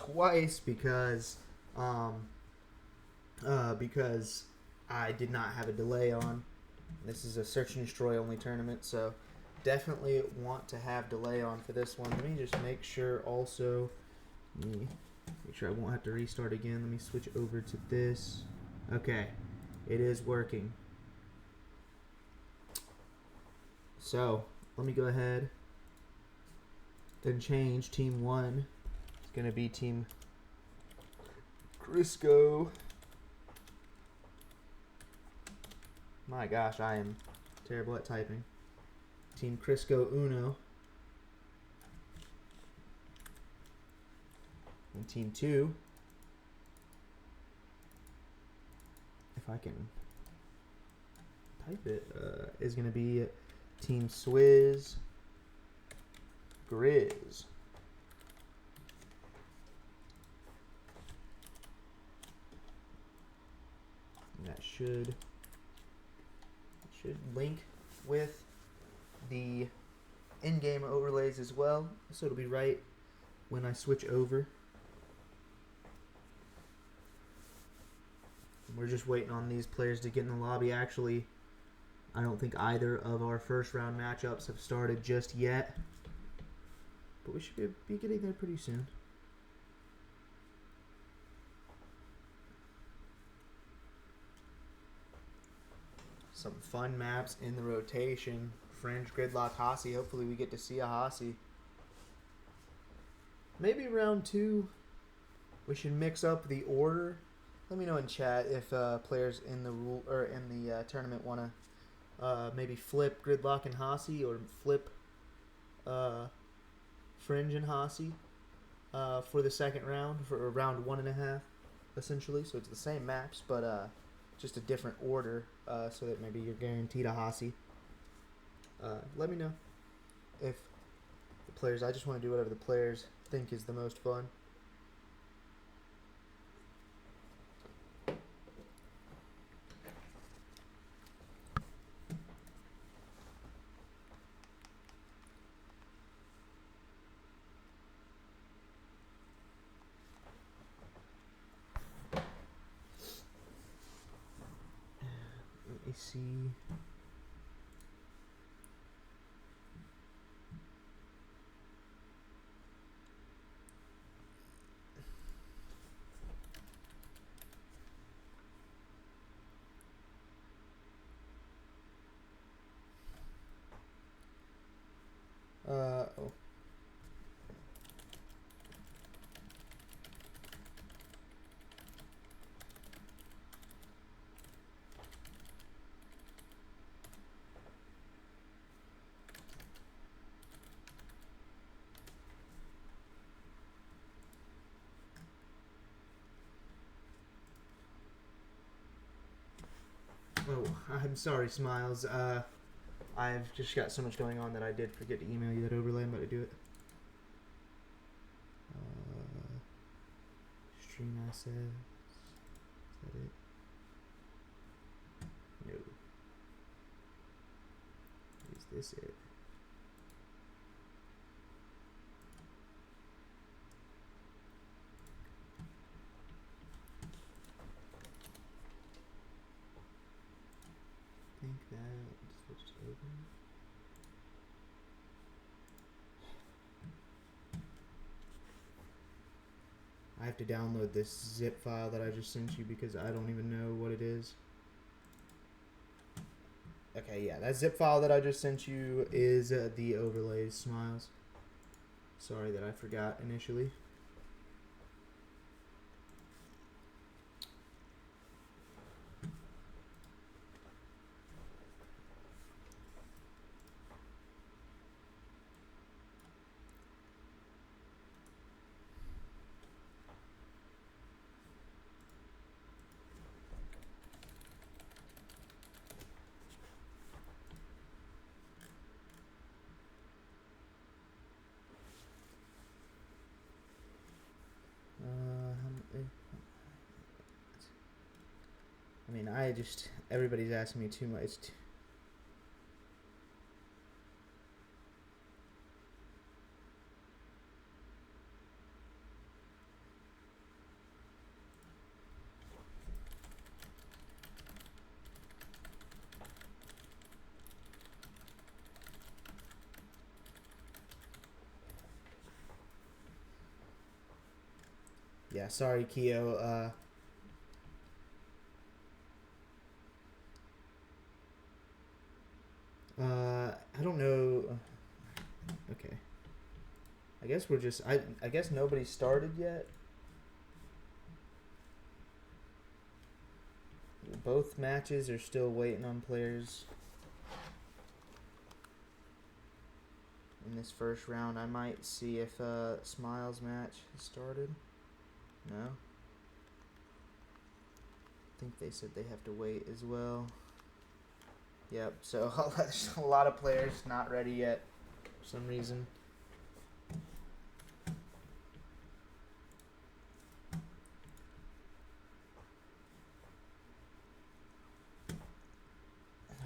twice because I did not have a delay on. This is a search and destroy only tournament, so definitely want to have delay on for this one. Let me just make sure also. Make sure I won't have to restart again. Let me switch over to this. Okay, it is working. So let me go ahead and change. Team 1 is going to be Team Crisco. My gosh, I am terrible at typing. Team Crisco Uno. And Team 2, if I can type it, is going to be Team Swizz Grizz. And that should link with the in-game overlays as well, so it'll be right when I switch over. We're just waiting on these players to get in the lobby. Actually, I don't think either of our first round matchups have started just yet, but we should be getting there pretty soon. Some fun maps in the rotation. Fringe, Gridlock, Hossie. Hopefully we get to see a Hossie. Maybe round 2 we should mix up the order. Let me know in chat if players in the tournament want to maybe flip Gridlock and Hossie, or flip Fringe and Hossie for the second round, for round 1.5, essentially. So it's the same maps, but just a different order, so that maybe you're guaranteed a Hossie. Let me know if the players. I just want to do whatever the players think is the most fun. Let me see. Oh. Oh, I'm sorry, Smiles. I've just got so much going on that I did forget to email you that overlay. I'm about to do it. Stream assets. Is that it? No. Is this it? I think that switched over. I have to download this zip file that I just sent you because I don't even know what it is. Okay, yeah, that zip file that I just sent you is the overlays, Smiles. Sorry that I forgot initially. I mean, everybody's asking me too much. Yeah, sorry, Keo. I don't know. Okay. I guess we're just. I guess nobody started yet. Both matches are still waiting on players. In this first round, I might see if Smiles' match has started. No. I think they said they have to wait as well. Yep, so there's a lot of players not ready yet for some reason.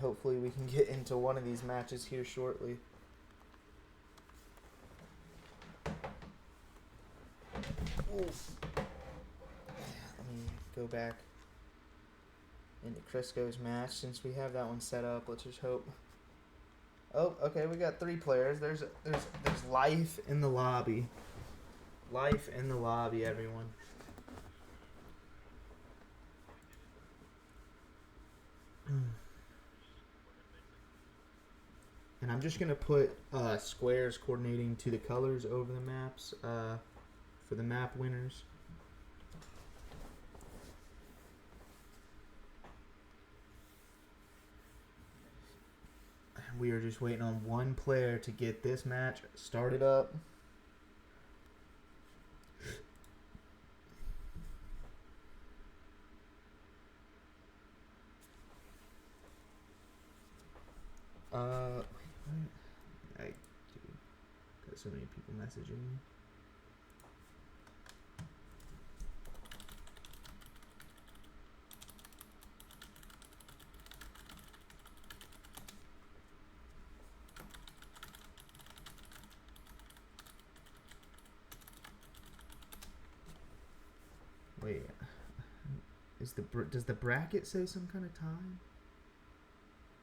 Hopefully we can get into one of these matches here shortly. Oof. Let me go back into Crisco's match since we have that one set up. Let's just hope. Oh, okay, we got 3 players. There's life in the lobby. Life in the lobby, everyone. And I'm just going to put squares coordinating to the colors over the maps for the map winners. We are just waiting on one player to get this match started up. I got so many people messaging me. Wait, does the bracket say some kind of time?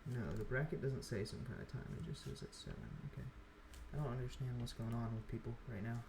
No, the bracket doesn't say some kind of time. It just says it's 7. Okay. I don't understand what's going on with people right now.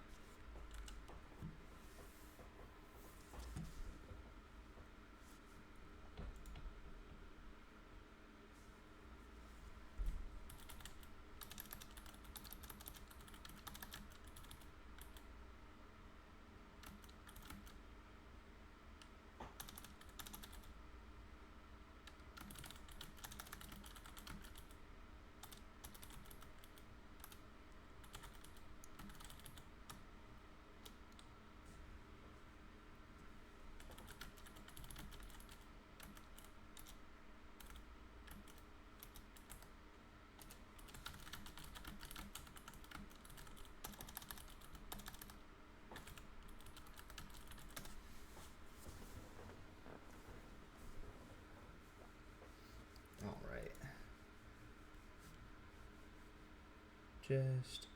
Just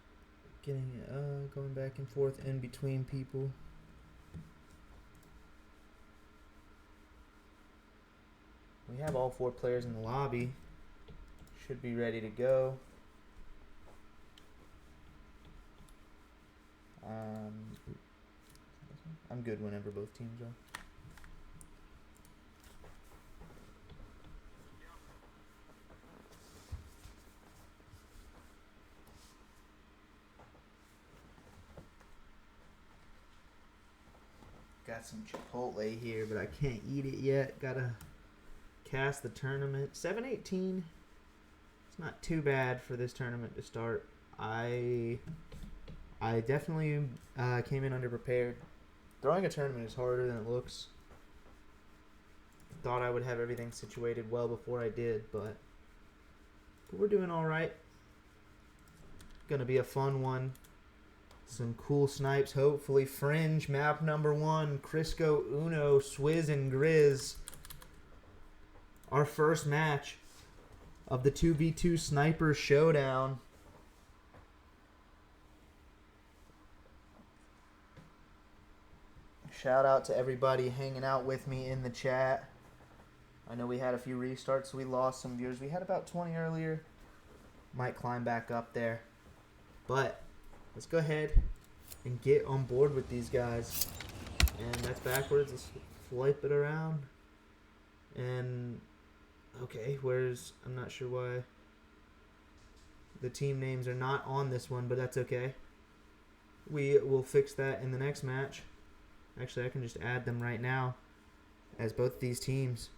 getting going back and forth in between people. We have all 4 players in the lobby. Should be ready to go. I'm good whenever both teams are. Got some Chipotle here, but I can't eat it yet. Gotta cast the tournament. 7:18. It's not too bad for this tournament to start. I definitely came in underprepared. Throwing a tournament is harder than it looks. Thought I would have everything situated well before I did, but we're doing all right. Gonna be a fun one. Some cool snipes, hopefully. Fringe, map number 1. Crisco, Uno, Swizz, and Grizz. Our first match of the 2v2 Sniper Showdown. Shout out to everybody hanging out with me in the chat. I know we had a few restarts, so we lost some viewers. We had about 20 earlier. Might climb back up there. But let's go ahead and get on board with these guys. And that's backwards. Let's flip it around. And, okay, I'm not sure why the team names are not on this one, but that's okay. We will fix that in the next match. Actually, I can just add them right now as both these teams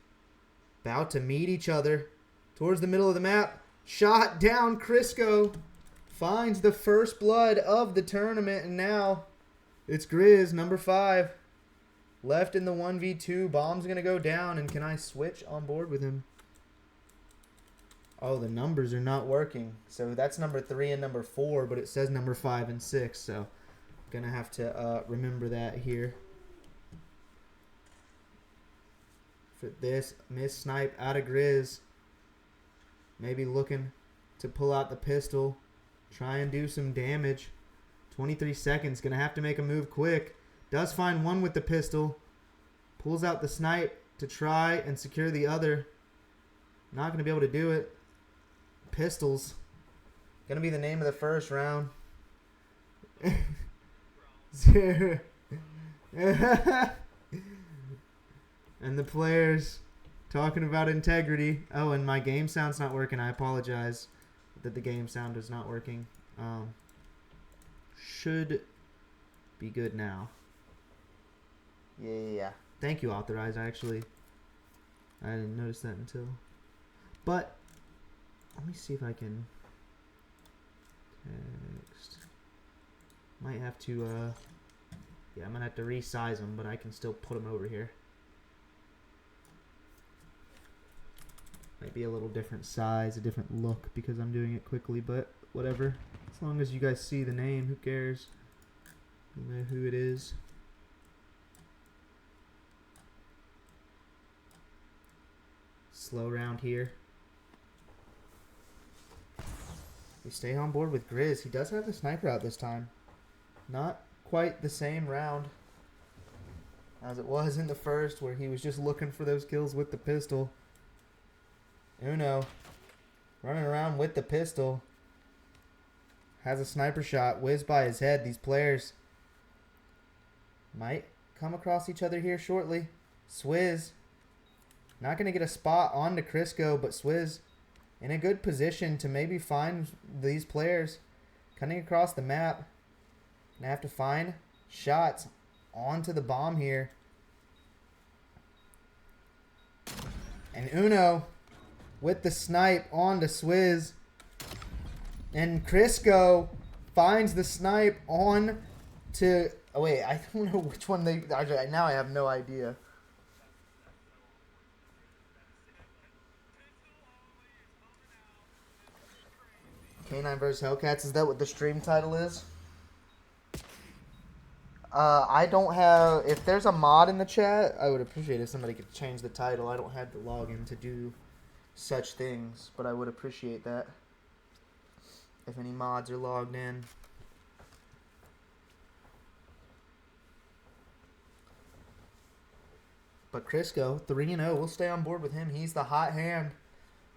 about to meet each other towards the middle of the map. Shot down. Crisco finds the first blood of the tournament, and now it's Grizz, number 5. Left in the 1v2. Bomb's going to go down, and can I switch on board with him? Oh, the numbers are not working. So that's number 3 and number 4, but it says number 5 and 6, so going to have to remember that here. For this, miss snipe out of Grizz. Maybe looking to pull out the pistol. Try and do some damage. 23 seconds. Going to have to make a move quick. Does find one with the pistol. Pulls out the snipe to try and secure the other. Not going to be able to do it. Pistols. Going to be the name of the first round. And the players talking about integrity. Oh, and my game sound's not working. I apologize that the game sound is not working. Should be good now. Yeah. Thank you, Authorize. I didn't notice that until. But let me see if I can text. Might have to. Yeah, I'm gonna have to resize them, but I can still put them over here. Might be a little different size, a different look because I'm doing it quickly, but whatever. As long as you guys see the name, who cares? You know who it is. Slow round here. We stay on board with Grizz. He does have the sniper out this time. Not quite the same round as it was in the first, where he was just looking for those kills with the pistol. Uno running around with the pistol. Has a sniper shot. Whizzed by his head. These players might come across each other here shortly. Swizz not going to get a spot onto Crisco, but Swizz in a good position to maybe find these players coming across the map. Gonna have to find shots onto the bomb here. And Uno with the snipe onto Swizz. And Crisco finds the snipe on to... Oh, wait. I don't know which one they... Now I have no idea. K9 vs. Hellcats. Is that what the stream title is? I don't have... If there's a mod in the chat, I would appreciate it if somebody could change the title. I don't have the login to do such things, but I would appreciate that if any mods are logged in. But Crisco, 3-0. We'll stay on board with him. He's the hot hand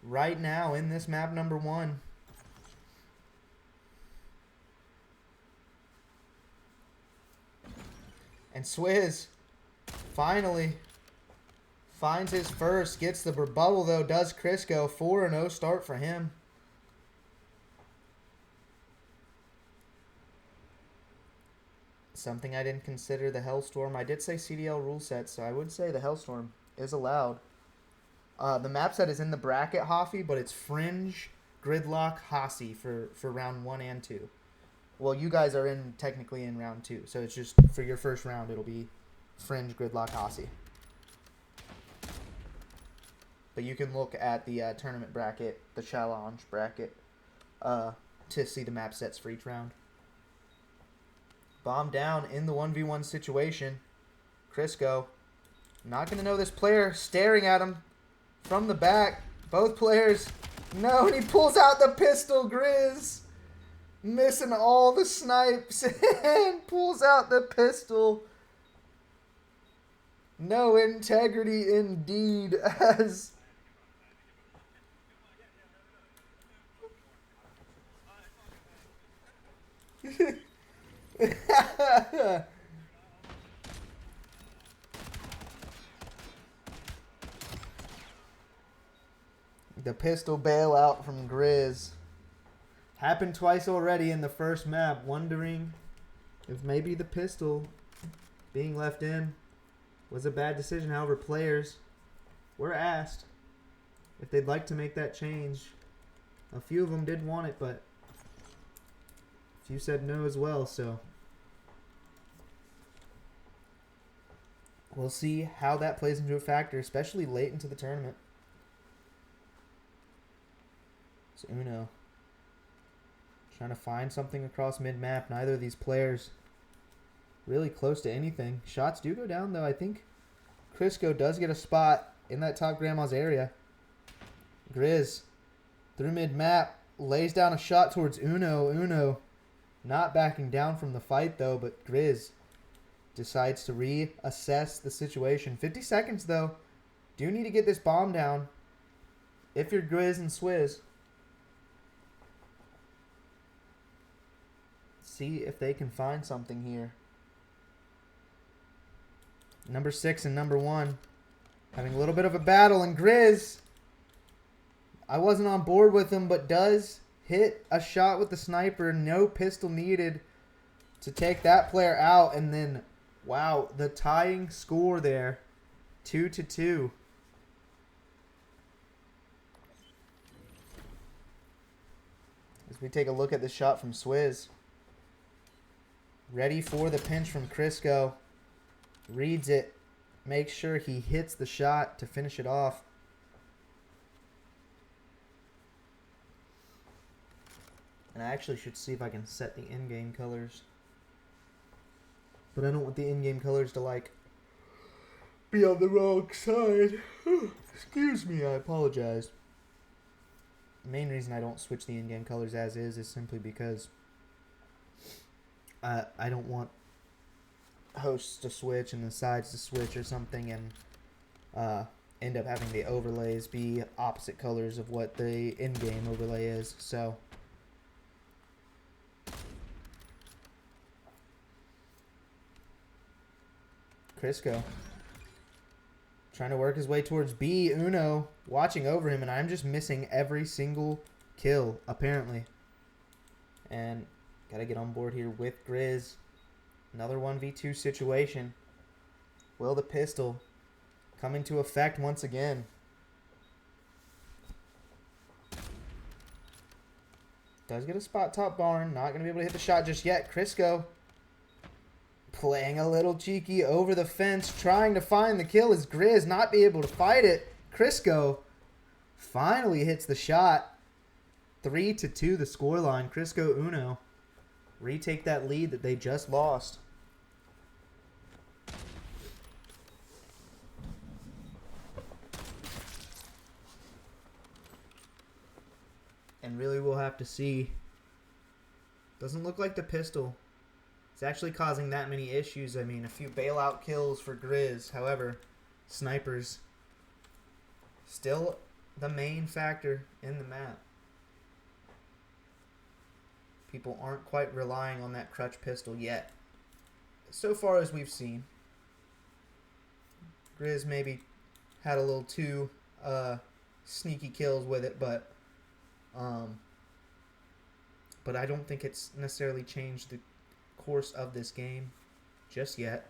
right now in this map number 1. And Swizz finally finds his first. Gets the rebuttal, though, does Crisco. 4-0 start for him. Something I didn't consider, the Hellstorm. I did say CDL rule set, so I would say the Hellstorm is allowed. The map set is in the bracket, Hoffy, but it's Fringe, Gridlock, Hossie for round 1 and 2. Well, you guys are technically in round 2, so it's just for your first round, it'll be Fringe, Gridlock, Hossie. But you can look at the tournament bracket, the challenge bracket, to see the map sets for each round. Bomb down in the 1v1 situation. Crisco not going to know this player, staring at him from the back. Both players. No, and he pulls out the pistol. Grizz missing all the snipes and pulls out the pistol. No integrity indeed, as The pistol bailout from Grizz. Happened twice already in the first map. Wondering if maybe the pistol being left in was a bad decision. However, players were asked if they'd like to make that change. A few of them did want it, but a few said no as well, so we'll see how that plays into a factor, especially late into the tournament. It's Uno trying to find something across mid-map. Neither of these players really close to anything. Shots do go down, though. I think Crisco does get a spot in that top grandma's area. Grizz through mid-map lays down a shot towards Uno. Uno not backing down from the fight, though, but Grizz decides to reassess the situation. 50 seconds, though. Do need to get this bomb down if you're Grizz and Swizz. See if they can find something here. Number 6 and number 1 having a little bit of a battle, and Grizz, I wasn't on board with him, but does hit a shot with the sniper. No pistol needed to take that player out, and then wow, the tying score there, 2-2. As we take a look at the shot from Swizz. Ready for the pinch from Crisco. Reads it. Makes sure he hits the shot to finish it off. And I actually should see if I can set the in-game colors. But I don't want the in-game colors to, like, be on the wrong side. Excuse me, I apologize. The main reason I don't switch the in-game colors as is simply because I don't want hosts to switch and the sides to switch or something and end up having the overlays be opposite colors of what the in-game overlay is. So Crisco trying to work his way towards B. Uno watching over him, and I'm just missing every single kill, apparently. And got to get on board here with Grizz. Another 1v2 situation. Will the pistol come into effect once again? Does get a spot top barn. Not going to be able to hit the shot just yet. Crisco playing a little cheeky over the fence, trying to find the kill as Grizz not be able to fight it. Crisco finally hits the shot. 3-2 the scoreline. Crisco Uno retake that lead that they just lost. And really we'll have to see. Doesn't look like the pistol is actually causing that many issues. I mean, a few bailout kills for Grizz. However, snipers still the main factor in the map. People aren't quite relying on that crutch pistol yet. So far as we've seen. Grizz maybe had a little too sneaky kills with it, but I don't think it's necessarily changed the course of this game just yet.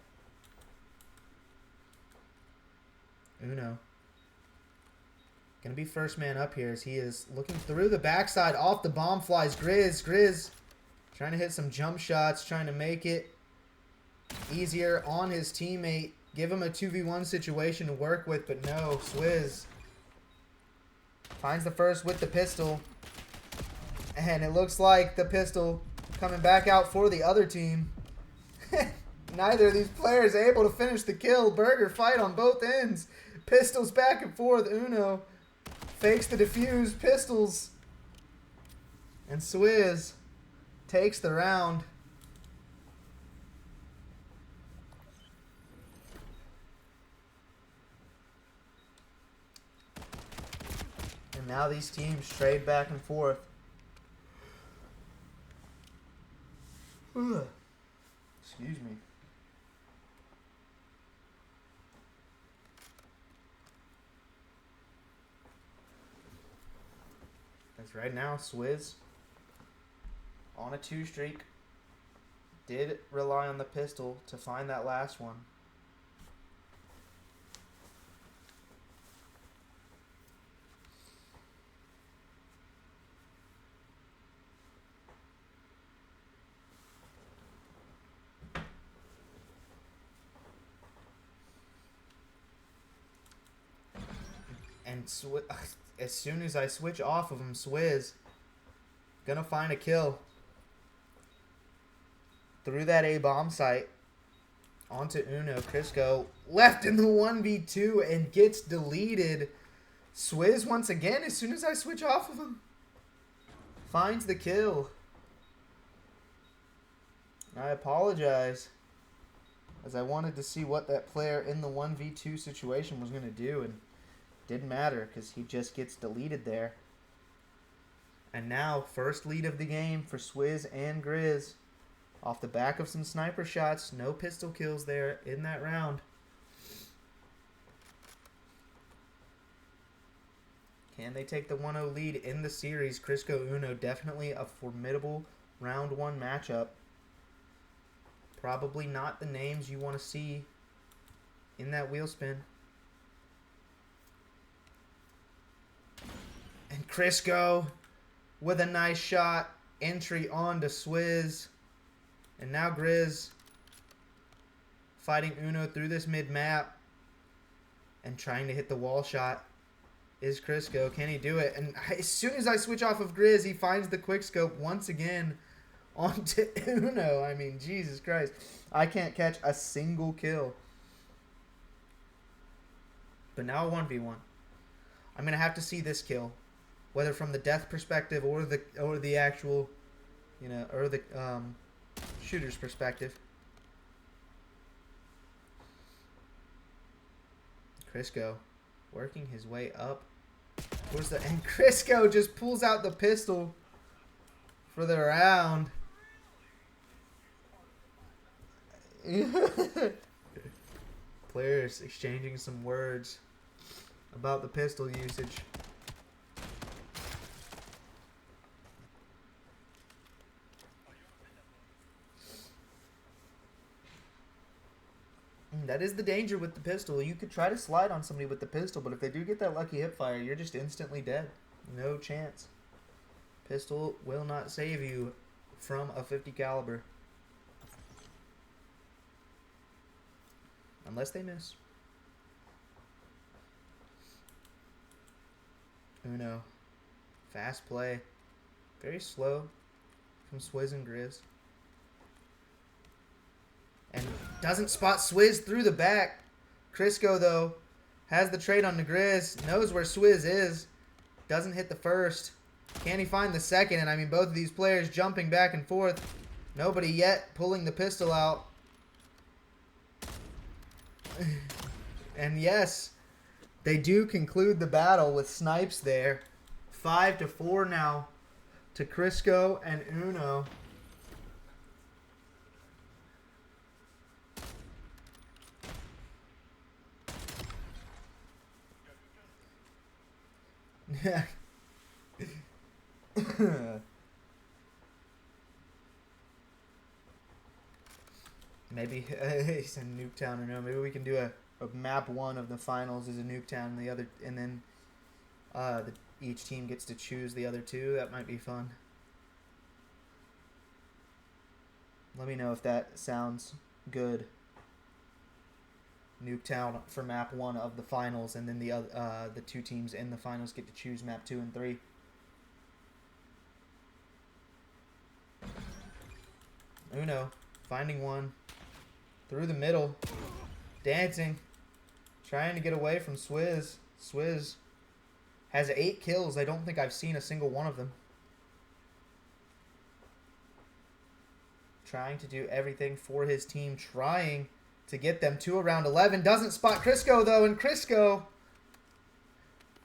Uno gonna be first man up here as he is looking through the backside. Off the bomb flies Grizz trying to hit some jump shots, trying to make it easier on his teammate, give him a 2v1 situation to work with, but no. Swizz finds the first with the pistol, and it looks like the pistol coming back out for the other team. Neither of these players able to finish the kill. Burger fight on both ends. Pistols back and forth. Uno fakes the defuse. Pistols. And Swizz takes the round. And now these teams trade back and forth. Ugh. Excuse me. Because right now, Swizz, on a 2 streak, did rely on the pistol to find that last one. And as soon as I switch off of him, Swizz gonna find a kill through that A-bomb site onto Uno. Crisco left in the 1v2 and gets deleted. Swizz once again, as soon as I switch off of him, finds the kill. I apologize, as I wanted to see what that player in the 1v2 situation was going to do, and didn't matter because he just gets deleted there. And now, first lead of the game for Swizz and Grizz. Off the back of some sniper shots. No pistol kills there in that round. Can they take the 1-0 lead in the series? Crisco Uno, definitely a formidable round 1 matchup. Probably not the names you want to see in that wheel spin. And Crisco with a nice shot. Entry on to Swizz. And now Grizz fighting Uno through this mid-map. And trying to hit the wall shot is Crisco. Can he do it? And as soon as I switch off of Grizz, he finds the quickscope once again onto Uno. I mean, Jesus Christ. I can't catch a single kill. But now a 1v1. I'm going to have to see this kill. Whether from the death perspective or the actual, you know, or the shooter's perspective. Crisco working his way up towards the, and Crisco just pulls out the pistol for the round. Players exchanging some words about the pistol usage. That is the danger with the pistol. You could try to slide on somebody with the pistol, but if they do get that lucky hip fire, you're just instantly dead. No chance. Pistol will not save you from a 50 caliber. Unless they miss. Uno. Fast play. Very slow from Swizz and Grizz. And doesn't spot Swizz through the back. Crisco, though, has the trade on the Grizz. Knows where Swizz is. Doesn't hit the first. Can he find the second? And I mean, both of these players jumping back and forth. Nobody yet pulling the pistol out. And yes, they do conclude the battle with snipes there. 5-4 now to Crisco and Uno. Yeah. Maybe he's in Nuketown or no. Maybe we can do a map 1 of the finals is a Nuketown, and the other, and then each team gets to choose the other 2. That might be fun. Let me know if that sounds good. Nuketown for map 1 of the finals, and then the 2 teams in the finals get to choose map 2 and 3. Uno finding one through the middle, dancing, trying to get away from Swizz. Swizz has 8 kills. I don't think I've seen a single one of them. Trying to do everything for his team, trying to get them to around 11. Doesn't spot Crisco, though, and Crisco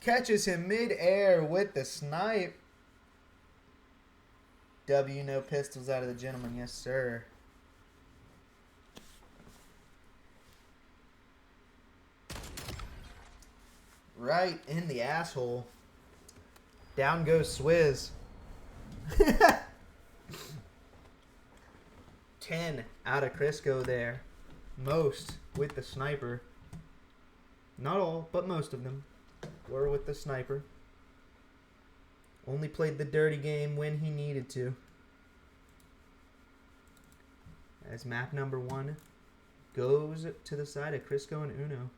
catches him mid-air with the snipe. W, no pistols out of the gentleman. Yes, sir. Right in the asshole. Down goes Swizz. 10 out of Crisco there. Most with the sniper. Not all, but most of them were with the sniper. Only played the dirty game when he needed to. As map number 1 goes to the side of Crisco and Uno.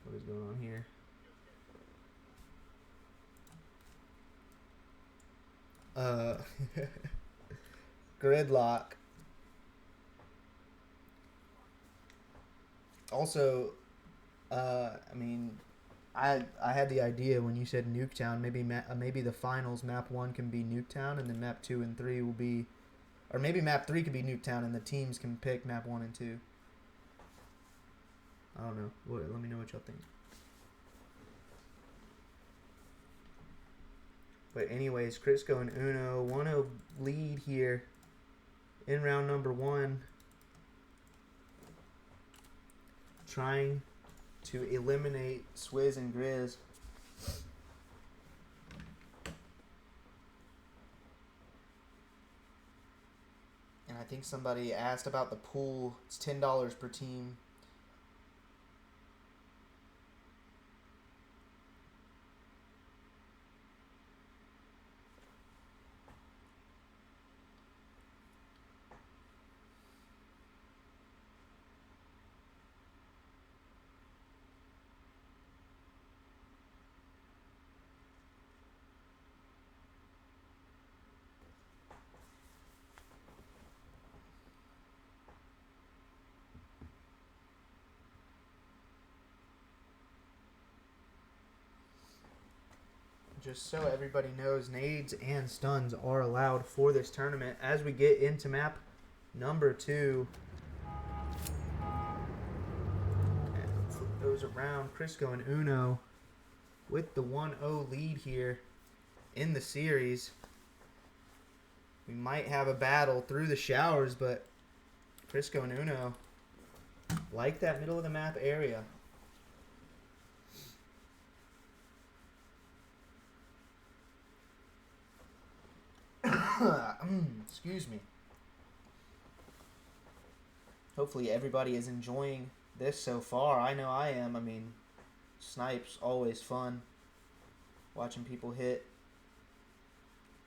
What is going on here? Gridlock. Also, I mean, I had the idea when you said Nuketown. Maybe the finals map 1 can be Nuketown, and then map 2 and 3 will be, or maybe map 3 could be Nuketown, and the teams can pick map 1 and 2. I don't know. Let me know what y'all think. But anyways, Crisco and Uno 1-0 lead here in round number 1. Trying to eliminate Swizz and Grizz. And I think somebody asked about the pool. It's $10 per team. Just so everybody knows, nades and stuns are allowed for this tournament. As we get into map number 2, and flip those around, Crisco and Uno with the 1-0 lead here in the series. We might have a battle through the showers, but Crisco and Uno like that middle of the map area. Excuse me. Hopefully everybody is enjoying this so far. I know I am. I mean, snipes always fun. Watching people hit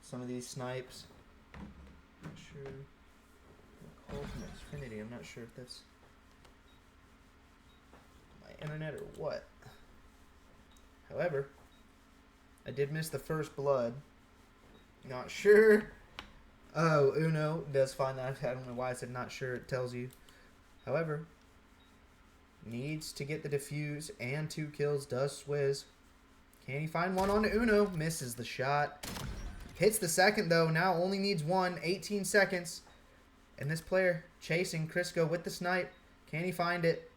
some of these snipes. Not sure. Call from Xfinity. I'm not sure if that's my internet or what. However, I did miss the first blood. Not sure. Oh, Uno does find that. I don't know why I said not sure. It tells you. However, needs to get the defuse and 2 kills. Does Swizz. Can he find one on Uno? Misses the shot. Hits the second, though. Now only needs 1. 18 seconds. And this player chasing Crisco with the snipe. Can he find it?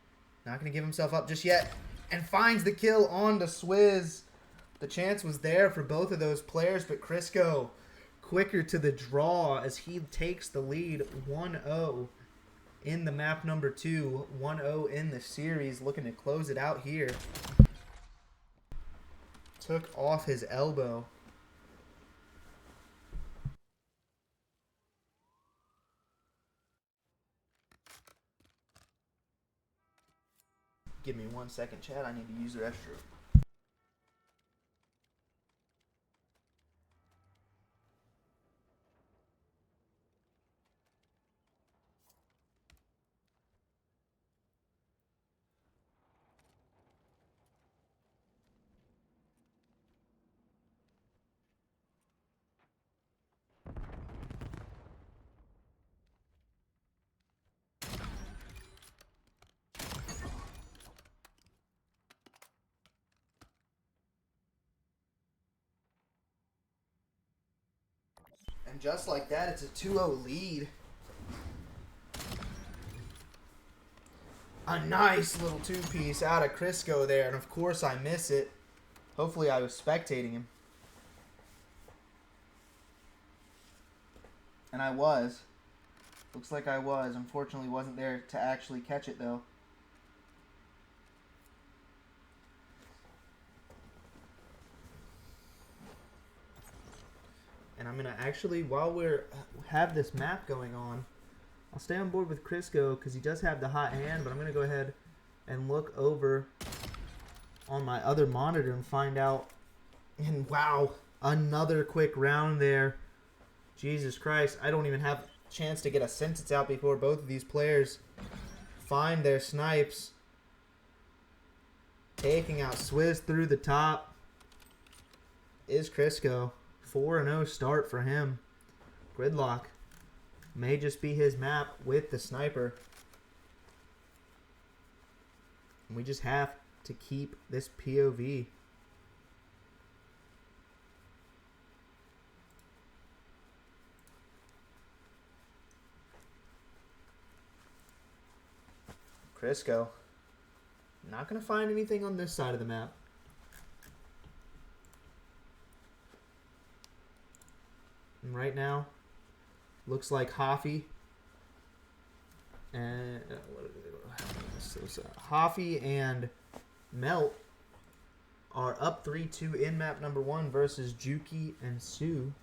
Not going to give himself up just yet. And finds the kill on to Swizz. The chance was there for both of those players, but Crisco quicker to the draw as he takes the lead 1-0 in the map number 2. 1-0 in the series, looking to close it out here. Took off his elbow. Give me 1 second, Chad. I need to use the restroom. And just like that, it's a 2-0 lead. A nice little 2-piece out of Crisco there. And of course I miss it. Hopefully I was spectating him. And I was. Looks like I was. Unfortunately wasn't there to actually catch it though. And I'm going to actually, while we're have this map going on, I'll stay on board with Crisco because he does have the hot hand, but I'm going to go ahead and look over on my other monitor and find out. And wow, another quick round there. Jesus Christ, I don't even have a chance to get a sentence out before both of these players find their snipes. Taking out Swizz through the top is Crisco. 4-0 start for him. Gridlock may just be his map with the sniper. We just have to keep this POV. Crisco. Not going to find anything on this side of the map. And right now, looks like Hoffy and Hoffy and Melt are up 3-2 in map number 1 versus Juki and Sue.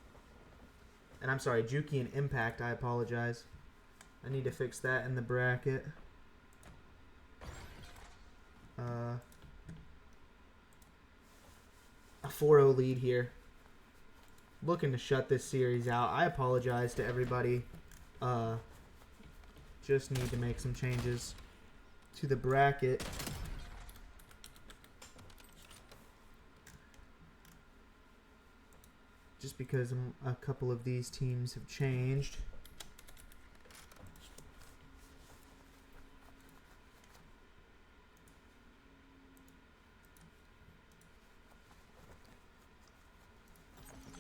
And I'm sorry, Juki and Impact. I apologize. I need to fix that in the bracket. A 4-0 lead here. Looking to shut this series out. I apologize to everybody. Just need to make some changes to the bracket. Just because a couple of these teams have changed.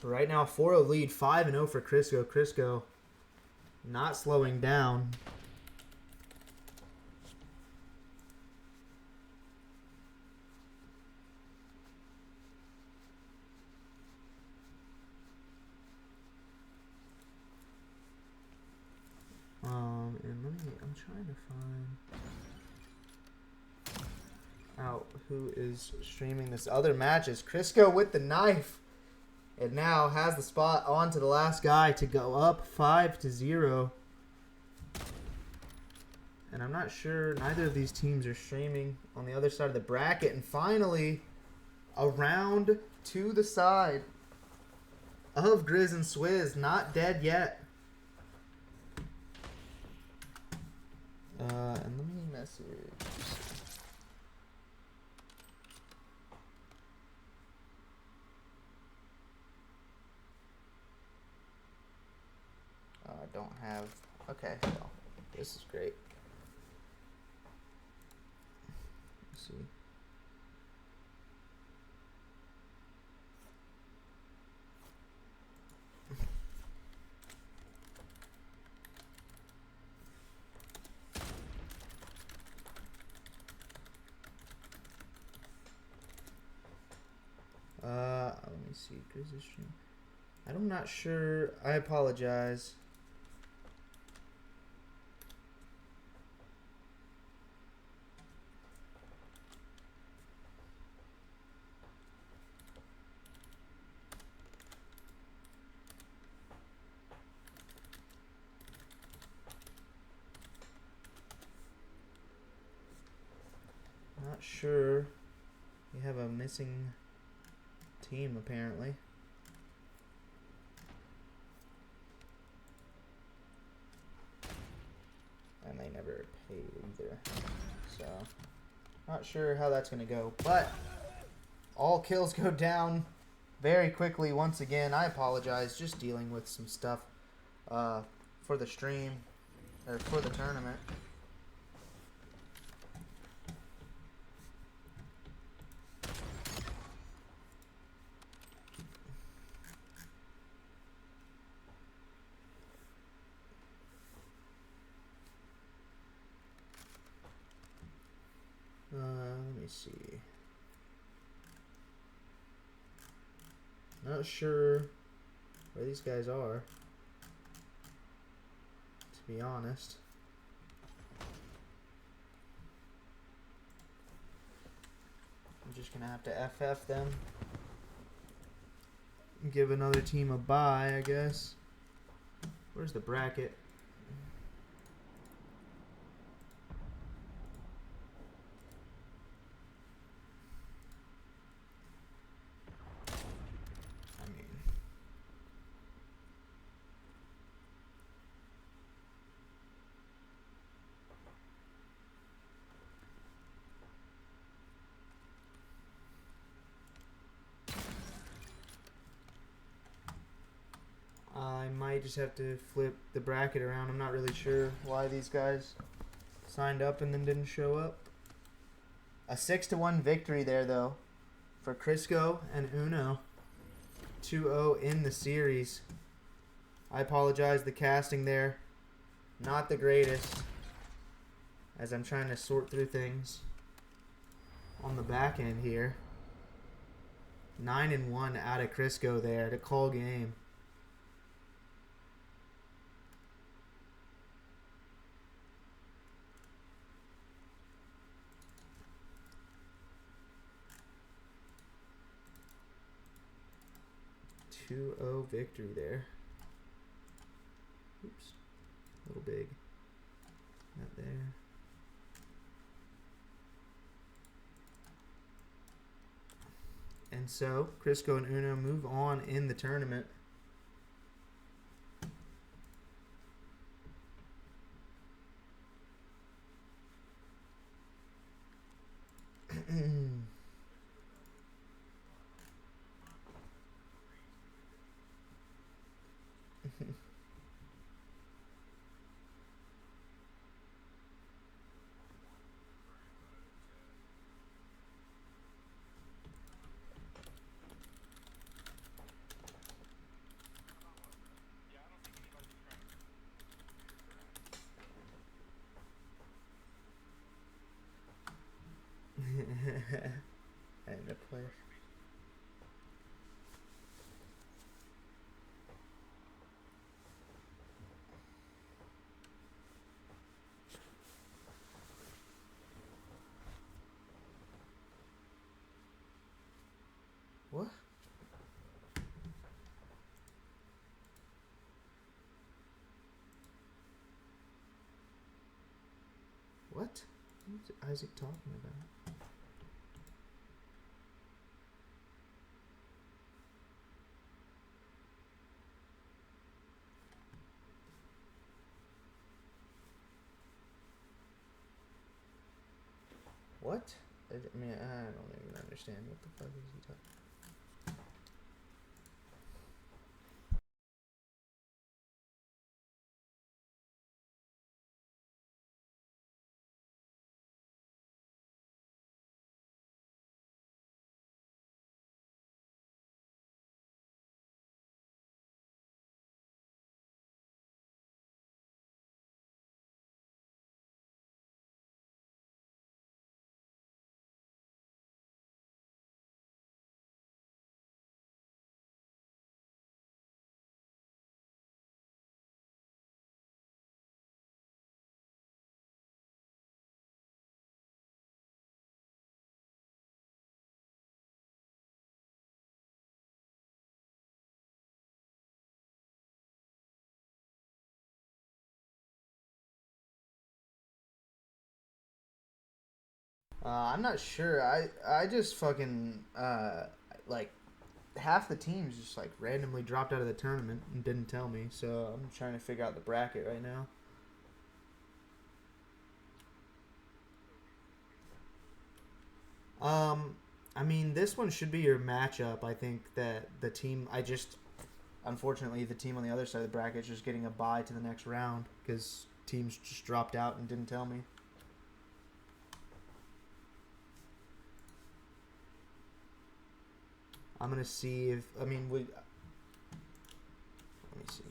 Right now, 4-0 lead, 5-0 for Crisco. Crisco not slowing down. And I'm trying to find out who is streaming this other matches. Crisco with the knife. And now has the spot on to the last guy to go up 5-0. And I'm not sure, neither of these teams are streaming on the other side of the bracket. And finally, a round to the side of Grizz and Swizz. Not dead yet. And let me message. I don't have. Okay, well, this is great. Let's see. Let me see. Grizzly stream. I'm not sure. I apologize. Not sure. We have a missing team apparently. And they never paid either. So, not sure how that's going to go. But all kills go down very quickly once again. I apologize. Just dealing with some stuff for the stream, or for the tournament. Let me see. Not sure where these guys are, to be honest. I'm just gonna have to FF them. give another team a bye, I guess. Where's the bracket? I mean, I might just have to flip the bracket around. I'm not really sure why these guys signed up and then didn't show up. A 6-1 victory there, though, for Crisco and Uno. 2-0 in the series. I apologize, the casting there, not the greatest, as I'm trying to sort through things on the back end here. 9-1 out of Crisco there to call game. Two-0 victory there. Oops, a little big. Not there. And so, Crisco and Uno move on in the tournament. And the player. What? What? What's Isaac talking about? What? I mean, I don't even understand what the fuck is he talking about. I'm not sure. I just fucking like half the teams just like randomly dropped out of the tournament and didn't tell me. So I'm trying to figure out the bracket right now. I mean, this one should be your matchup. I think that the team unfortunately the team on the other side of the bracket is just getting a bye to the next round because teams just dropped out and didn't tell me. I'm gonna see if let me see.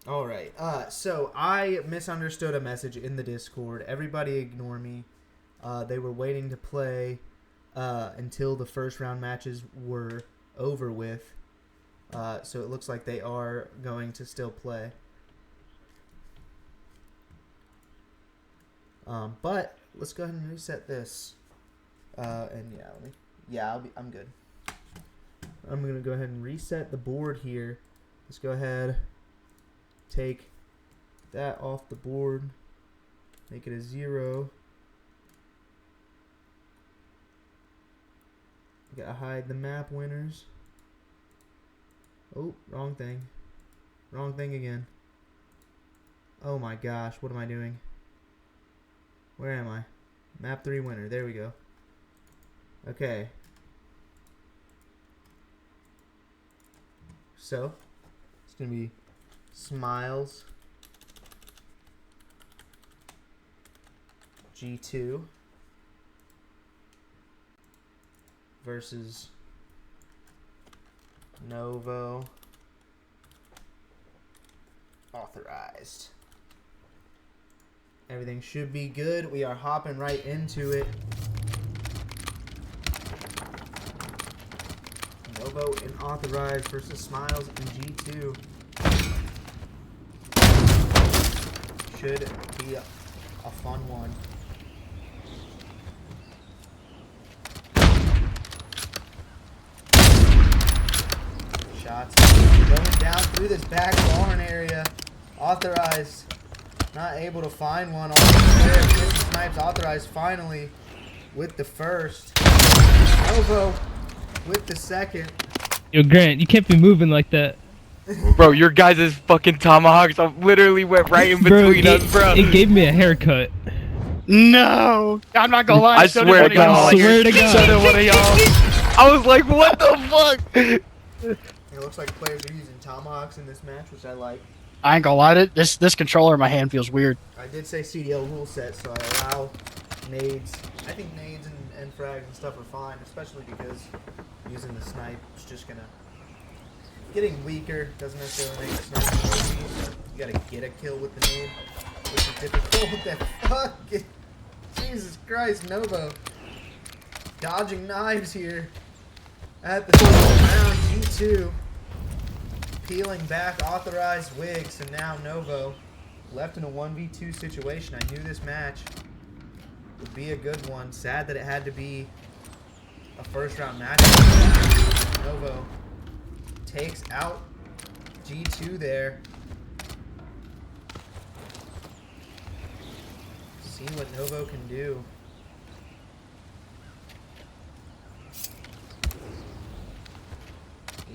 All right. So I misunderstood a message in the Discord. Everybody ignore me. They were waiting to play until the first round matches were over with. So it looks like they are going to still play. But let's go ahead and reset this. And yeah, I'm good. I'm gonna go ahead and reset the board here. Let's go ahead. Take that off the board. Make it a 0. Gotta hide the map winners. Oh, wrong thing. Wrong thing again. Oh my gosh, what am I doing? Where am I? Map 3 winner. There we go. Okay. So, it's going to be Smiles G2 versus Novo Authorized. Everything should be good. We are hopping right into it. Novo and Authorized versus Smiles and G2. Should be a fun one. Shots going down through this back barn area. Authorized. Not able to find one on the clear. Snipes. Authorized finally with the first. Novo with the second. Yo, Grant, you can't be moving like that. Bro, your guys' fucking tomahawks literally went right in between us, bro. It gave me a haircut. No, I'm not gonna lie. I swear to God. I swear to God. So did one of y'all. I was like, what the fuck? It looks like players are using tomahawks in this match, which I like. I ain't gonna lie to this controller in my hand feels weird. I did say CDL rule set, so I allow nades. I think nades and frags and stuff are fine, especially because using the snipe is just gonna getting weaker. Doesn't necessarily make the snipe more easy, so you gotta get a kill with the nade, which is difficult. What the fuck? Jesus Christ, Novo dodging knives here at the round. G2 peeling back Authorized Wigs, and now Novo left in a 1v2 situation. I knew this match would be a good one. Sad that it had to be a first round match. Novo takes out G2 there. See what Novo can do.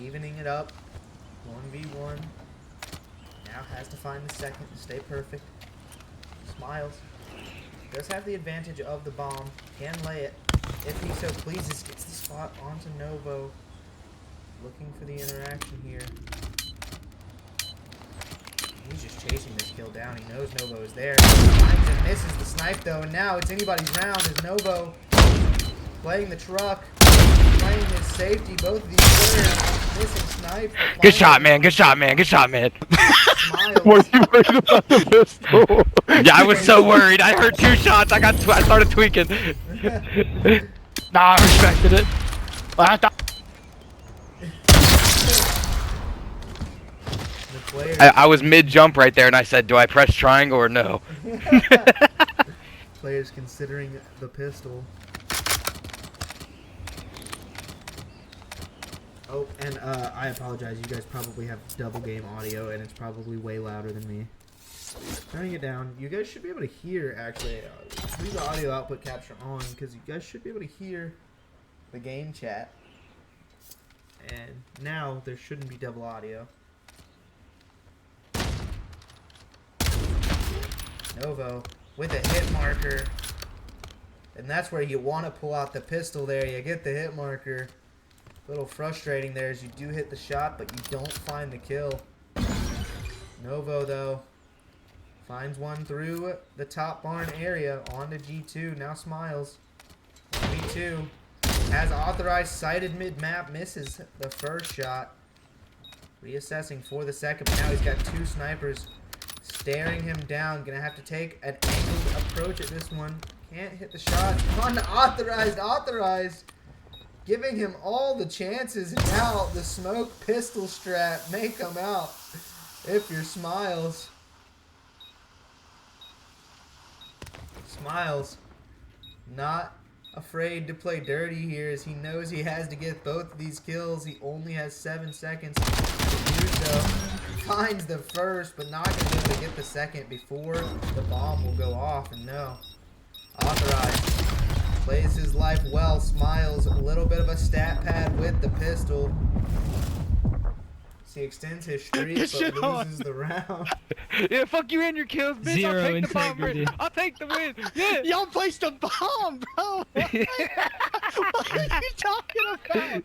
Evening it up. 1v1. Now has to find the second to stay perfect. Smiles. Does have the advantage of the bomb. Can lay it if he so pleases. Gets the spot onto Novo. Looking for the interaction here. He's just chasing this kill down. He knows Novo is there. Finds and misses the snipe though. And now it's anybody's round as Novo playing the truck. Playing his safety. Both of these players missing snipe. Good shot, man. Good shot, man. Good shot, man. Were you worried about the pistol? Yeah, I was so worried. I heard 2 shots. I started tweaking. Nah, I respected it. But I thought I was mid-jump right there, and I said, do I press triangle or no? Players considering the pistol. Oh, and I apologize. You guys probably have double game audio, and it's probably way louder than me. Turning it down. You guys should be able to hear, actually. Leave the audio output capture on, because you guys should be able to hear the game chat. And now there shouldn't be double audio. Novo with a hit marker. And that's where you want to pull out the pistol there. You get the hit marker. A little frustrating there as you do hit the shot, but you don't find the kill. Novo, though, finds one through the top barn area onto G2. Now Smiles. G2 has Authorized sighted mid-map. Misses the first shot. Reassessing for the second, but now he's got two snipers staring him down. Gonna have to take an angled approach at this one. Can't hit the shot. Authorized. Giving him all the chances. And now the smoke pistol strap may come out if you're Smiles. Smiles, not afraid to play dirty here as he knows he has to get both of these kills. He only has 7 seconds to do so. Finds the first, but not going to be able to get the second before the bomb will go off. And no. Authorized. Plays his life well. Smiles, a little bit of a stat pad with the pistol. He extends his streak, but loses the round. Yeah, fuck you and your kills, bitch. Zero I'll take integrity. the bomb. I'll take the win. Yeah. Y'all placed a bomb, bro. What are you talking about?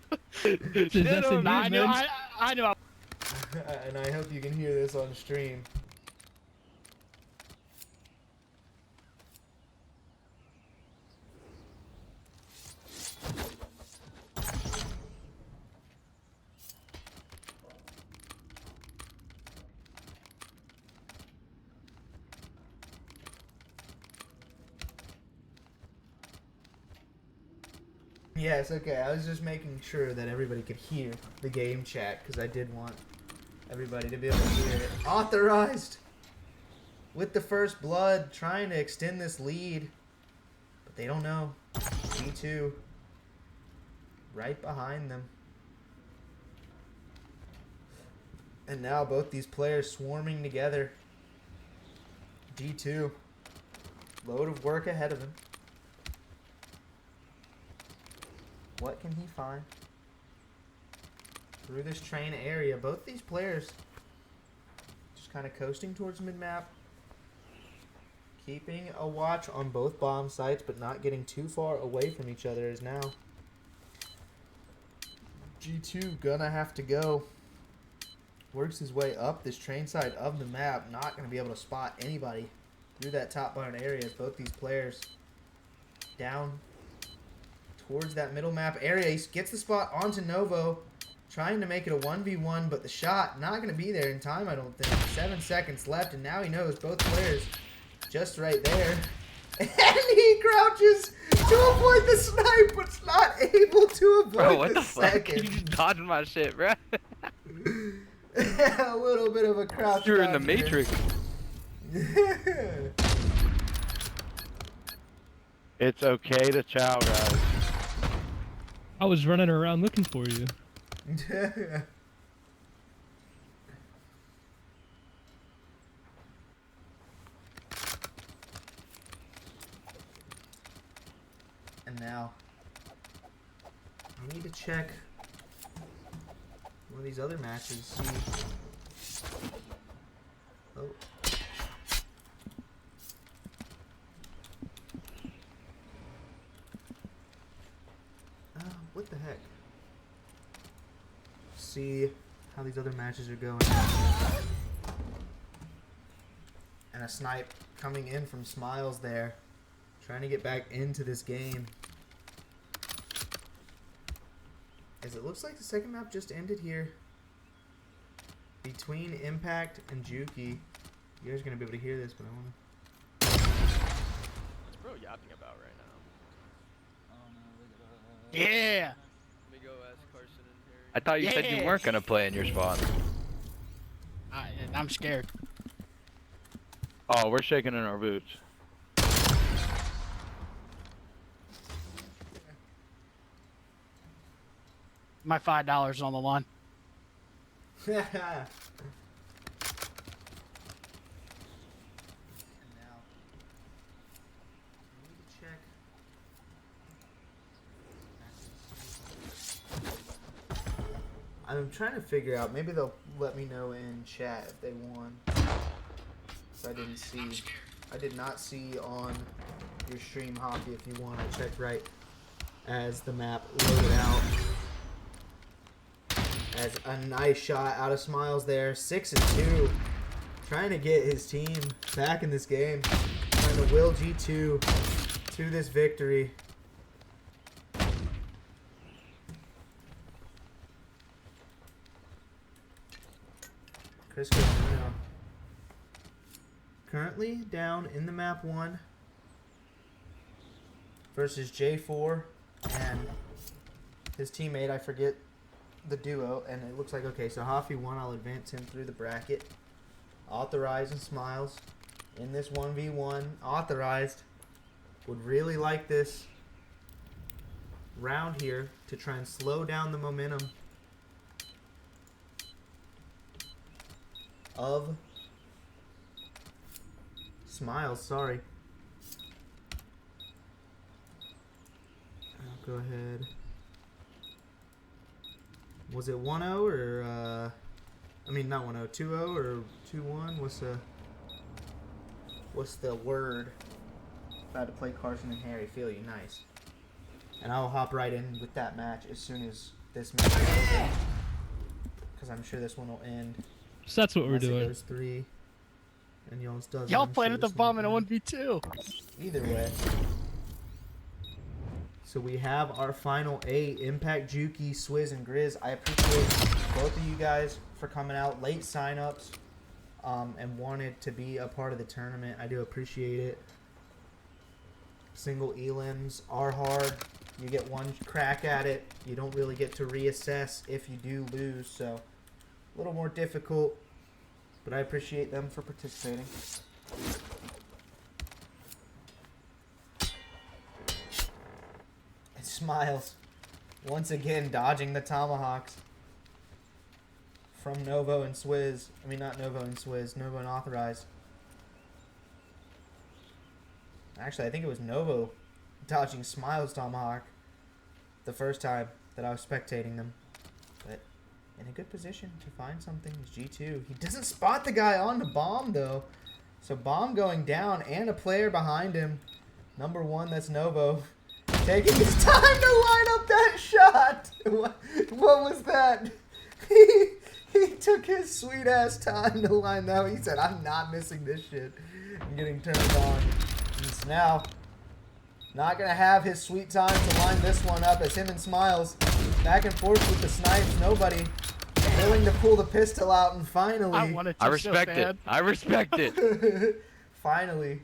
Possessing I know. movement. I know. And I hope you can hear this on stream. Yes, okay. I was just making sure that everybody could hear the game chat because I did want everybody to be able to hear it. Authorized with the first blood, trying to extend this lead, but they don't know. G2 right behind them. And now both these players swarming together. G2, load of work ahead of him. What can he find through this train area? Both these players just kind of coasting towards mid-map. Keeping a watch on both bomb sites, but not getting too far away from each other as now. G2 gonna have to go. Works his way up this train side of the map. Not gonna be able to spot anybody through that top barn area as both these players down towards that middle map area. He gets the spot onto Novo, trying to make it a 1v1, but the shot not going to be there in time, I don't think. 7 seconds left, and now he knows both players just right there. And he crouches to avoid the snipe, but's not able to avoid Bro, what the fuck? second. You just dodging my shit, bro. A little bit of a crouch. You're in the down here. Matrix. It's okay to chow, guys. I was running around looking for you. And now, I need to check one of these other matches. See. Oh. What the heck? See how these other matches are going. And a snipe coming in from Smiles there. Trying to get back into this game. As it looks like the second map just ended here. Between Impact and Juki. You guys are going to be able to hear this, but I want to... What's bro yapping about right now? Yeah. Let me go ask Carson and Harry. I thought you said you Yeah. weren't gonna play in your spawn. I'm scared. Oh, we're shaking in our boots. My $5 on the line. And now, I need to check. I'm trying to figure out. Maybe they'll let me know in chat if they won. So I didn't see. I did not see on your stream, Hockey, if you won. I checked right as the map loaded out. As a nice shot out of Smiles there. 6-2. Trying to get his team back in this game. Trying to will G2 to this victory. Crisco Uno. Currently down in the map 1 versus J4 and his teammate. I forget the duo, and it looks like, okay, so Hoffy won. I'll advance him through the bracket. Authorized and Smiles in this 1v1. Authorized would really like this round here to try and slow down the momentum of Smiles. Sorry. I'll go ahead. Was it 1-0 or I mean not 1-0, 2-0 or 2-1? What's the word? About to play Carson and Harry. Feel you, nice. And I'll hop right in with that match as soon as this match is over, because I'm sure this one will end. So that's what we're Unless it doing. goes 3 and y'all's doesn't. Y'all I'm playing sure at the this one bomb in a will end. 1v2. Either way. So we have our final 8. Impact, Juki, Swizz, and Grizz. I appreciate both of you guys for coming out. Late signups and wanted to be a part of the tournament. I do appreciate it. Single elims are hard. You get one crack at it. You don't really get to reassess if you do lose. So a little more difficult. But I appreciate them for participating. And Smiles, once again, dodging the tomahawks from Novo and Swizz. I mean, not Novo and Swizz, Novo and Authorized. Actually, I think it was Novo dodging Smiles' tomahawk the first time that I was spectating them. But in a good position to find something is G2. He doesn't spot the guy on the bomb, though. So bomb going down and a player behind him. Number 1, that's Novo. Taking his time to line up that shot. What was that? He took his sweet ass time to line that. He said, I'm not missing this shit. I'm getting turned on. And so now, not going to have his sweet time to line this one up as him and Smiles back and forth with the snipes. Nobody willing to pull the pistol out, and finally. I wanted to I so respect bad. it. I respect it. Finally.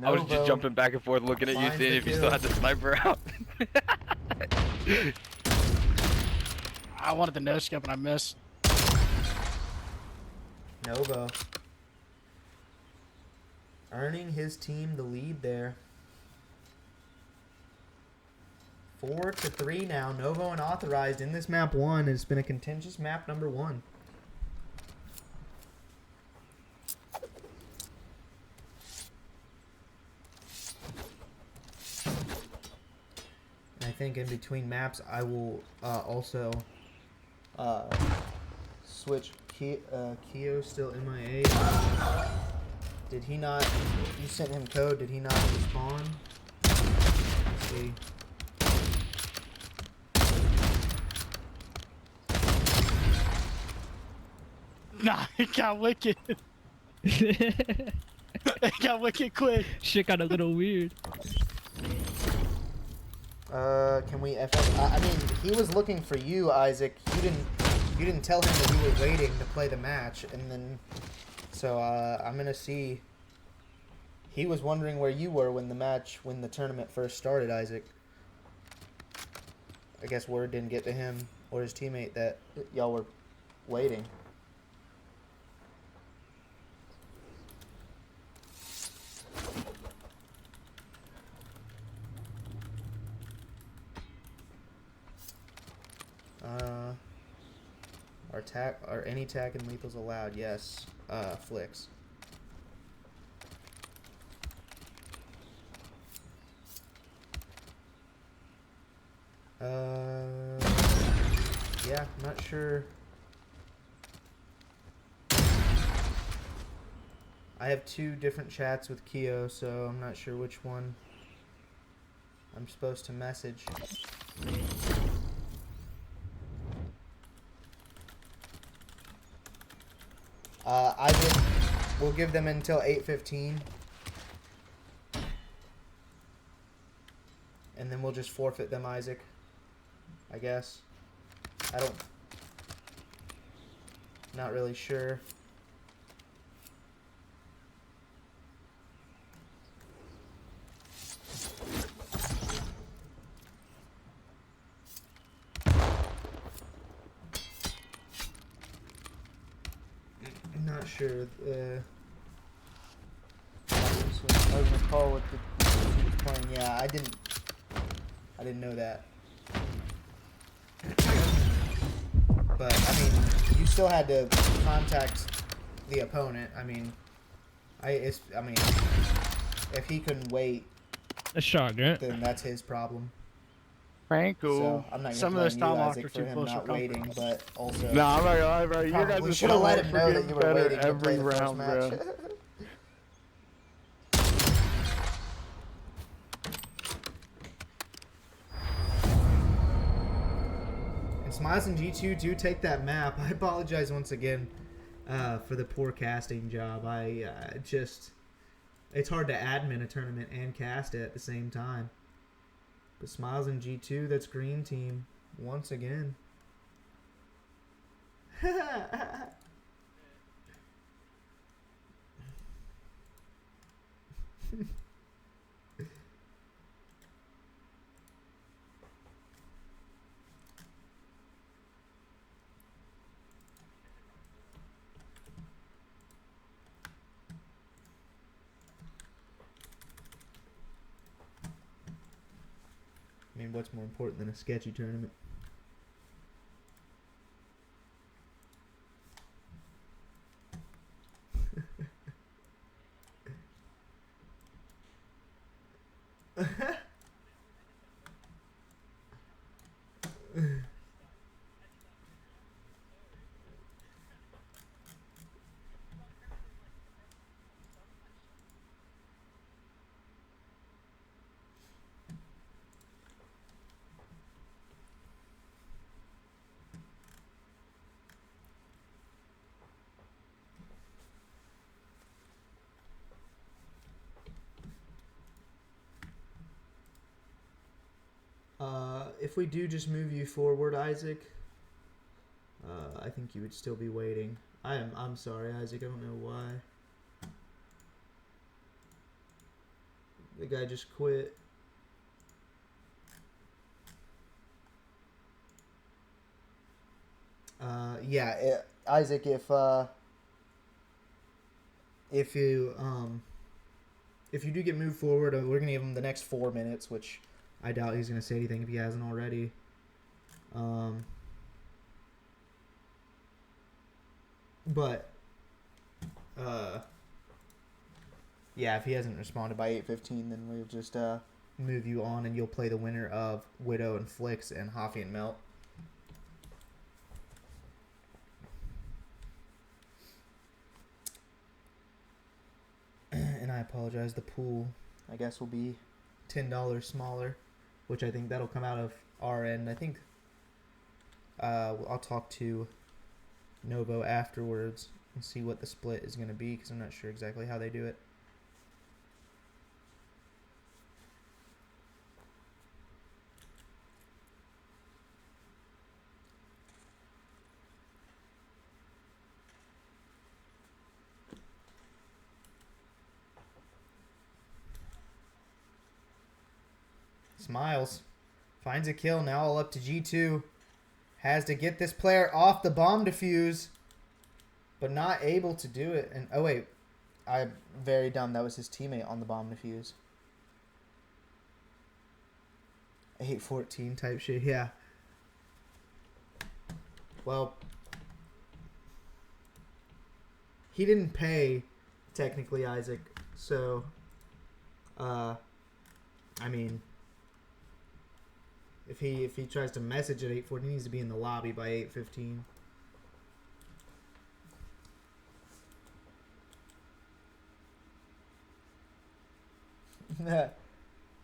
I was Novo just jumping back and forth looking at you, finds seeing the if you still kill. had the sniper out. I wanted the no scope and I missed. Novo earning his team the lead there. 4-3 now. Novo and Authorized in this map 1. It's been a contentious map number 1. And I think in between maps I will also switch. Keo still MIA. Did he not? You sent him code. Did he not respond? Let's see. Nah, it got wicked. It got wicked quick. Shit got a little weird. Can we FF? I mean, he was looking for you, Isaac. You didn't tell him that you were waiting to play the match, and then, so I'm gonna see. He was wondering where you were when the tournament first started, Isaac. I guess word didn't get to him or his teammate that y'all were waiting. Are any attack and lethals allowed? Yes. Flicks. Yeah, I'm not sure. I have 2 different chats with Keo, so I'm not sure which one I'm supposed to message. We'll give them until 8:15, and then we'll just forfeit them, Isaac. I guess. I don't. Not really sure. Not sure. So I was gonna call what the he was playing. Yeah, I didn't know that. But I mean, you still had to contact the opponent. I mean, I mean, if he couldn't wait, A shot, right? then that's his problem. Franco. So I'm not gonna Some of blame those you, tomahawks Isaac, are for too him close for not comfort. waiting, but also Nah, I'm not gonna lie, bro. You probably guys should have let him are know that you were better waiting to every play the first round, match. bro. And Smiles and G2 do take that map. I apologize once again for the poor casting job. I just... It's hard to admin a tournament and cast it at the same time. But Smiles and G2, that's green team. Once again. I mean, what's more important than a sketchy tournament? If we do just move you forward, Isaac, I think you would still be waiting. I'm sorry, Isaac. I don't know why. The guy just quit. Yeah, Isaac. If you do get moved forward, we're gonna give him the next 4 minutes, which I doubt he's gonna say anything if he hasn't already. But yeah, if he hasn't responded by 8:15, then we'll just move you on, and you'll play the winner of Widow and Flicks and Hoffy and Melt. And I apologize. The pool, I guess, will be $10 smaller, which I think that'll come out of our end. I think I'll talk to Novo afterwards and see what the split is going to be, because I'm not sure exactly how they do it. Smiles finds a kill, now all up to G2. Has to get this player off the bomb defuse, but not able to do it. And oh wait, I'm very dumb. That was his teammate on the bomb defuse. 8-14 type shit, yeah. Well, he didn't pay, technically, Isaac. So, I mean, if he tries to message at 8:40, he needs to be in the lobby by 8:15.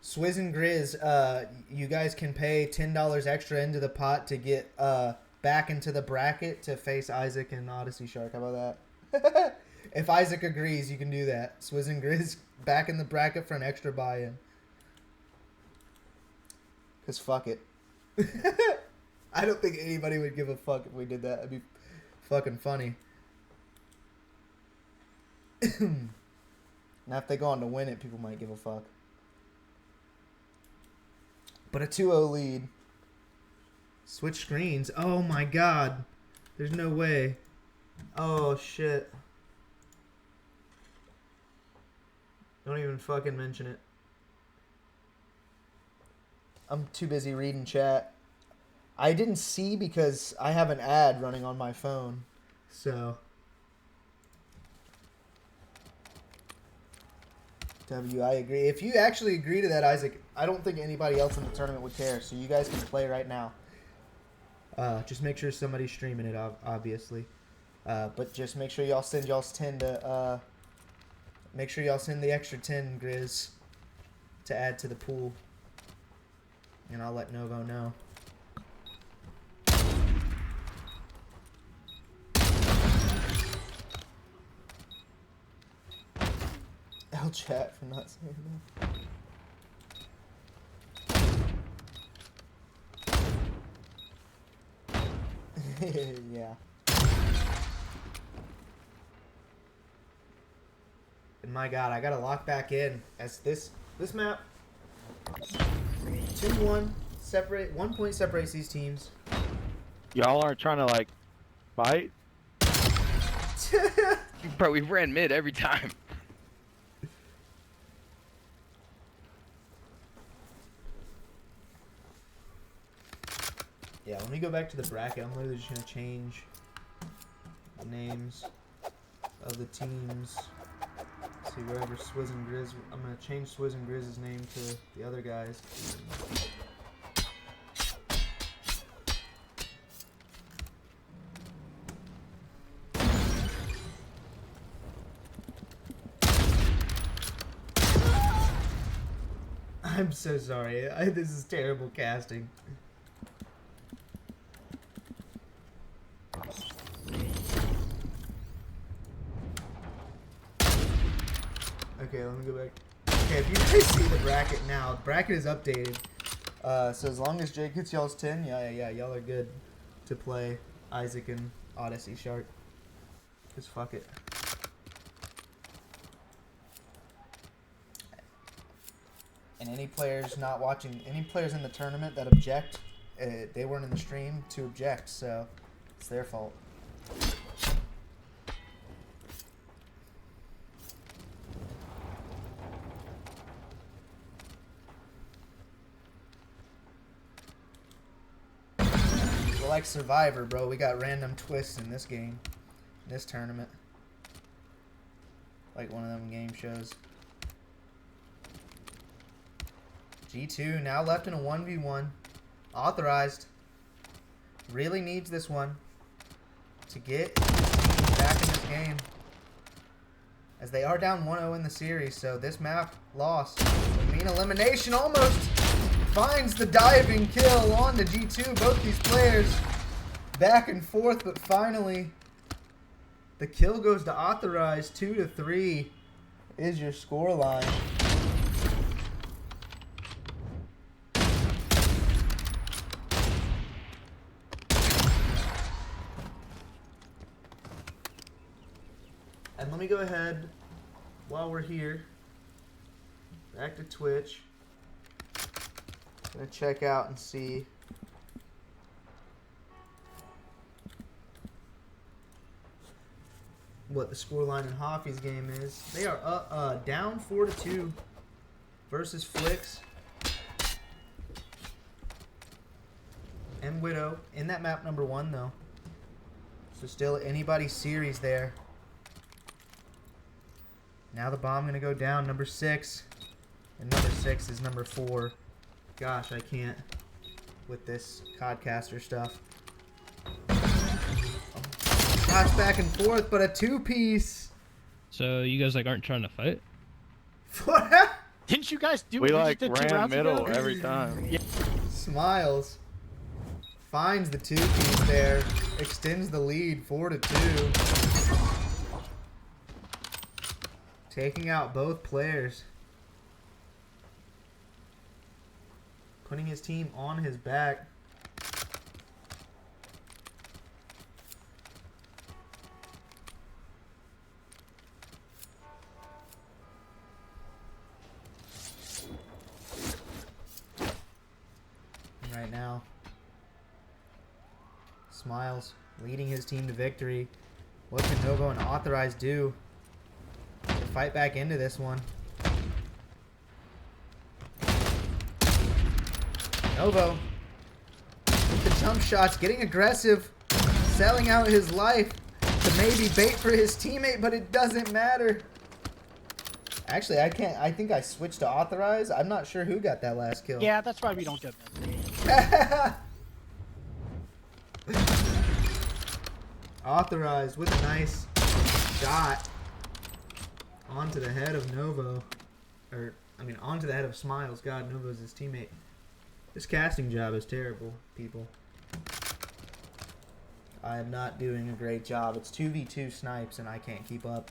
Swizz and Grizz, you guys can pay $10 extra into the pot to get back into the bracket to face Isaac and Odyssey Shark. How about that? If Isaac agrees, you can do that. Swizz and Grizz back in the bracket for an extra buy-in. Because fuck it. I don't think anybody would give a fuck if we did that. It'd be fucking funny. Now, if they go on to win it, people might give a fuck. But a 2-0 lead. Switch screens. Oh my god. There's no way. Oh shit. Don't even fucking mention it. I'm too busy reading chat. I didn't see because I have an ad running on my phone. So. I agree. If you actually agree to that, Isaac, I don't think anybody else in the tournament would care. So you guys can play right now. Just make sure somebody's streaming it, obviously. But just make sure y'all send y'all's 10 to... make sure y'all send the extra 10, Grizz, to add to the pool. And I'll let Novo know. L chat for not saying that. Yeah. And my god, I gotta lock back in as this map 2-1 separate 1 point separates these teams. Y'all aren't trying to like fight? Bro, we ran mid every time. Yeah, let me go back to the bracket. I'm literally just gonna change the names of the teams. See, wherever Swizz and Grizz, I'm gonna change Swizz and Grizz's name to the other guys. I'm so sorry. This is terrible casting. Okay, let me go back. Okay, if you guys see the bracket now, the bracket is updated. So as long as Jake gets y'all's 10, yeah, y'all are good to play Isaac and Odyssey Shark. Just fuck it. And any players not watching, any players in the tournament that object, they weren't in the stream to object, so it's their fault. We're like Survivor, bro. We got random twists in this game, in this tournament. Like one of them game shows. G2 now left in a 1v1. Authorized. Really needs this one to get his team back in this game. As they are down 1-0 in the series, so this map lost would mean elimination almost. Finds the diving kill on the G2. Both these players back and forth, but finally the kill goes to Authorized. 2-3 is your scoreline. And let me go ahead, while we're here, back to Twitch. Gonna check out and see what the scoreline in Hoffy's game is. They are down 4-2 versus Flicks and Widow in that map number 1 though. So still anybody's series there. Now the bomb gonna go down, number 6. And number 6 is number 4. Gosh, I can't with this Codcaster stuff. Gosh, back and forth, but a 2-piece. So you guys like aren't trying to fight? Didn't you guys do? We you like just did 2 ran rounds middle ago? every time. Yeah. Smiles. Finds the 2-piece there. Extends the lead 4-2. Taking out both players. Putting his team on his back. right now. Smiles leading his team to victory. What can Novo and Authorized do to fight back into this one? Novo with the jump shots, getting aggressive, selling out his life to maybe bait for his teammate, but it doesn't matter. Actually, I think I switched to Authorized. I'm not sure who got that last kill. Yeah, that's why we don't get that. Authorized with a nice shot onto the head of Novo. Onto the head of Smiles. God, Novo's his teammate. This casting job is terrible, people. I am not doing a great job. It's 2v2 snipes and I can't keep up.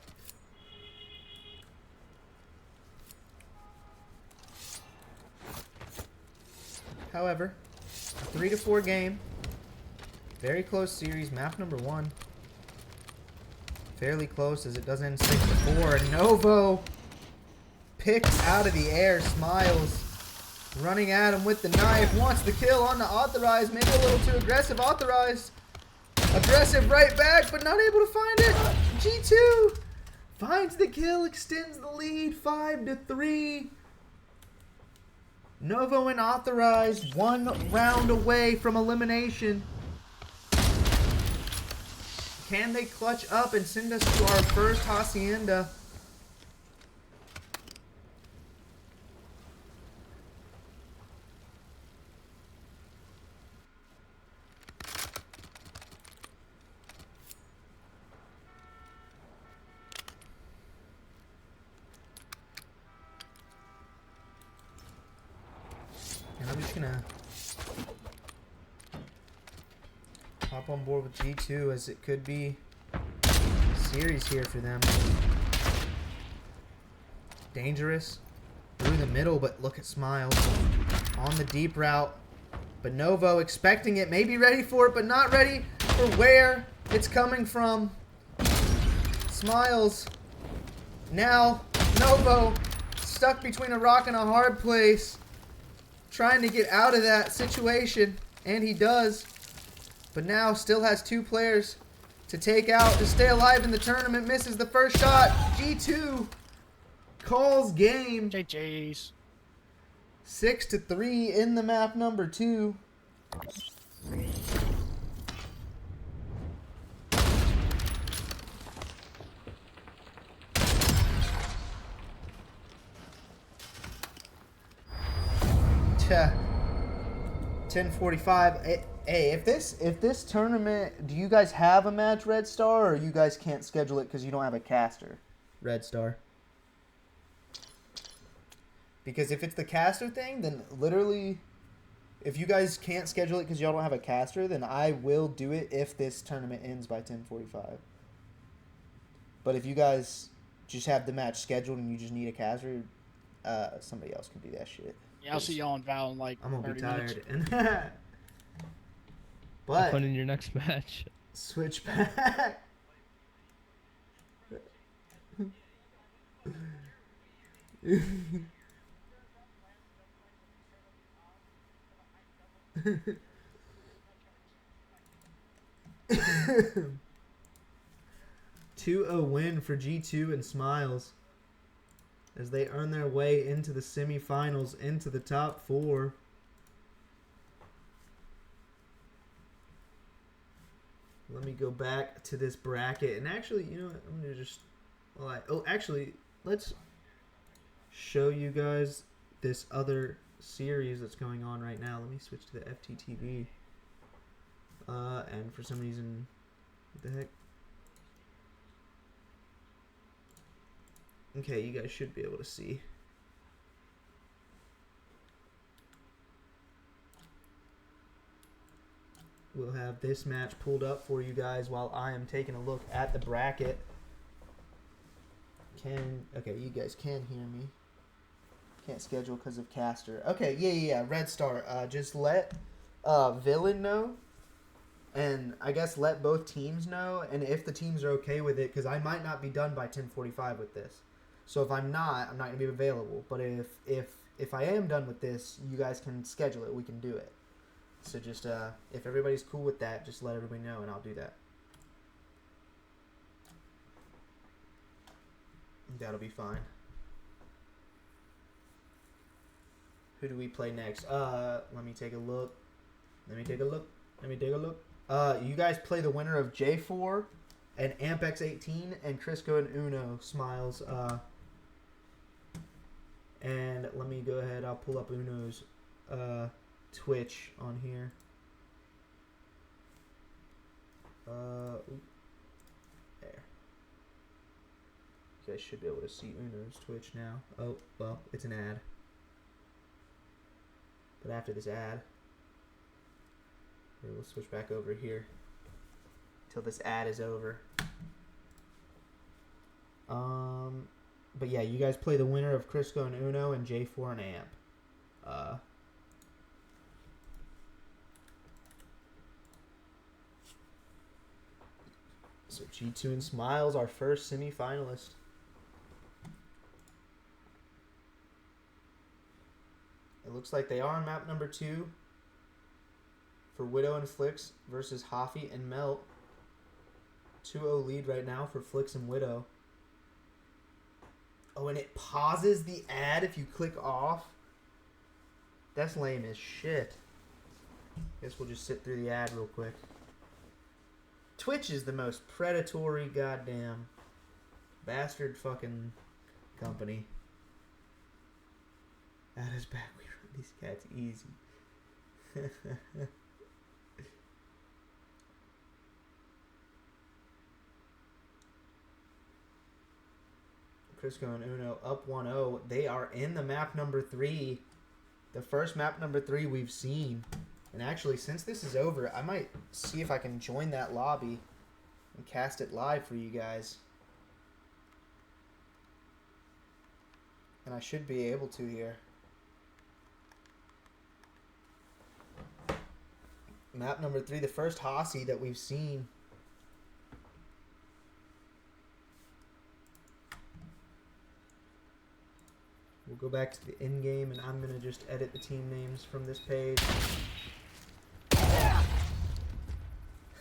However, a 3-4 game. Very close series. Map number 1. Fairly close as it does end 6-4. Novo picked out of the air. Smiles running at him with the knife. Wants the kill on the Authorized. Maybe a little too aggressive. Authorized. Aggressive right back, but not able to find it. G2 finds the kill. Extends the lead. 5-3. Novo and Authorized 1 round away from elimination. Can they clutch up and send us to our first Hacienda? And I'm just gonna hop on board with G2 as it could be a series here for them. Dangerous through the middle, but look at Smiles on the deep route. But Novo expecting it, maybe ready for it, but not ready for where it's coming from. Smiles. Now Novo stuck between a rock and a hard place, trying to get out of that situation, and he does. But now still has 2 players to take out to stay alive in the tournament. Misses the first shot. G2 calls game. JJ's. 6-3 in the map number 2. Tja. 10:45. Hey, if this tournament, do you guys have a match, Red Star, or you guys can't schedule it because you don't have a caster, Red Star? Because if it's the caster thing, then literally, if you guys can't schedule it because y'all don't have a caster, then I will do it if this tournament ends by 10:45. But if you guys just have the match scheduled and you just need a caster, somebody else can do that shit. Yeah, I'll see y'all in Val in like I'm gonna 30 be minutes. tired. Have But fun in your next match. switch back. 2-0 win for G2 and Smiles as they earn their way into the semifinals, into the top 4. Let me go back to this bracket. And actually, you know what? I'm going to just... actually, let's show you guys this other series that's going on right now. Let me switch to the FTTV. And for some reason... What the heck? Okay, you guys should be able to see. We'll have this match pulled up for you guys while I am taking a look at the bracket. Okay, you guys can hear me. Can't schedule because of caster. Okay, yeah. Red Star. Just let Villain know, and I guess let both teams know, and if the teams are okay with it, because I might not be done by 10:45 with this. So if I'm not gonna be available. But if I am done with this, you guys can schedule it. We can do it. So just if everybody's cool with that, just let everybody know and I'll do that. That'll be fine. Who do we play next? Let me take a look. You guys play the winner of J4 and AmpX18 and Crisco and Uno Smiles. And let me go ahead. I'll pull up Uno's Twitch on here. There. You guys should be able to see Uno's Twitch now. Oh, well, it's an ad. But after this ad, we'll switch back over here till this ad is over. But yeah, you guys play the winner of Crisco and Uno and J4 and Amp. So G2 and Smiles, our first semifinalist. It looks like they are on map number 2 for Widow and Flix versus Hoffy and Melt. 2-0 lead right now for Flix and Widow. Oh, and it pauses the ad if you click off. That's lame as shit. Guess we'll just sit through the ad real quick. Twitch is the most predatory goddamn bastard fucking company. Ad is back. We run these cats easy. Crisco and Uno up 1-0. They are in the map number 3. The first map number 3 we've seen. And actually, since this is over, I might see if I can join that lobby and cast it live for you guys. And I should be able to here. Map number 3, the first Hossie that we've seen. We'll go back to the in-game, and I'm going to just edit the team names from this page.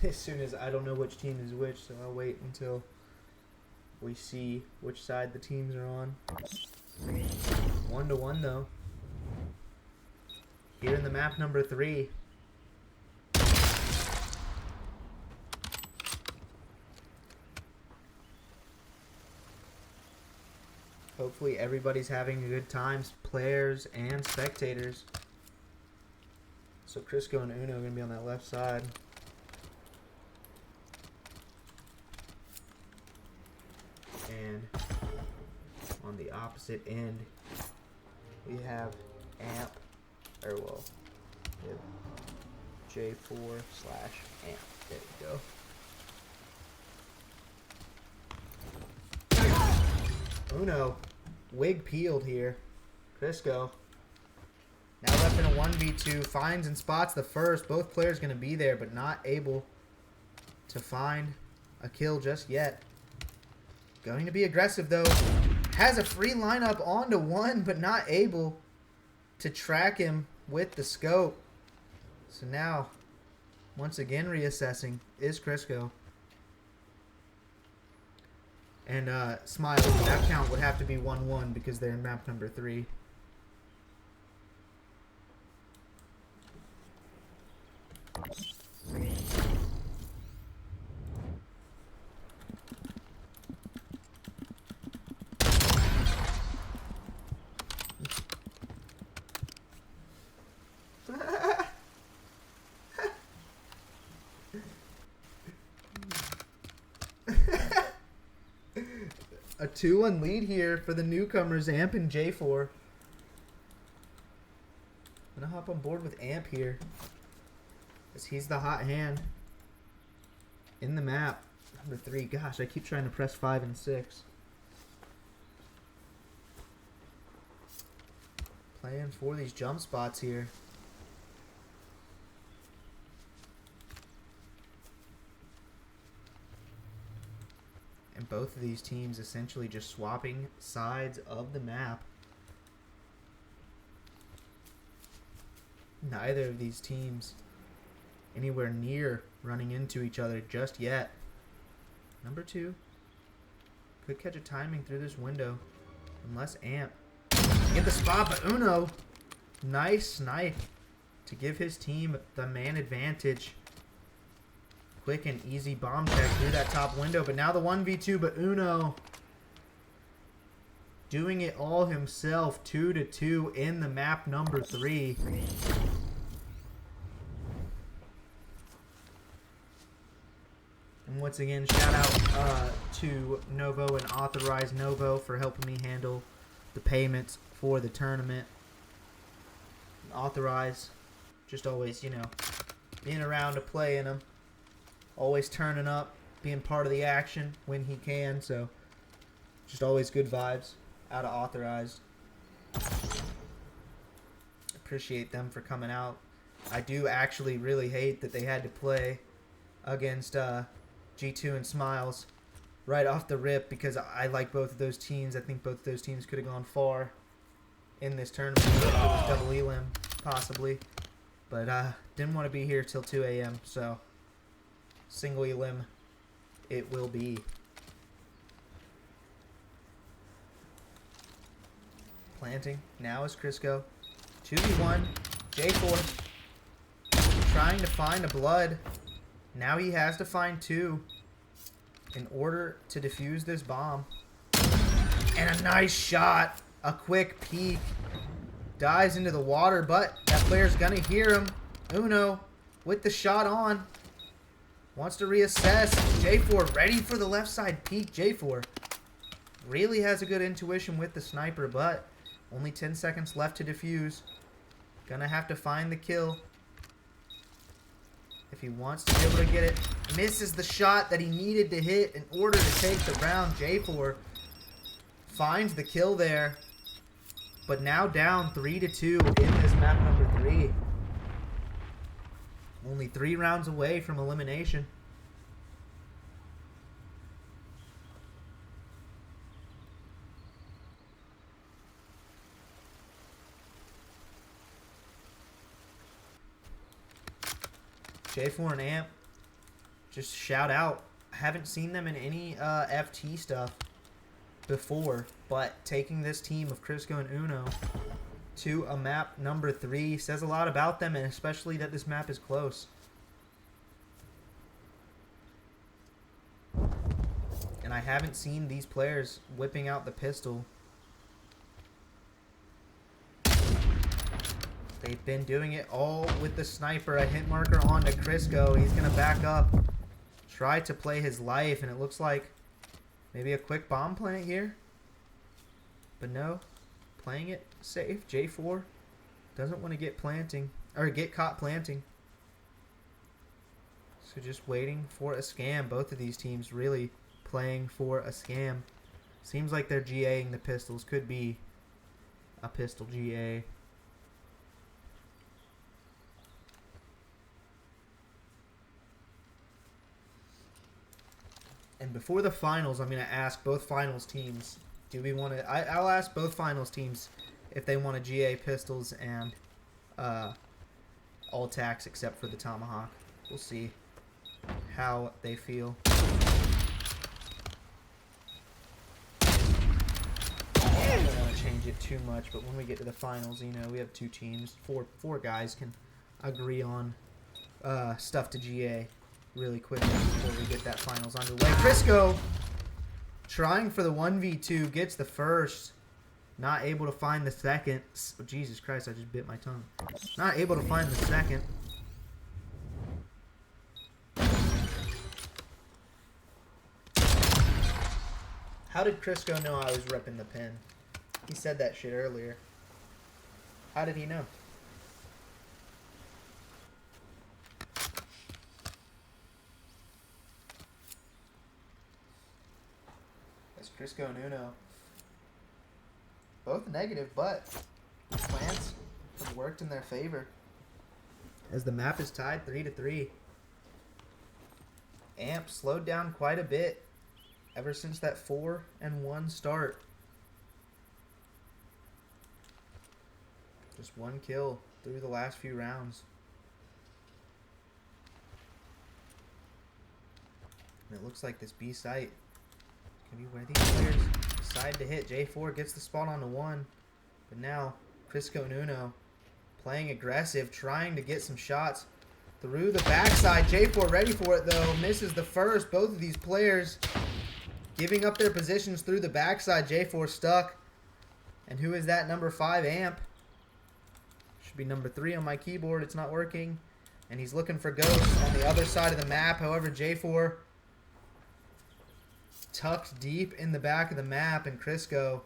As soon as I don't know which team is which, so I'll wait until we see which side the teams are on. 1-1 though. Here in the map number 3. Hopefully everybody's having a good time, players and spectators. So Crisco and Uno are going to be on that left side. And on the opposite end, we have Amp, or well, J4/Amp. There we go. Uno, wig peeled here. Crisco. Now left in a 1v2, finds and spots the first. Both players going to be there, but not able to find a kill just yet. Going to be aggressive though. Has a free lineup onto one, but not able to track him with the scope. So now, once again reassessing, is Crisco. And Smile, that count would have to be 1-1 because they're in map number 3. A 2-1 lead here for the newcomers, Amp and J4. I'm gonna hop on board with Amp here, as he's the hot hand in the map. Number 3. Gosh, I keep trying to press 5 and 6. Playing for these jump spots here. And both of these teams essentially just swapping sides of the map. Neither of these teams anywhere near running into each other just yet. Number 2 could catch a timing through this window. Unless Amp get the spot, but Uno, nice snipe to give his team the man advantage. Quick and easy bomb check through that top window, but now the 1v2, but Uno doing it all himself, 2-2 in the map number 3. And once again, shout out to Novo and Authorized Novo for helping me handle the payments for the tournament. Authorized, just always, you know, being around to play in them. Always turning up, being part of the action when he can. So, just always good vibes out of Authorized. Appreciate them for coming out. I do actually really hate that they had to play against G2 and Smiles right off the rip, because I like both of those teams. I think both of those teams could have gone far in this tournament. It was double elim, possibly. But didn't want to be here till 2 a.m., so single elim it will be. Planting. Now is Crisco. 2v1. J4. Trying to find a blood. Now he has to find 2 in order to defuse this bomb. And a nice shot. A quick peek. Dives into the water, but that player's gonna hear him. Uno with the shot on. Wants to reassess. J4 ready for the left side peek. J4 really has a good intuition with the sniper, but only 10 seconds left to defuse. Gonna have to find the kill if he wants to be able to get it. Misses the shot that he needed to hit in order to take the round. J4 finds the kill there, but now down 3-2 in this map number 3. Only 3 rounds away from elimination. J4 and Amp, just shout out. I haven't seen them in any FT stuff before, but taking this team of Crisco and Uno to a map number 3 says a lot about them, and especially that this map is close. And I haven't seen these players whipping out the pistol. They've been doing it all with the sniper. A hit marker onto Crisco. He's going to back up. Try to play his life, and it looks like maybe a quick bomb plant here. But no. Playing it safe. J4 doesn't want to get planting, or get caught planting. So just waiting for a scam. Both of these teams really playing for a scam. Seems like they're GAing the pistols. Could be a pistol GA. And before the finals, I'm going to ask both finals teams, do we want to... I'll ask both finals teams if they want to GA pistols and all attacks except for the Tomahawk. We'll see how they feel. I don't want to change it too much, but when we get to the finals, you know, we have 2 teams. Four guys can agree on stuff to GA really quickly before we get that finals underway. Crisco trying for the 1v2, gets the first, not able to find the second. Oh, Jesus Christ, I just bit my tongue. Not able to find the second. How did Crisco know I was repping the pin? He said that shit earlier. How did he know? Crisco and Uno. Both negative, but plants have worked in their favor. As the map is tied 3-3. Amp slowed down quite a bit ever since that 4-1 start. Just 1 kill through the last few rounds. And it looks like this B site can be where these players decide to hit. J4 gets the spot on the 1. But now, Crisco and Uno playing aggressive, trying to get some shots through the backside. J4 ready for it, though. Misses the first. Both of these players giving up their positions through the backside. J4 stuck. And who is that? Number 5, Amp. Should be number 3 on my keyboard. It's not working. And he's looking for Ghost on the other side of the map. However, J4 tucked deep in the back of the map. And Crisco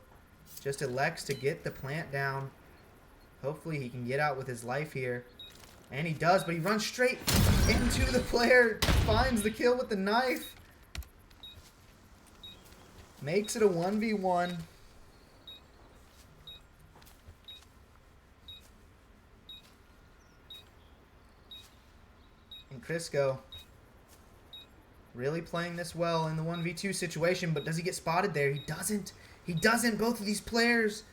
just elects to get the plant down. Hopefully he can get out with his life here. And he does, but he runs straight into the player. Finds the kill with the knife. Makes it a 1v1. And Crisco really playing this well in the 1v2 situation, but does he get spotted there? He doesn't. He doesn't. Both of these players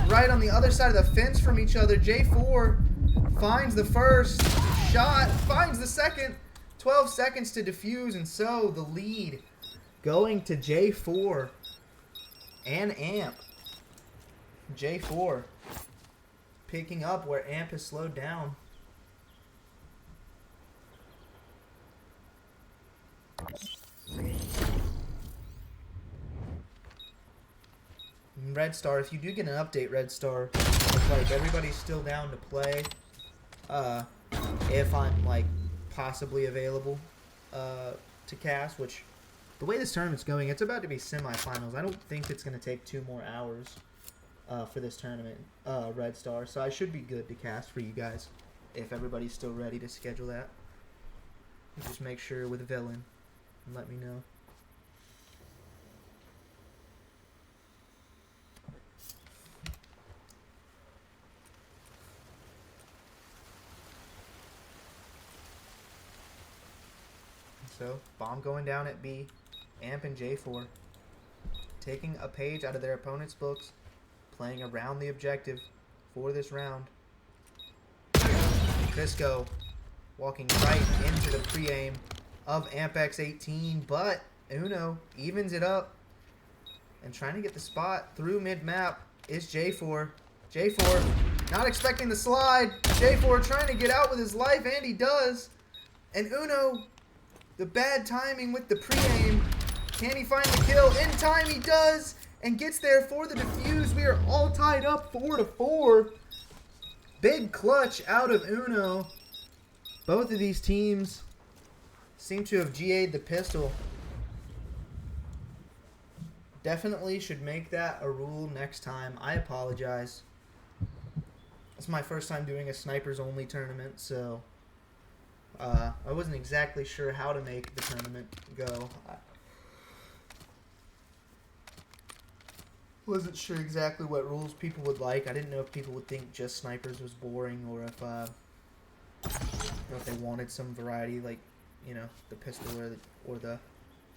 right on the other side of the fence from each other. J4 finds the first shot, finds the second. 12 seconds to defuse, and so the lead going to J4 and Amp. J4 picking up where Amp has slowed down. Red Star, if you do get an update, Red Star, it's like everybody's still down to play. If I'm like possibly available to cast, which the way this tournament's going, it's about to be semifinals. I don't think it's going to take 2 more hours for this tournament, Red Star. So I should be good to cast for you guys if everybody's still ready to schedule that. Just make sure with Villain and let me know. So, bomb going down at B. Amp and J4 taking a page out of their opponent's books, playing around the objective for this round. Crisco walking right into the pre-aim of AmpX18, but Uno evens it up and trying to get the spot through mid-map is J4. J4 not expecting the slide. J4 trying to get out with his life, and he does. And Uno, the bad timing with the pre-aim. Can he find the kill? In time he does, and gets there for the defuse. We are all tied up 4-4. Big clutch out of Uno. Both of these teams seem to have GA'd the pistol. Definitely should make that a rule next time. I apologize. It's my first time doing a snipers only tournament, so I wasn't exactly sure how to make the tournament go. I wasn't sure exactly what rules people would like. I didn't know if people would think just snipers was boring, or if they wanted some variety, like, you know, the pistol or the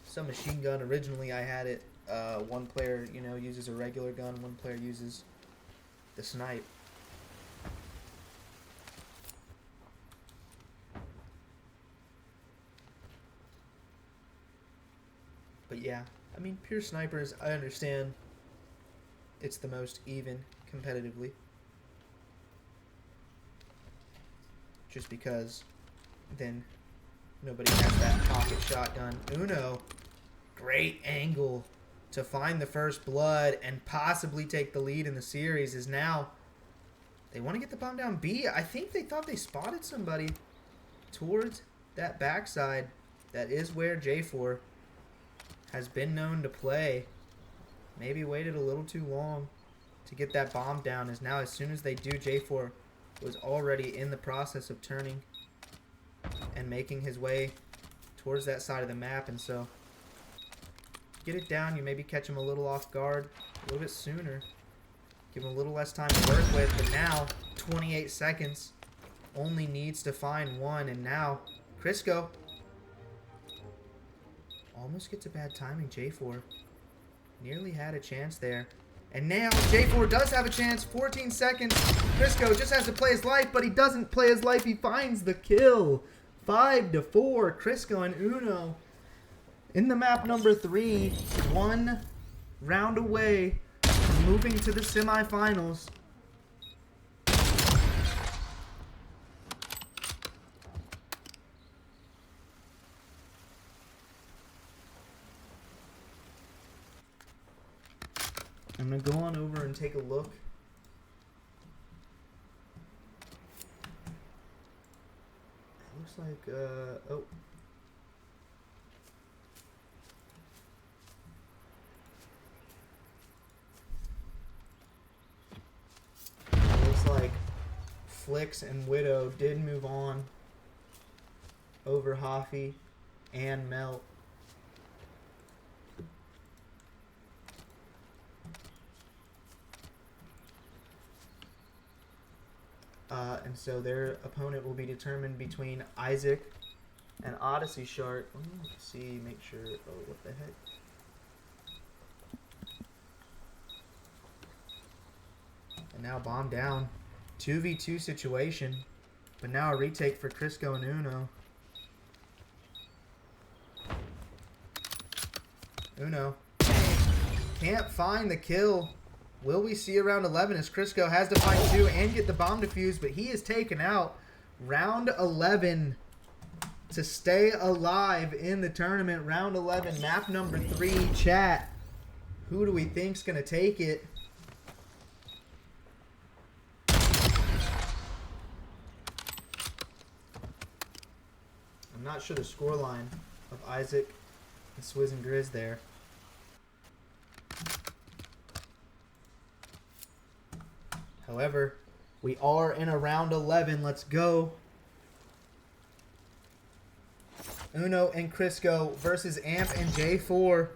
submachine gun. Originally I had it, one player, you know, uses a regular gun, one player uses the snipe. But yeah, I mean, pure snipers, I understand it's the most even competitively. Just because then nobody has that pocket shotgun. Uno, great angle to find the first blood and possibly take the lead in the series. Is now they want to get the bomb down B. I think they thought they spotted somebody towards that backside. That is where J4 has been known to play. Maybe waited a little too long to get that bomb down, as now as soon as they do, J4 was already in the process of turning and making his way towards that side of the map. And so get it down, you maybe catch him a little off guard a little bit sooner, give him a little less time to work with. But now 28 seconds, only needs to find one. And now Crisco almost gets a bad timing. J4 nearly had a chance there. And now J4 does have a chance. 14 seconds. Crisco just has to play his life, but he doesn't play his life. He finds the kill. 5-4. Crisco and Uno in the map number 3, 1 round away from moving to the semifinals. I'm gonna go on over and take a look. It looks like, oh. It looks like Flix and Widow did move on over Hoffy and Melt. And so their opponent will be determined between Isaac and Odyssey Shark. Let's see, make sure. Oh, what the heck? And now bomb down. 2v2 situation. But now a retake for Crisco and Uno. Uno can't find the kill. Will we see a round 11 as Crisco has to find 2 and get the bomb defused, but he is taken out. Round 11 to stay alive in the tournament. Round 11, map number 3, chat. Who do we think's going to take it? I'm not sure the scoreline of Isaac and Swizz and Grizz there. However, we are in a round 11. Let's go. Uno and Crisco versus Amp and J4.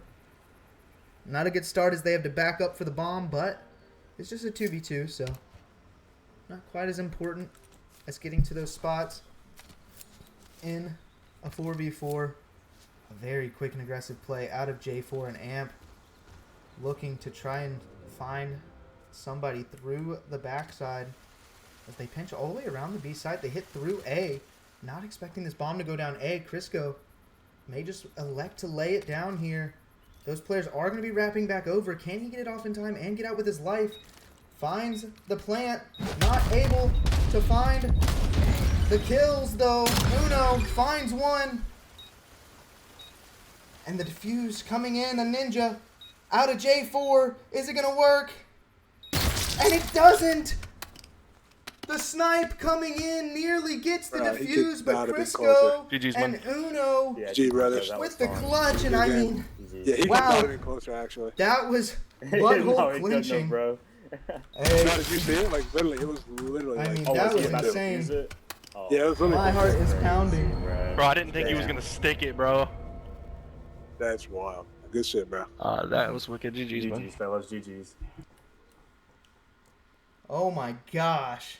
Not a good start as they have to back up for the bomb, but it's just a 2v2, so not quite as important as getting to those spots in a 4v4. A very quick and aggressive play out of J4 and Amp, looking to try and find somebody through the backside as they pinch all the way around the B side. They hit through A, not expecting this bomb to go down A. Crisco may just elect to lay it down here. Those players are going to be wrapping back over. Can he get it off in time and get out with his life? Finds the plant, not able to find the kills though. Uno finds one, and the defuse coming in, a ninja out of J4. Is it going to work? And it doesn't! The snipe coming in nearly gets the defuse, but Crisco and Uno with the clutch, and I mean, wow, that was butthole clinching. Bro. Hey, Did you see it? Like literally, it was literally. I mean, like, that was insane. Yeah, it was literally. My heart is pounding. Bro, I didn't think he was gonna stick it, bro. That's wild. Good shit, bro. That was wicked. GG's, man. GG's, fellas. GG's. Oh my gosh.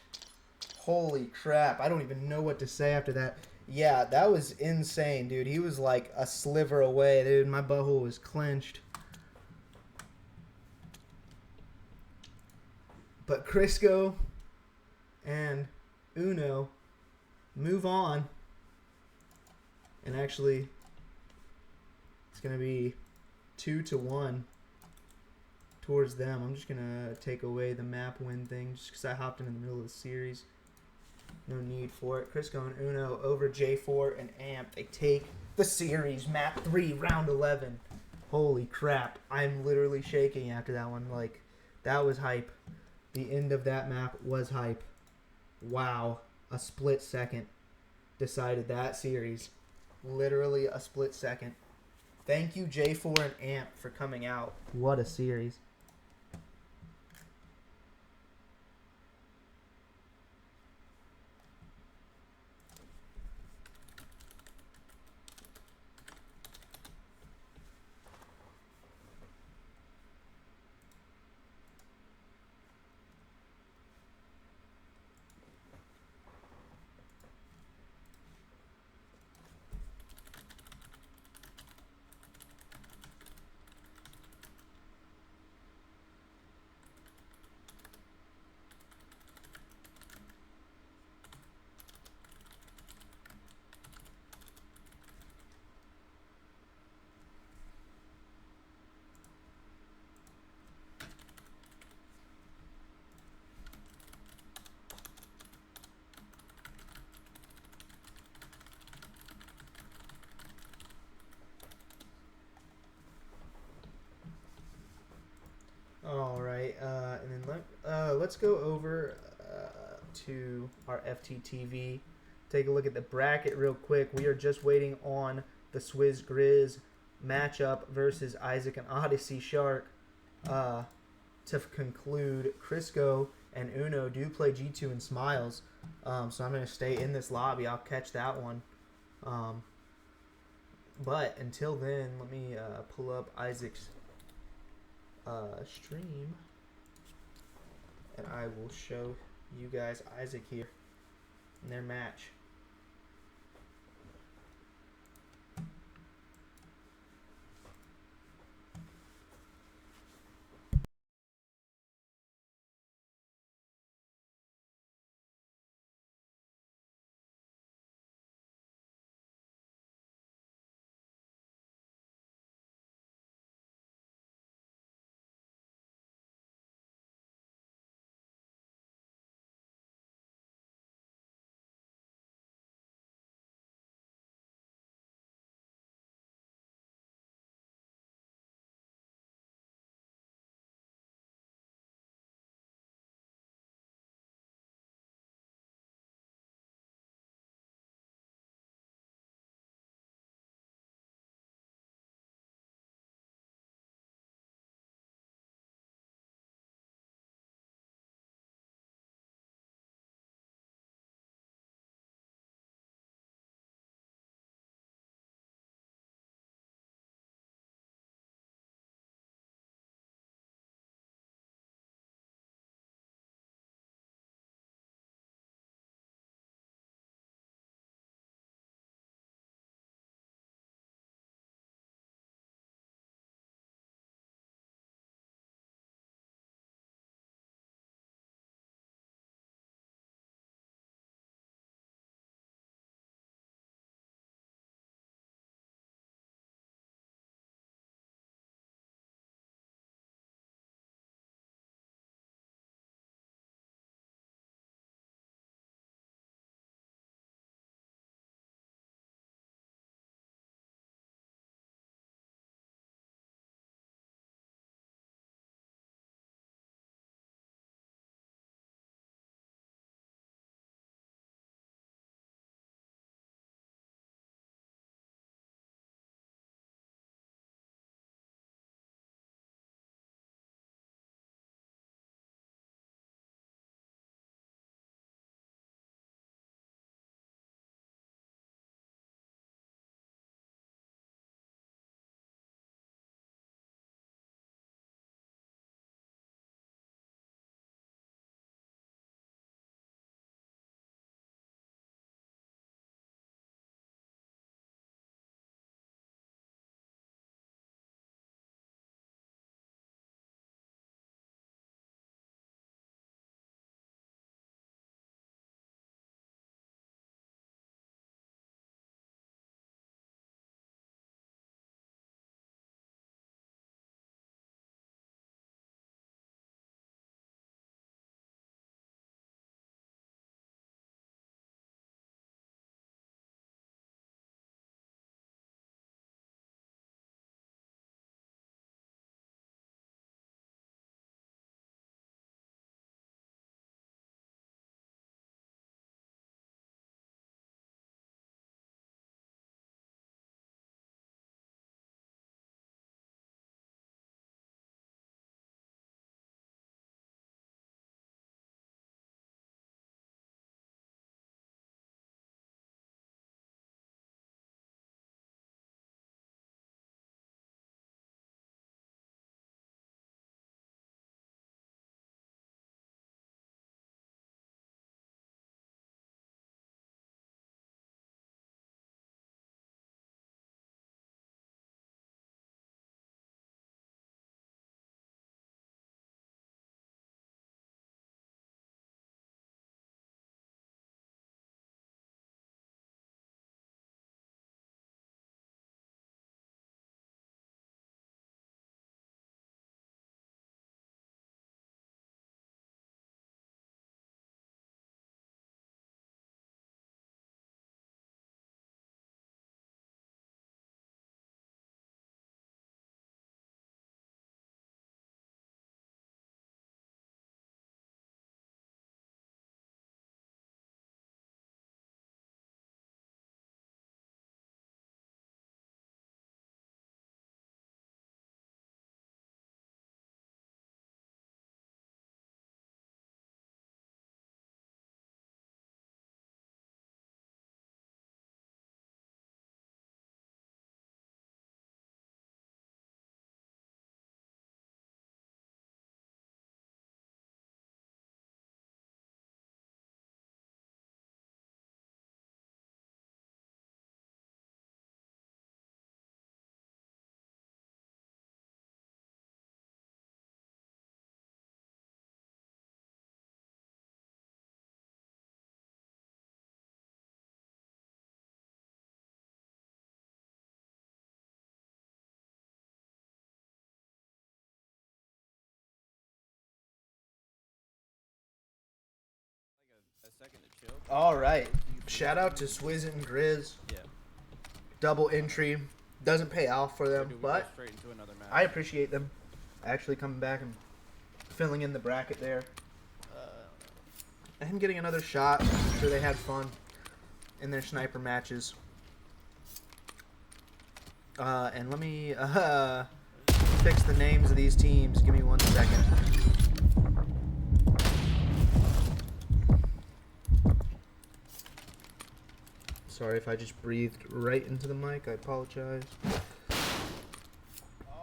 Holy crap. I don't even know what to say after that. Yeah, that was insane, dude. He was like a sliver away, dude. My butthole was clenched. But Crisco and Uno move on. And actually, it's going to be 2-1 towards them. I'm just going to take away the map win thing just because I hopped in the middle of the series. No need for it. Crisco and Uno over J4 and Amp. They take the series. Map 3, round 11. Holy crap. I'm literally shaking after that one. Like, that was hype. The end of that map was hype. Wow. A split second decided that series. Literally a split second. Thank you, J4 and Amp, for coming out. What a series. let's go over to our FTTV. Take a look at the bracket real quick. We are just waiting on the Swizz Grizz matchup versus Isaac and Odyssey Shark to conclude. Crisco and Uno do play G2 and Smiles, so I'm going to stay in this lobby. I'll catch that one. But until then, let me pull up Isaac's stream, and I will show you guys Isaac here in their match. second to chill. All right. Shout out to Swizz and Grizz. Yeah. Double entry. Doesn't pay off for Or them, do we but go straight into another match? I appreciate them actually coming back and filling in the bracket there. And getting another shot. I'm sure they had fun in their sniper matches. And let me fix the names of these teams. Give me 1 second. Sorry if I just breathed right into the mic. I apologize.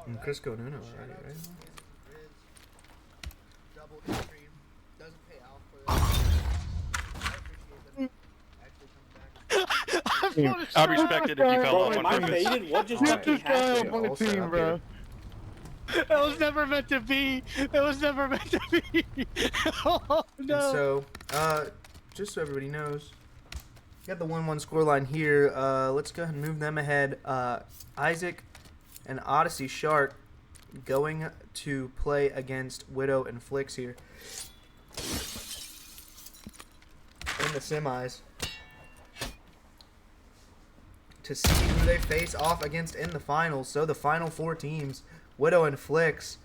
And Crisco and Uno already, right? Double entry. Doesn't pay out for them. I appreciate them actually coming back. I respect it if you fell Bro, off am on I purpose. faded? What just Alright. fucking happened? on the All set team, up bro. here. That was never meant to be. It was never meant to be. Oh no. And so, just so everybody knows, got the 1-1 scoreline here. Let's go ahead and move them ahead. Isaac and Odyssey Shark going to play against Widow and Flix here in the semis to see who they face off against in the finals. So the final 4 teams, Widow and Flix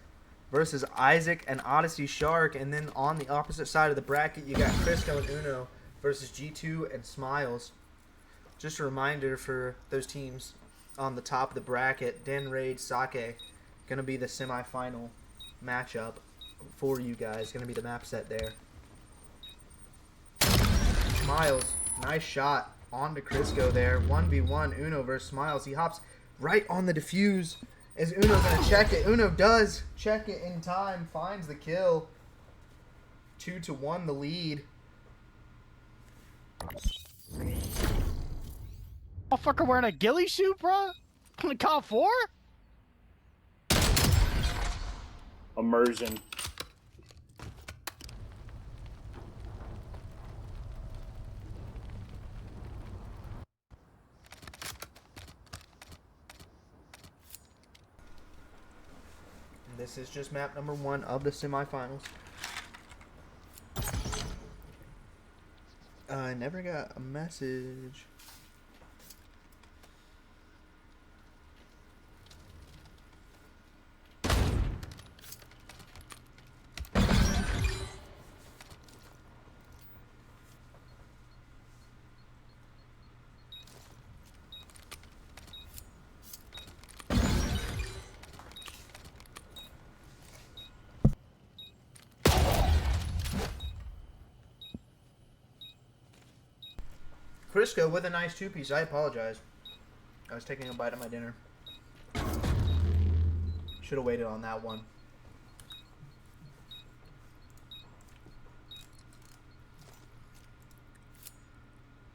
versus Isaac and Odyssey Shark. And then on the opposite side of the bracket, you got Crisco and Uno versus G2 and Smiles. Just a reminder for those teams on the top of the bracket, Den Raid, Sake, going to be the semifinal matchup for you guys. Going to be the map set there. Smiles, nice shot onto Crisco there. 1v1 Uno versus Smiles. He hops right on the defuse. Is Uno going to check it? Uno does check it in time, finds the kill. 2-1 the lead. Motherfucker wearing a ghillie suit, bro? On the call 4? Immersion. This is just map number 1 of the semifinals. I never got a message. Crisco with a nice 2-piece. I apologize. I was taking a bite of my dinner. Should have waited on that one.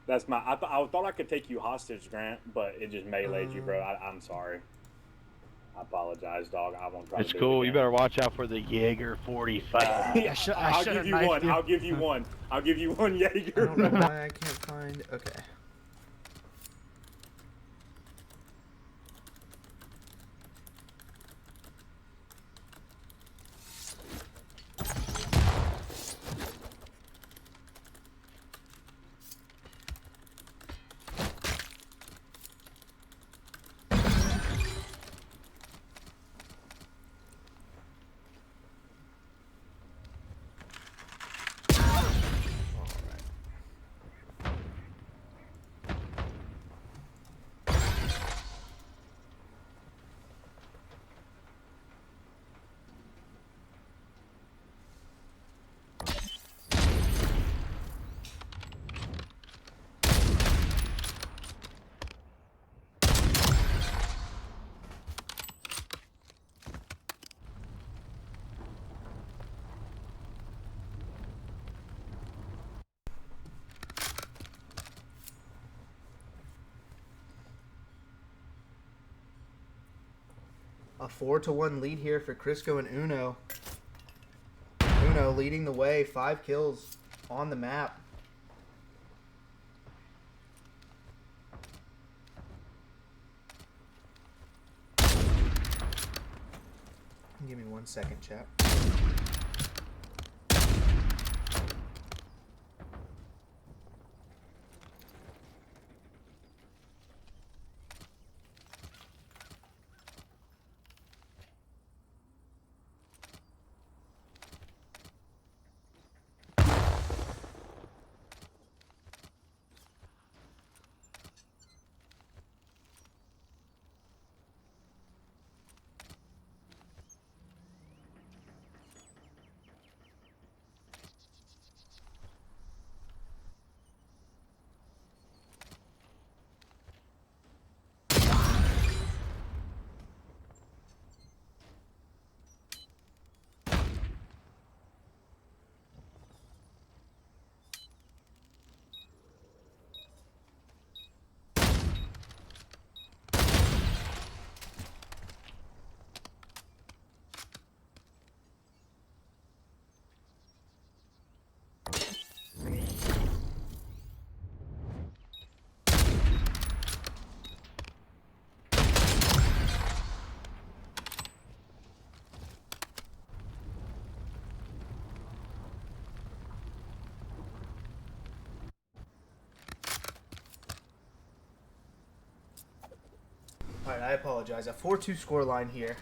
That's my. I thought I could take you hostage, Grant, but it just meleeed you, bro. I'm sorry. I apologize, dog. I won't try It's to do cool. it You again. better watch out for the Jaeger 45. I'll give you one. I'll give you one. I'll give you one, I Jaeger. don't know why I can't find. Okay. A 4-1 lead here for Crisco and Uno. Uno leading the way, 5 kills on the map. Give me 1 second, chat. Alright, I apologize. A 4-2 scoreline here.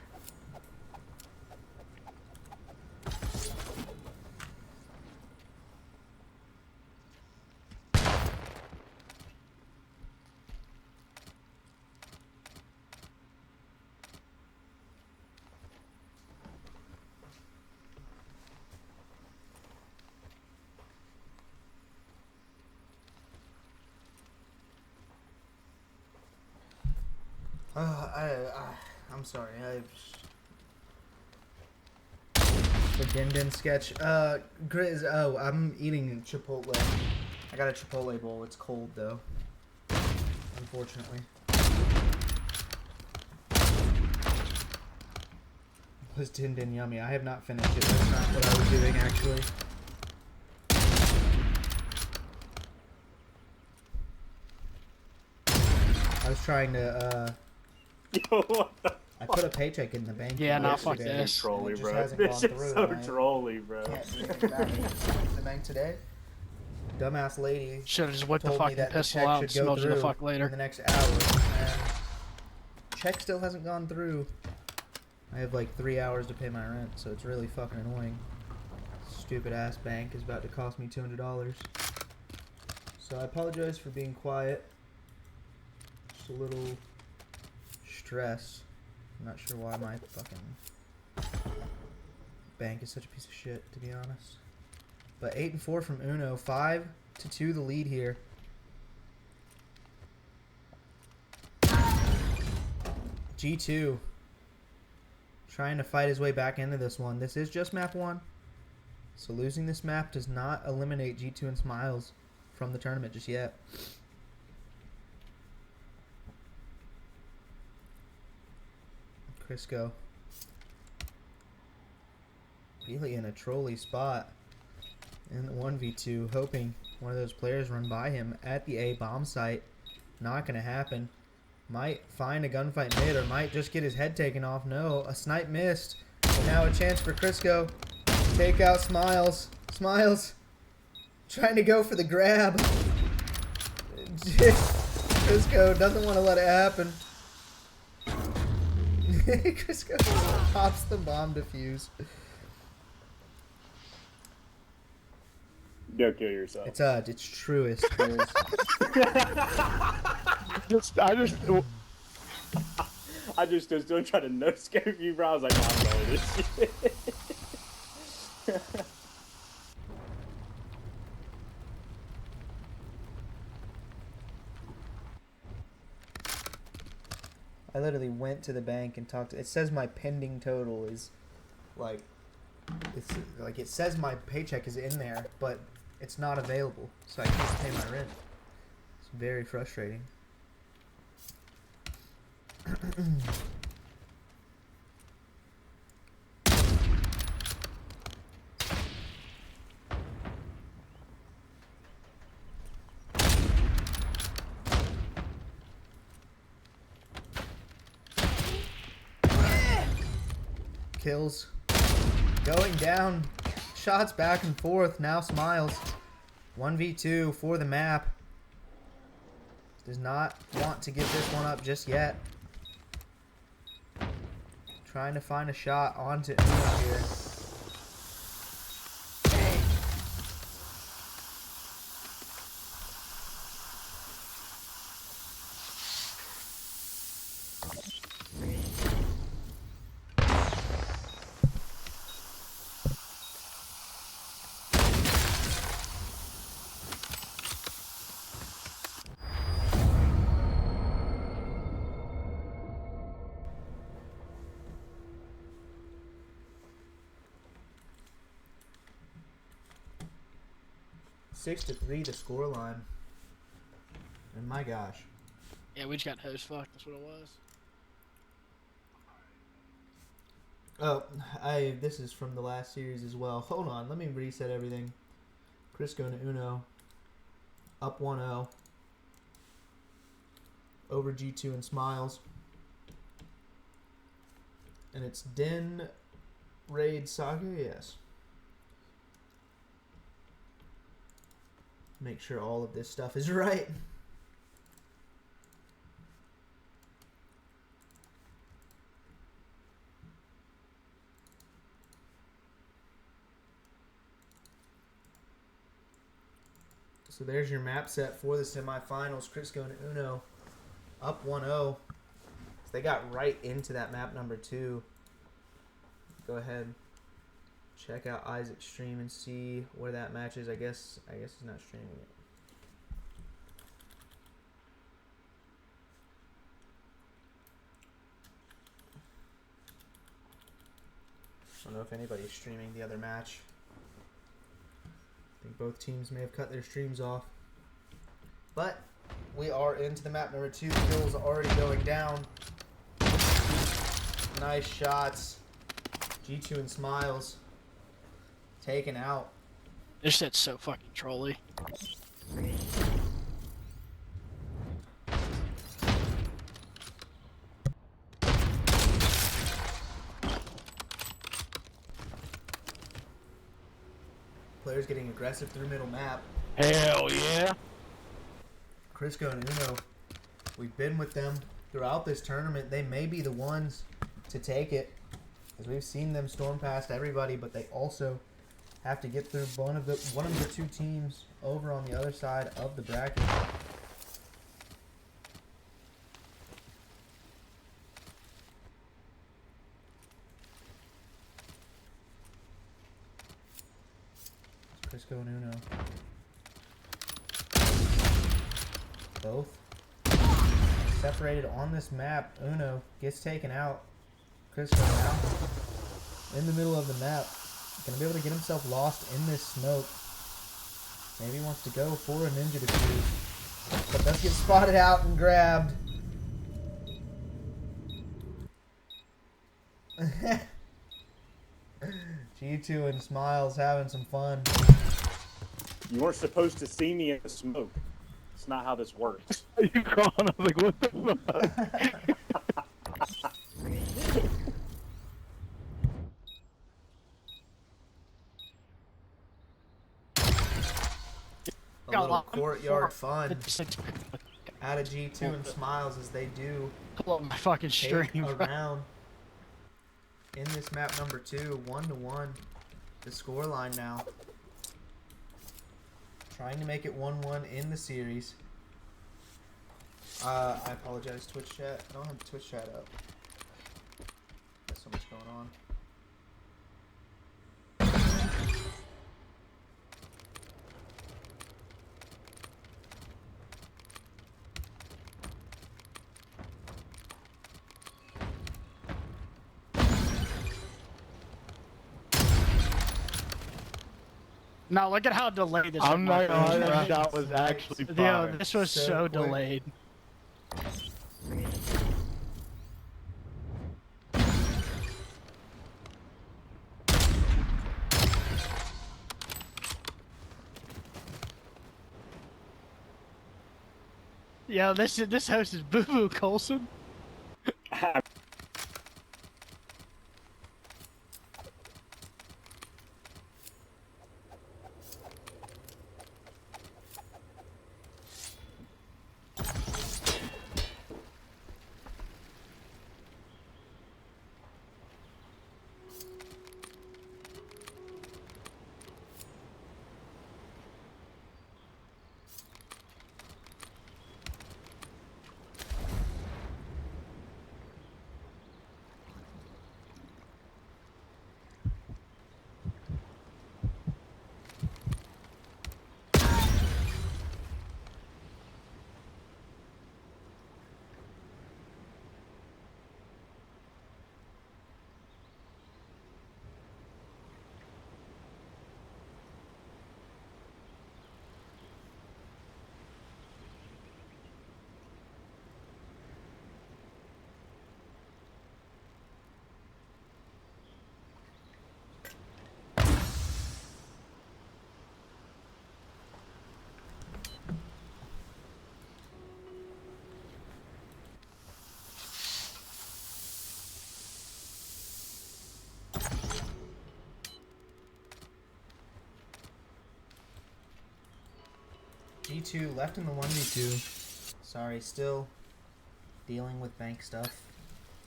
I'm sorry. The Din Din sketch. Grizz. Oh, I'm eating Chipotle. I got a Chipotle bowl. It's cold though. Unfortunately. Was Din Din yummy? I have not finished it. That's not what I was doing actually. I was trying to. Yo, what the I put a paycheck in the bank. Yeah, nah, fuck yesterday, this. so trolly, and it just bro. hasn't This gone is through, so and I trolly, bro. can't do anything about it. The bank today. Dumbass lady Should have just whipped the told me fucking that the pistol check out should and go smelled you through the fuck in later. the next hour, and check still hasn't gone through. I have like 3 hours to pay my rent, so it's really fucking annoying. Stupid ass bank is about to cost me $200. So I apologize for being quiet. Just a little stress. I'm not sure why my fucking bank is such a piece of shit, to be honest. But 8-4 from Uno, 5-2 the lead here. G2 trying to fight his way back into this one. This is just map 1. So losing this map does not eliminate G2 and Smiles from the tournament just yet. Crisco really in a trolley spot in the 1v2, hoping one of those players run by him at the A bomb site. Not gonna happen. Might find a gunfight mid or might just get his head taken off. No, a snipe missed. And now a chance for Crisco. Take out Smiles. Smiles trying to go for the grab. Crisco doesn't want to let it happen. Crisco pops the bomb defuse. Go kill yourself. It's truest. Grizz. I just was still trying to no scope you, bro. I was like, nah, I'm going this shit. I literally went to the bank and talked to, it says my pending total is like it says my paycheck is in there, but it's not available, so I can't pay my rent. It's very frustrating. Kills going down, shots back and forth. Now Smiles 1v2 for the map. Does not want to give this one up just yet. Trying to find a shot onto Uno here. Six to 3 the scoreline. And my gosh. Yeah, we just got host fucked. That's what it was. Oh, this is from the last series as well. Hold on, let me reset everything. Crisco and Uno. Up 1-0. Over G2 and Smiles. And it's Din, Raid, Saga, yes. Make sure all of this stuff is right. So there's your map set for the semifinals. Crisco and Uno up 1-0. So they got right into that map number 2. Go ahead, check out Isaac's stream and see where that match is. I guess he's not streaming it. I don't know if anybody's streaming the other match. I think both teams may have cut their streams off. But we are into the map number 2. Kills already going down. Nice shots. G2 and Smiles taken out. This shit's so fucking trolly. Players getting aggressive through middle map. Hell yeah. Crisco and Uno, we've been with them throughout this tournament. They may be the ones to take it, as we've seen them storm past everybody, but they also have to get through one of the 2 teams over on the other side of the bracket. Crisco and Uno. Both separated on this map. Uno gets taken out. Crisco now in the middle of the map. Gonna be able to get himself lost in this smoke. Maybe he wants to go for a ninja defuse, but does get spotted out and grabbed. G2 and Smiles having some fun. You weren't supposed to see me in the smoke. It's not how this works. You calling? I was like, what the fuck? A little courtyard fun out of G2 and Smiles as they do Pull up my fucking take stream. a round in this map number 2, 1-1. The scoreline now. Trying to make it 1-1 in the series. I apologize, Twitch chat. I don't have the Twitch chat up. There's so much going on. Now look at how delayed this I'm not was. gonna lie, that was actually Yo, fire. this was So so quick. delayed. Yo, this host is Boo Boo Colson. G2 left in the 1v2. Sorry, still dealing with bank stuff.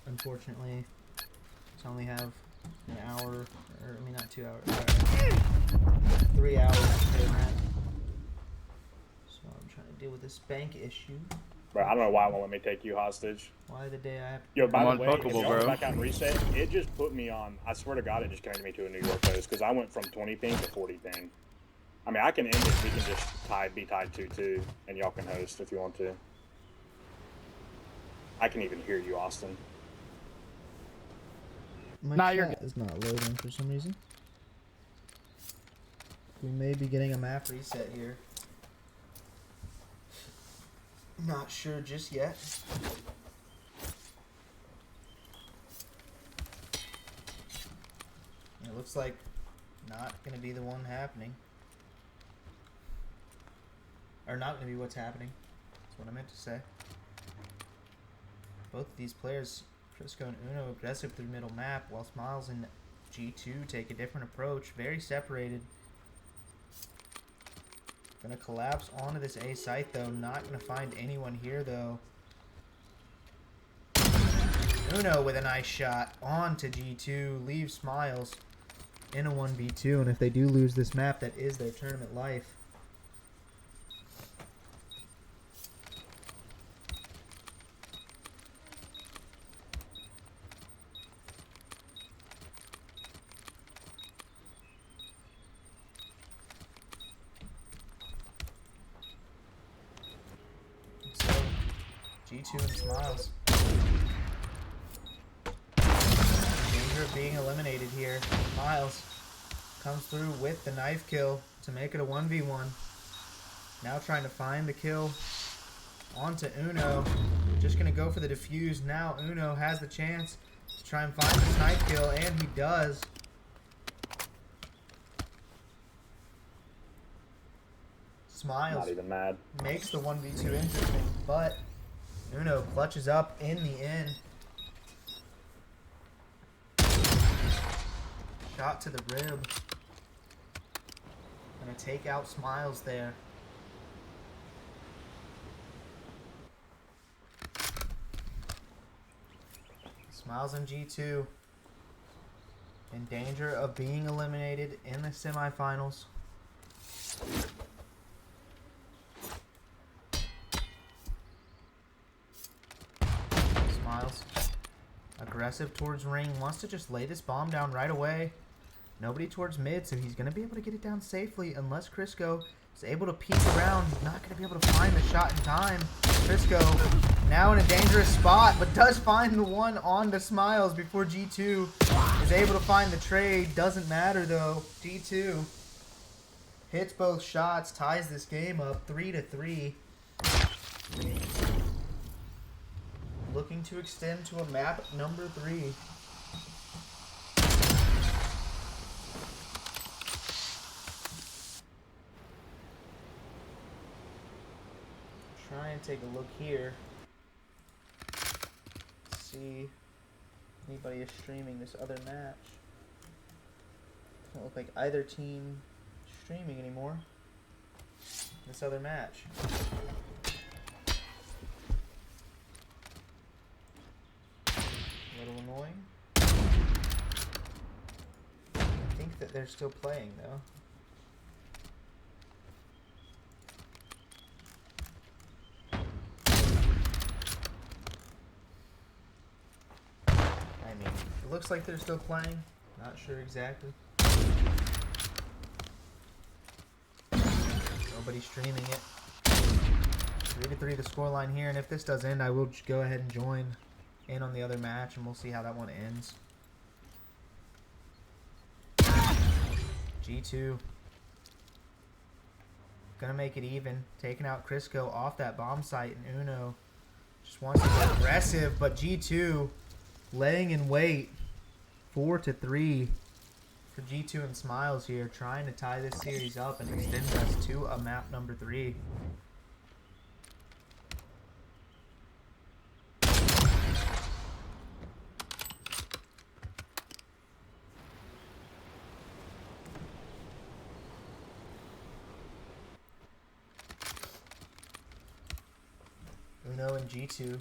Unfortunately, just only have an hour, or I mean not 2 hours, 3 hours to pay rent. deal with this bank issue. Bro, I don't know why it won't let me take you hostage. Why the day I have Yo, by I'm the way, if unfuckable, y'all bro. go back out and reset, it just put me on. I swear to God, it just connected me to a New York host because I went from 20 ping to 40 ping. I mean, I can end it. We can just be tied 2-2, and y'all can host if you want to. I can even hear you, Austin. My Nah, you're chat is not loading for some reason. We may be getting a map reset here. Not sure just yet. It looks like not going to be the one happening. Or not going to be what's happening. That's what I meant to say. Both of these players, Frisco and Uno, aggressive through middle map, while Smiles and G2 take a different approach. Very separated. Gonna collapse onto this A site though. Not gonna find anyone here though. Uno with a nice shot onto G2. Leaves Smiles in a 1v2. And if they do lose this map, that is their tournament life. So, G2 and Smiles. Danger of being eliminated here. Smiles comes through with the knife kill to make it a 1v1. Now trying to find the kill onto Uno. Just going to go for the defuse. Now Uno has the chance to try and find this knife kill, and he does. Smiles Not even mad. makes the 1v2 interesting, but Uno clutches up in the end. Shot to the rib. Gonna take out Smiles there. Smiles and G2 in danger of being eliminated in the semifinals. Smiles, aggressive towards ring, wants to just lay this bomb down right away. Nobody towards mid, so he's going to be able to get it down safely unless Crisco is able to peek around. He's not going to be able to find the shot in time. Crisco now in a dangerous spot, but does find the one on to Smiles before G2 is able to find the trade. Doesn't matter though. G2 hits both shots, ties this game up 3-3. Looking to extend to a map number 3. Try and take a look here. See if anybody is streaming this other match. Doesn't look like either team is streaming anymore. This other match. A little annoying. I think that they're still playing though. I mean, it looks like they're still playing. Not sure exactly. Nobody streaming it. 3-3 the scoreline here, and if this does end, I will just go ahead and join in on the other match, and we'll see how that one ends. G2 gonna make it even, taking out Crisco off that bomb site, and Uno just wants to be aggressive, but G2 laying in wait. 4-3 for G2 and Smiles here, trying to tie this series up and extend us to a map number 3. Uno and G2.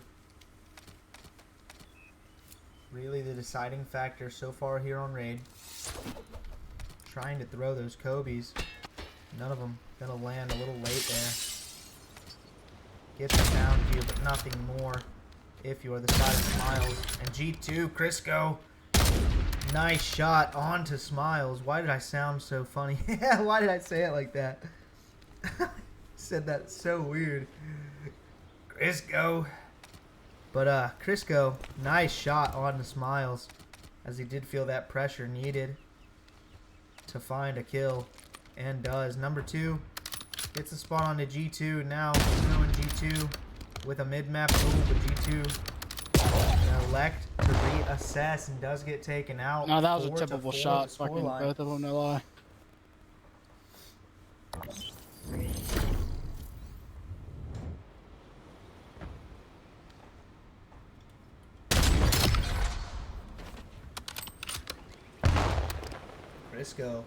Really the deciding factor so far here on Raid. Trying to throw those Kobe's. None of them gonna land, a little late there. get the sound cue, but nothing more if you are the side of Smiles. And G2, Crisco, nice shot onto Smiles. Why did I sound so funny? Why did I say it like that? Said that so weird. Crisco. But Crisco, nice shot onto Smiles, as he did feel that pressure needed to find a kill, and does. Number 2 gets a spot onto G2. Now Uno and G2 with a mid-map duel, but G2 elect to reassess and does get taken out. No, that was a 4 to typical 4 shot. the Fucking scoreline. both of them, no lie. Crisco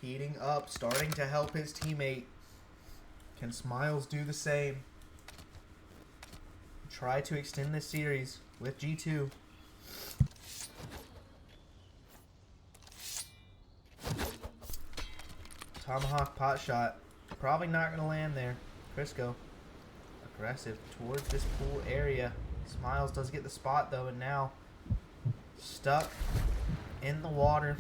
heating up, starting to help his teammate. Can Smiles do the same? Try to extend this series with G2. Tomahawk pot shot. Probably not going to land there. Crisco aggressive towards this pool area. Smiles does get the spot though, and now stuck in the water.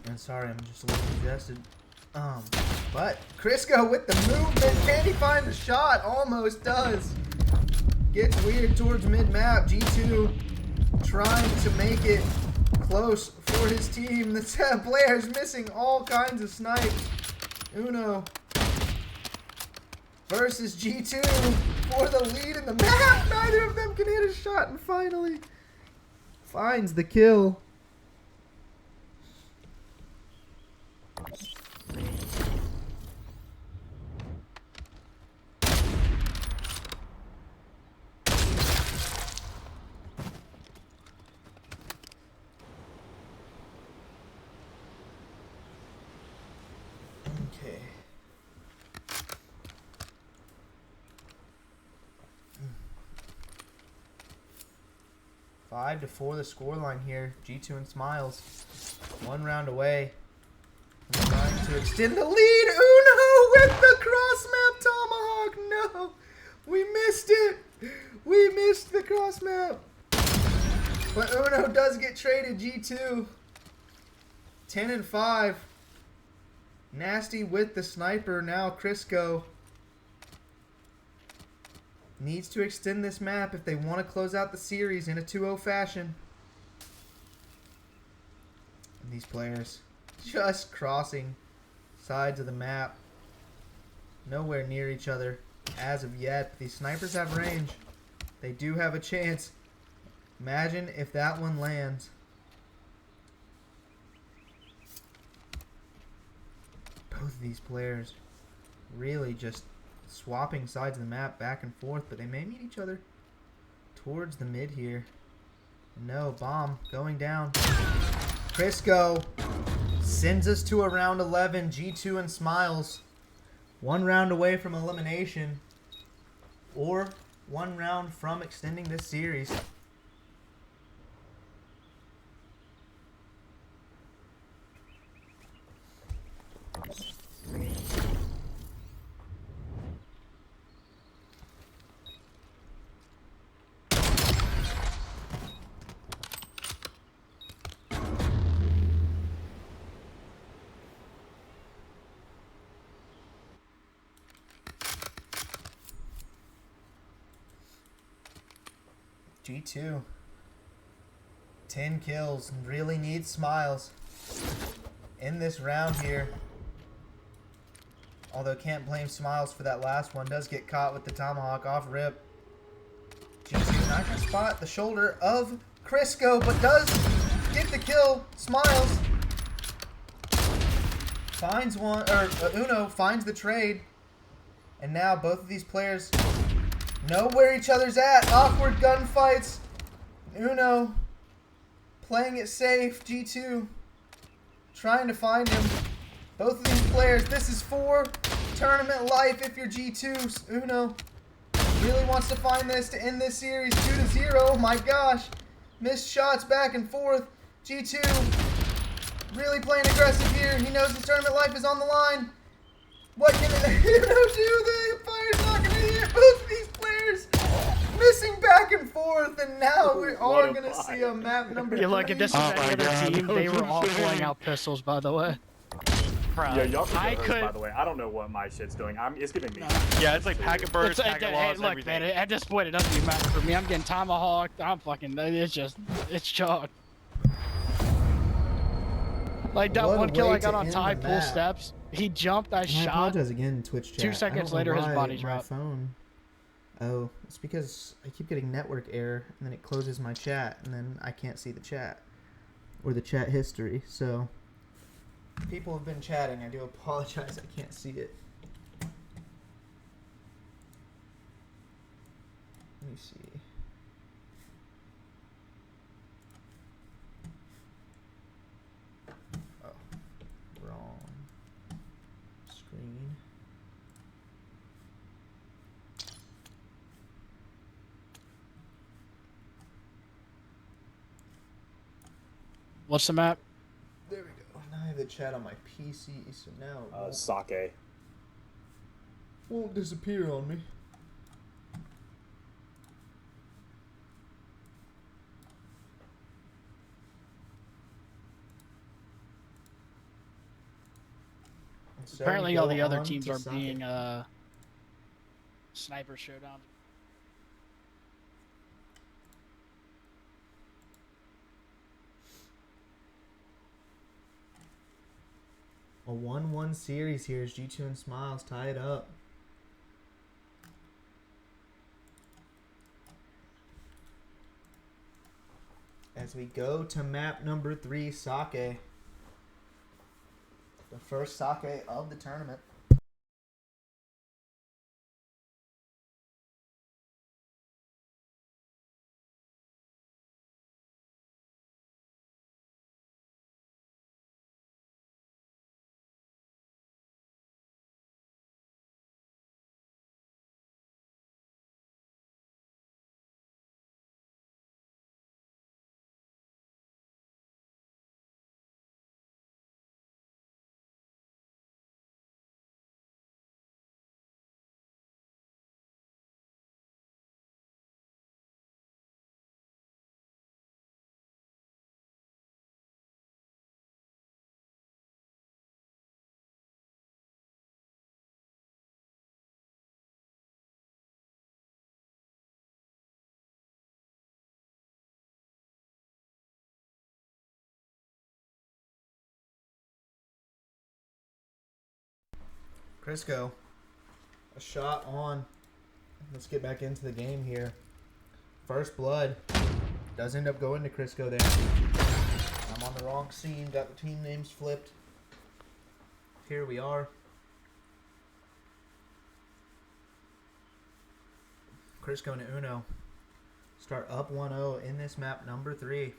And sorry, I'm just a little congested. But Crisco with the movement. Can he find the shot? Almost does. Gets weird towards mid-map. G2 trying to make it close for his team. The player's missing all kinds of snipes. Uno versus G2 for the lead in the map. Neither of them can hit a shot, and finally finds the kill. Okay. 5-4 the scoreline here. G2 and Smiles 1 round away from trying to extend the lead. Uno with the cross map tomahawk. No, we missed it. We missed the cross map. But Uno does get traded. G2 10-5. Nasty with the sniper. Now Crisco needs to extend this map if they want to close out the series in a 2-0 fashion. And these players just crossing sides of the map. Nowhere near each other as of yet. But these snipers have range. They do have a chance. Imagine if that one lands. Both of these players really just swapping sides of the map back and forth, but they may meet each other towards the mid here. No, bomb going down. Crisco sends us to a round 11. G2 and Smiles 1 round away from elimination, or 1 round from extending this series. G2 10 kills and really needs Smiles in this round here. Although can't blame Smiles for that last one. Does get caught with the tomahawk off rip. G2 not gonna spot the shoulder of Crisco, but does get the kill. Smiles finds one, or Uno finds the trade. And now both of these players know where each other's at. Awkward gunfights. Uno playing it safe. G2 trying to find him. Both of these players, this is for tournament life if you're G2. Uno really wants to find this to end this series 2-0. Oh my gosh. Missed shots back and forth. G2 Really playing aggressive here. He knows his tournament life is on the line. What can Uno do? The fire's not going to hit both of these players. Missing back and forth, and now we are going to see a map number Yeah, look, 3. if this was Oh any my other God, team, that they was were all insane. pulling out pistols, by the way. Bro, Yeah, y'all can I go host, could. by the way. I don't know what my shit's doing. It's giving me. Yeah, it's like packet burst, packet Hey, loss, look, everything. man, at this point, it doesn't even matter for me. I'm getting tomahawked. I'm fucking. It's chalk. Like that What a one kill way I got to on end tide the pool map. steps. He jumped. I And I shot. apologize again, Twitch chat. 2 seconds I don't know later, his why body my dropped. phone. Oh, it's because I keep getting network error, and then it closes my chat, and then I can't see the chat or the chat history. So, people have been chatting. I do apologize. I can't see it. Let me see. Oh, wrong screen. What's the map? There we go. Now I have the chat on my PC, so now it Sake. won't disappear on me. So Apparently, we all go the other on teams to are Sake. being sniper showdown. A 1-1 series here as G2 and Smiles tie it up. As we go to map number 3, Sake. The first Sake of the tournament. Crisco, a shot on. Let's get back into the game here. First blood does end up going to Crisco there. I'm on the wrong scene, got the team names flipped. Here we are. Crisco and Uno start up 1-0 in this map number 3.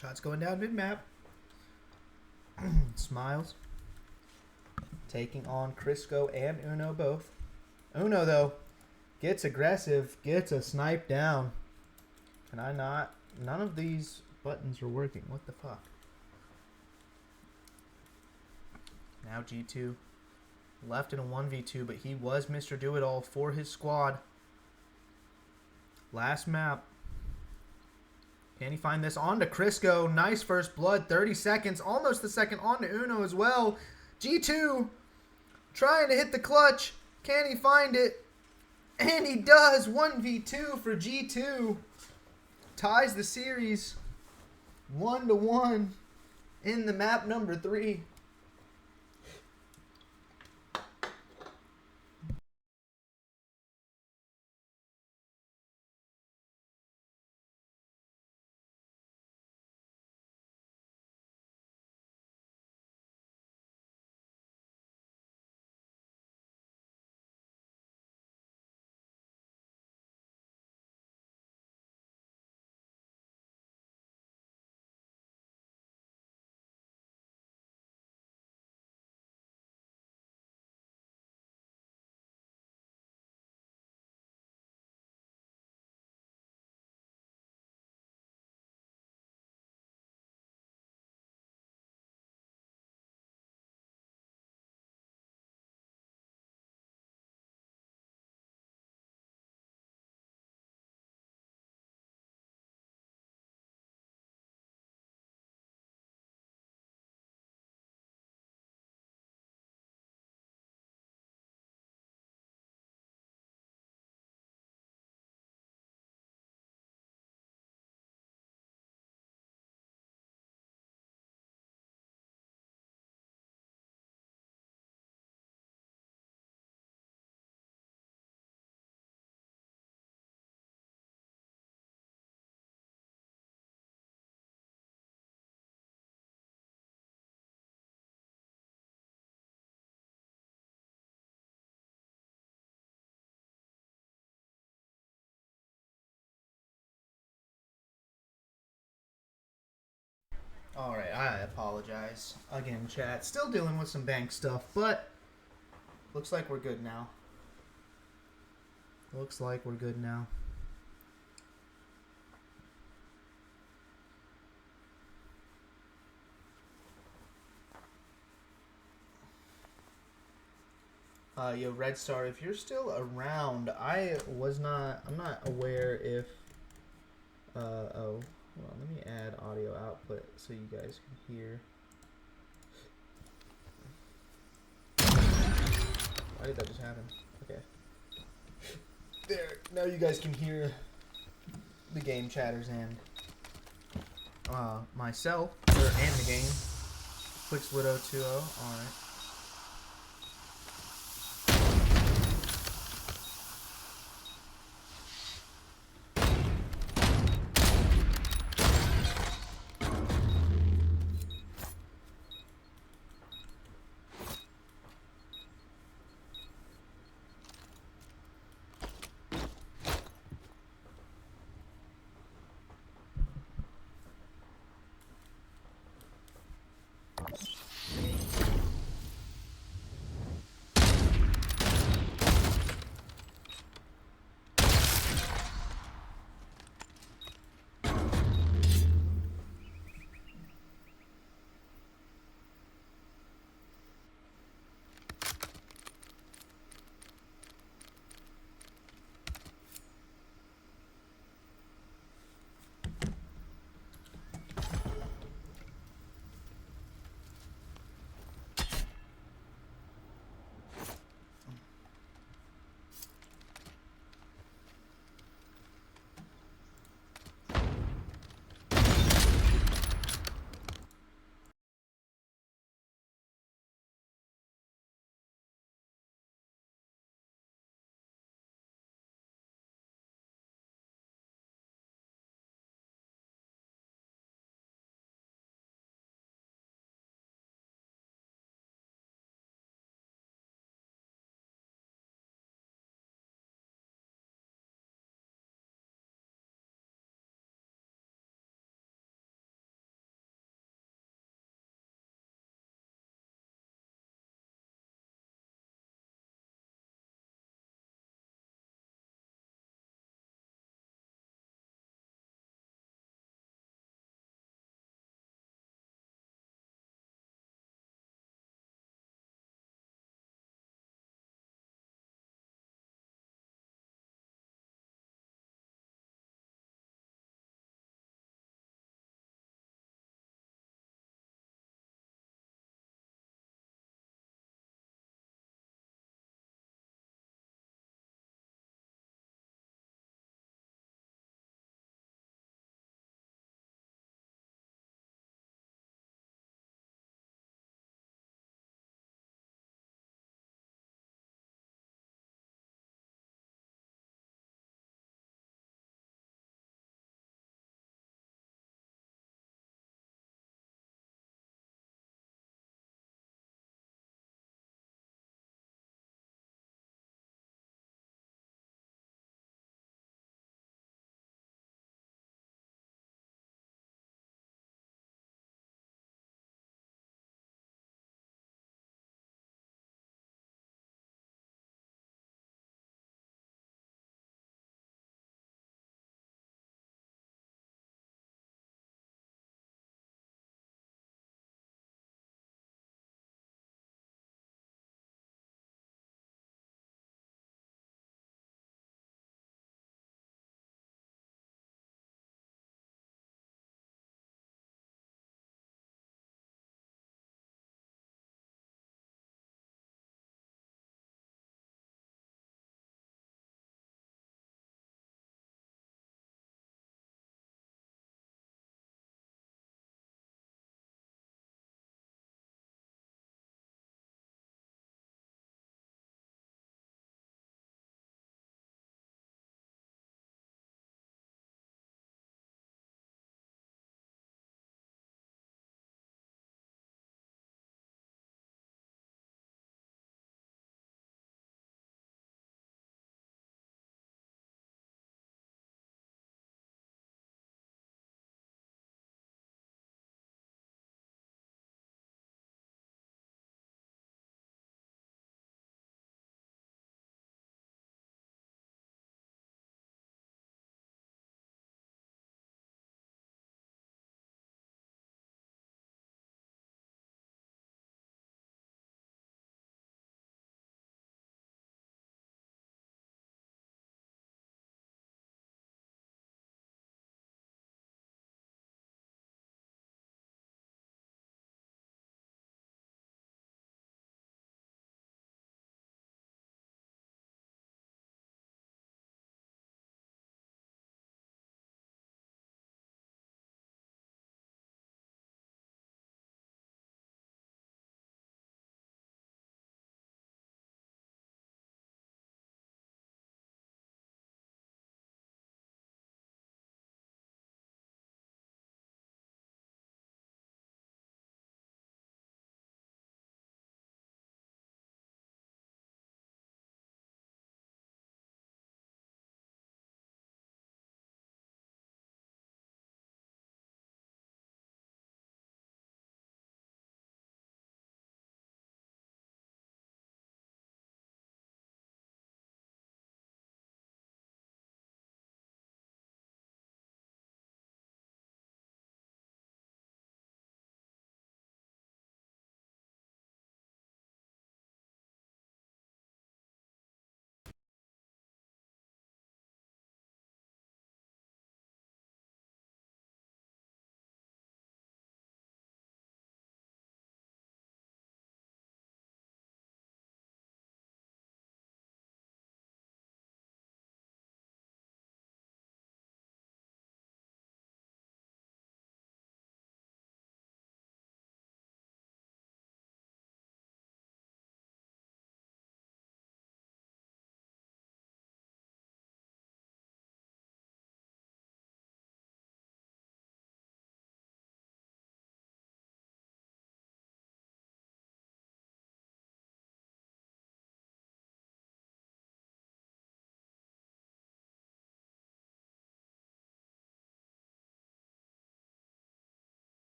Shots going down mid-map. Smiles. Taking on Crisco and Uno both. Uno, though, gets aggressive, gets a snipe down. Can I not? None of these buttons are working. What the fuck? Now G2 left in a 1v2, but he was Mr. Do-It-All for his squad. Last map. Can he find this? On to Crisco. Nice first blood. 30 seconds. Almost the second. On to Uno as well. G2 trying to hit the clutch. Can he find it? And he does. 1v2 for G2. Ties the series 1-1 in the map number 3. Alright, I apologize. Again, chat. Still dealing with some bank stuff, but looks like we're good now. Looks like we're good now. Yo, Red Star, if you're still around, I'm not aware if, oh, hold on, let me add audio output so you guys can hear. Why did that just happen? Okay. There, now you guys can hear the game chatters and, myself, and the game. Twix Widow 2-0, alright.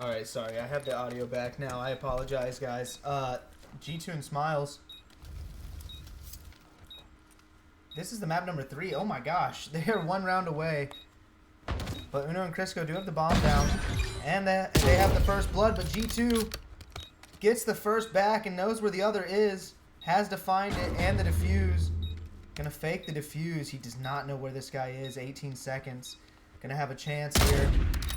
Alright, sorry. I have the audio back now. I apologize, guys. G2 and Smiles. This is the map number 3. Oh my gosh. They're 1 round away. But Uno and Crisco do have the bomb down. And they have the first blood. But G2 gets the first back and knows where the other is. Has to find it and the defuse. Gonna fake the defuse. He does not know where this guy is. 18 seconds. Gonna have a chance here.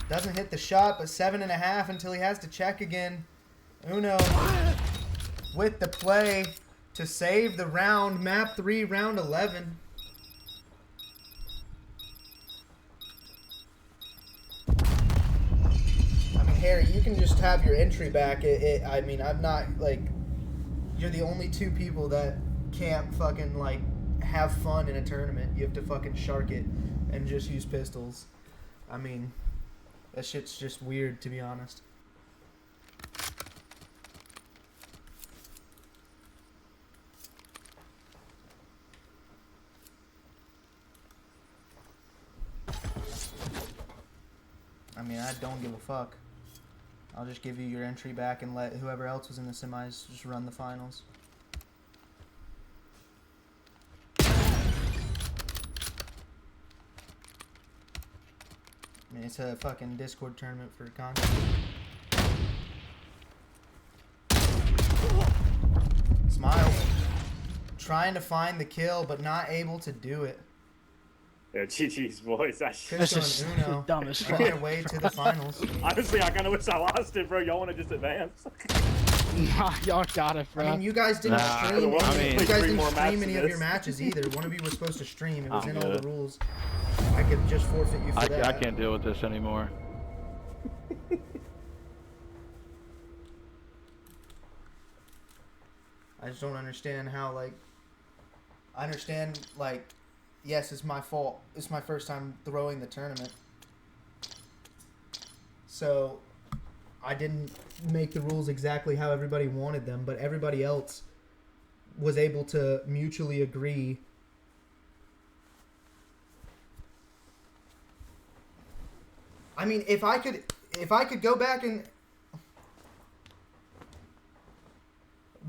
Doesn't hit the shot, but 7.5 until he has to check again. Uno with the play to save the round. Map 3, round 11. I mean, Harry, you can just have your entry back. I mean, I'm not, like, you're the only 2 people that can't fucking, like, have fun in a tournament. You have to fucking shark it and just use pistols. I mean, that shit's just weird, to be honest. I mean, I don't give a fuck. I'll just give you your entry back and let whoever else was in the semis just run the finals. I mean, it's a fucking Discord tournament for content. Smiles. Trying to find the kill, but not able to do it. Yeah, GG's boys. That shit. This Crisco is and Uno dumb as on fuck. their way to the finals. Honestly, I kind of wish I lost it, bro. Y'all want to just advance? Nah, y'all got it, bro. I mean, you guys didn't Nah, stream. I Any, mean- you guys Three didn't more stream matches any in of your this. matches either. One of you was supposed to stream. It was I'm in all good. the rules. I could just forfeit you for I that. can't deal with this anymore. I just don't understand how, like, I understand, like, yes, it's my fault. It's my first time throwing the tournament. So, I didn't make the rules exactly how everybody wanted them, but everybody else was able to mutually agree. I mean, if I could go back and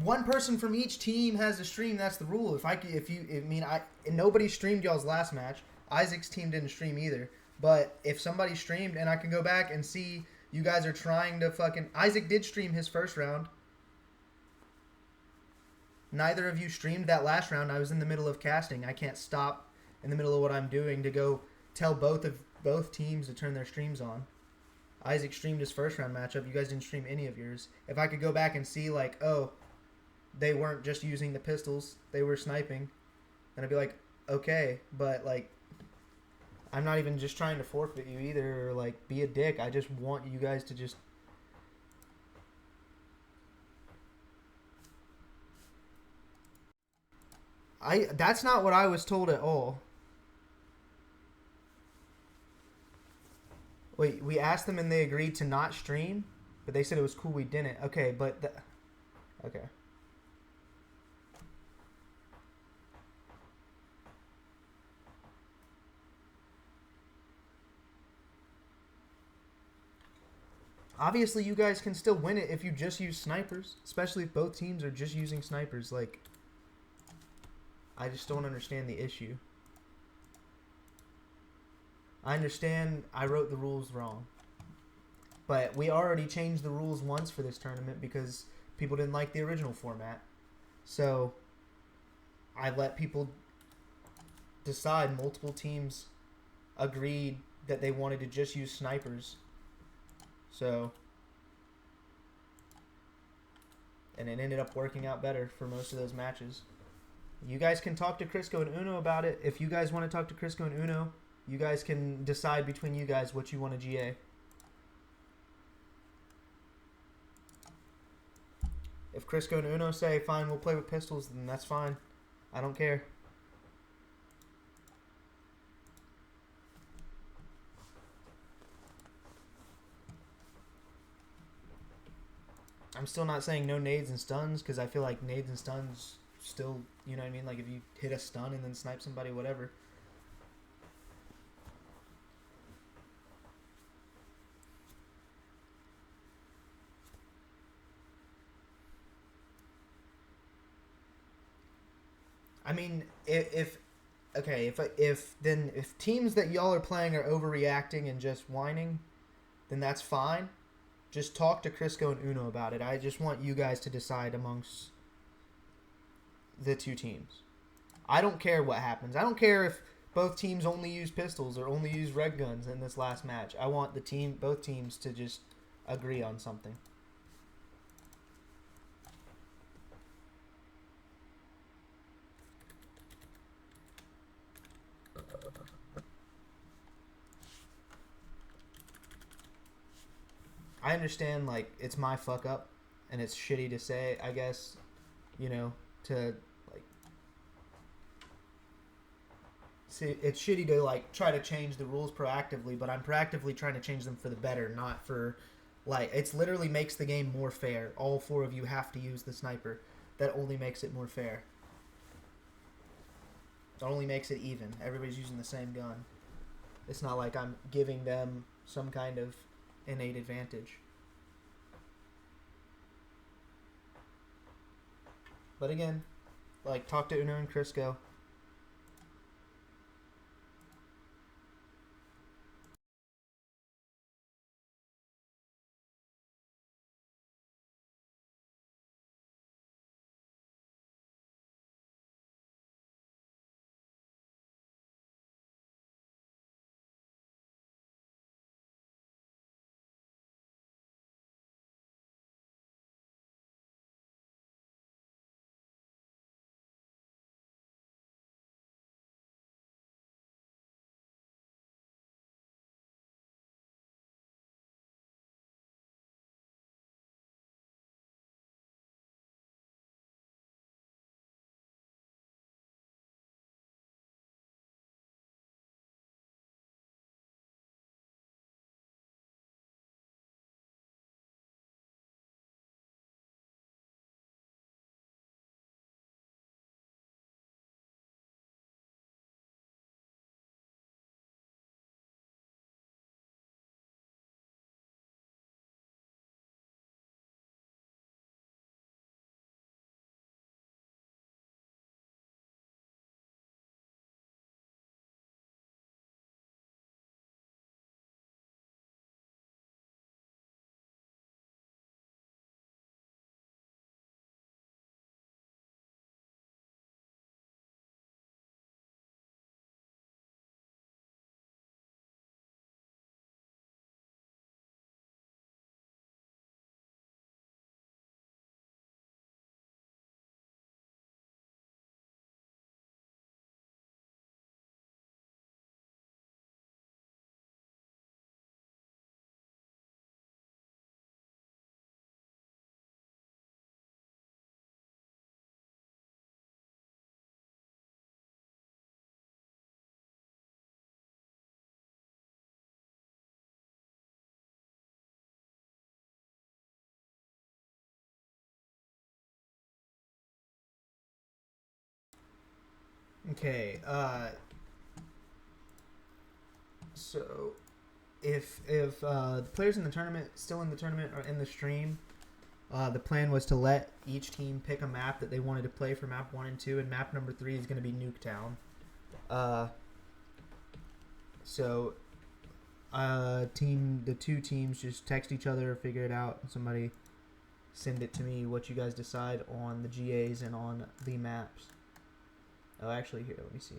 one person from each team has a stream, that's the rule. And nobody streamed y'all's last match. Isaac's team didn't stream either. But if somebody streamed and I can go back and see you guys are trying to fucking... Isaac did stream his first round. Neither of you streamed that last round. I was in the middle of casting. I can't stop in the middle of what I'm doing to go tell both teams to turn their streams on. Isaac streamed his first round matchup. You guys didn't stream any of yours. If I could go back and see, like, oh, they weren't just using the pistols, they were sniping, then I'd be like, okay, but, like, I'm not even just trying to forfeit you either or, like, be a dick. I just want you guys to just... That's not what I was told at all. Wait, we asked them and they agreed to not stream, but they said it was cool we didn't. Okay, but... Okay. Obviously, you guys can still win it if you just use snipers, especially if both teams are just using snipers. Like, I just don't understand the issue. I understand I wrote the rules wrong, but we already changed the rules once for this tournament because people didn't like the original format. So, I let people decide. Multiple teams agreed that they wanted to just use snipers. So, and it ended up working out better for most of those matches. You guys can talk to Crisco and Uno about it. If you guys want to talk to Crisco and Uno, you guys can decide between you guys what you want to GA. If Crisco and Uno say, fine, we'll play with pistols, then that's fine. I don't care. I'm still not saying no nades and stuns because I feel like nades and stuns still, you know what I mean? Like if you hit a stun and then snipe somebody, whatever. I mean, if teams that y'all are playing are overreacting and just whining, then that's fine. Just talk to Crisco and Uno about it. I just want you guys to decide amongst the two teams. I don't care what happens. I don't care if both teams only use pistols or only use red guns in this last match. I want both teams to just agree on something. I understand, like, it's my fuck up, and it's shitty to say, I guess, to, like, see, it's shitty to, like, try to change the rules proactively, but I'm proactively trying to change them for the better, not for, like, it's literally makes the game more fair. All four of you have to use the sniper. That only makes it more fair. It only makes it even. Everybody's using the same gun. It's not like I'm giving them some kind of innate advantage. But again, like, talk to Uno and Crisco. Okay, so if the players in the tournament, still in the tournament, or in the stream, the plan was to let each team pick a map that they wanted to play for map 1 and 2, and map number 3 is going to be Nuketown. So the two teams just text each other, figure it out, and somebody send it to me what you guys decide on the GAs and on the maps. Oh, actually, here, let me see.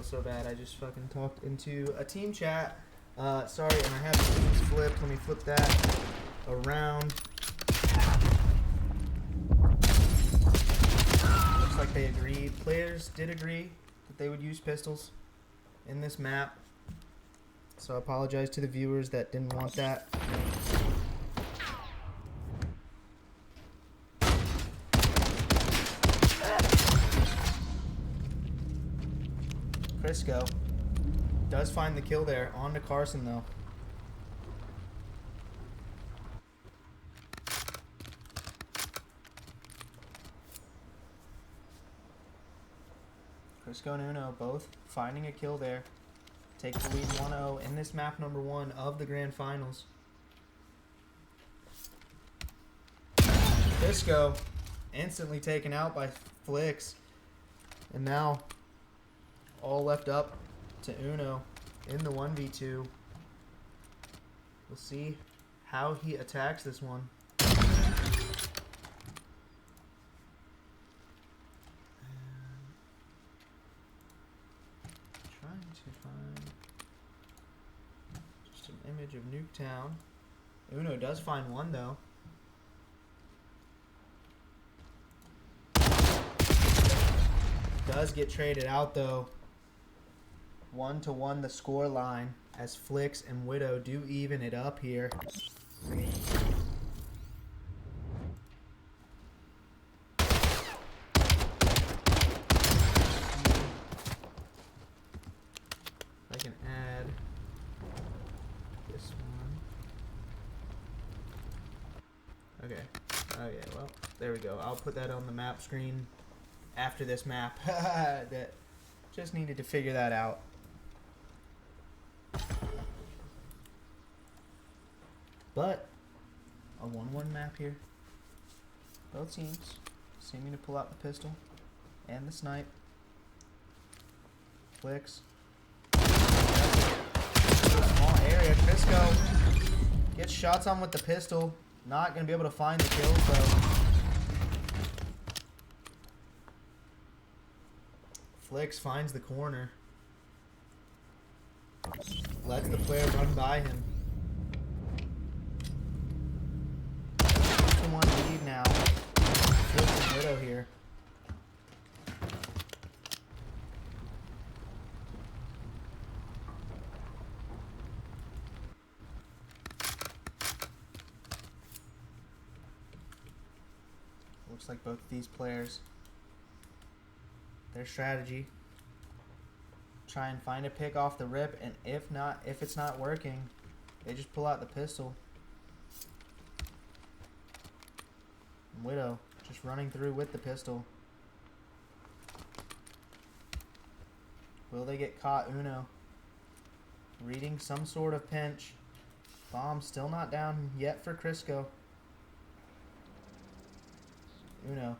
feel so bad. I just fucking talked into a team chat. Sorry, and I have the teams flipped. Let me flip that around. Looks like they agreed. Players did agree that they would use pistols in this map. So I apologize to the viewers that didn't want that. Crisco does find the kill there. On to Carson, though. Crisco and Uno both finding a kill there. Take the lead 1-0 in this map number 1 of the Grand Finals. Crisco instantly taken out by Flix. And now all left up to Uno in the 1v2. We'll see how he attacks this one. Trying to find just an image of Nuketown. Uno does find one though. Does get traded out though. 1-1 the score line as Flix and Widow do even it up here. I can add this one. Okay. Okay, well, there we go. I'll put that on the map screen after this map. That just needed to figure that out. But a 1-1 map here. Both teams seeming to pull out the pistol and the snipe. Flix. Small area. Crisco gets shots on with the pistol. Not going to be able to find the kills though. Flix finds the corner. Lets the player run by him. 2-1 lead now. Flix and Widow here. Looks like both of these players, their strategy, try and find a pick off the rip, and if it's not working, they just pull out the pistol. And Widow just running through with the pistol. Will they get caught? Uno reading some sort of pinch. Bomb still not down yet for Crisco. Uno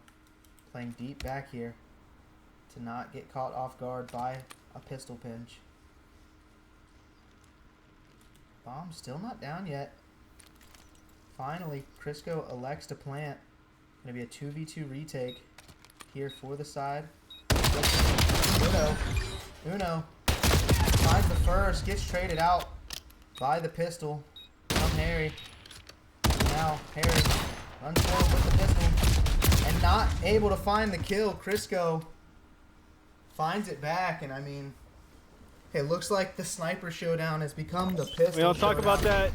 playing deep back here to not get caught off guard by a pistol pinch. Bomb still not down yet. Finally, Crisco elects to plant. Gonna be a 2v2 retake here for the side. Uno finds the first, gets traded out by the pistol from Harry. Now Harry runs forward with the pistol and not able to find the kill. Crisco finds it back, and I mean, it looks like the sniper showdown has become the pistol. We don't talk about that.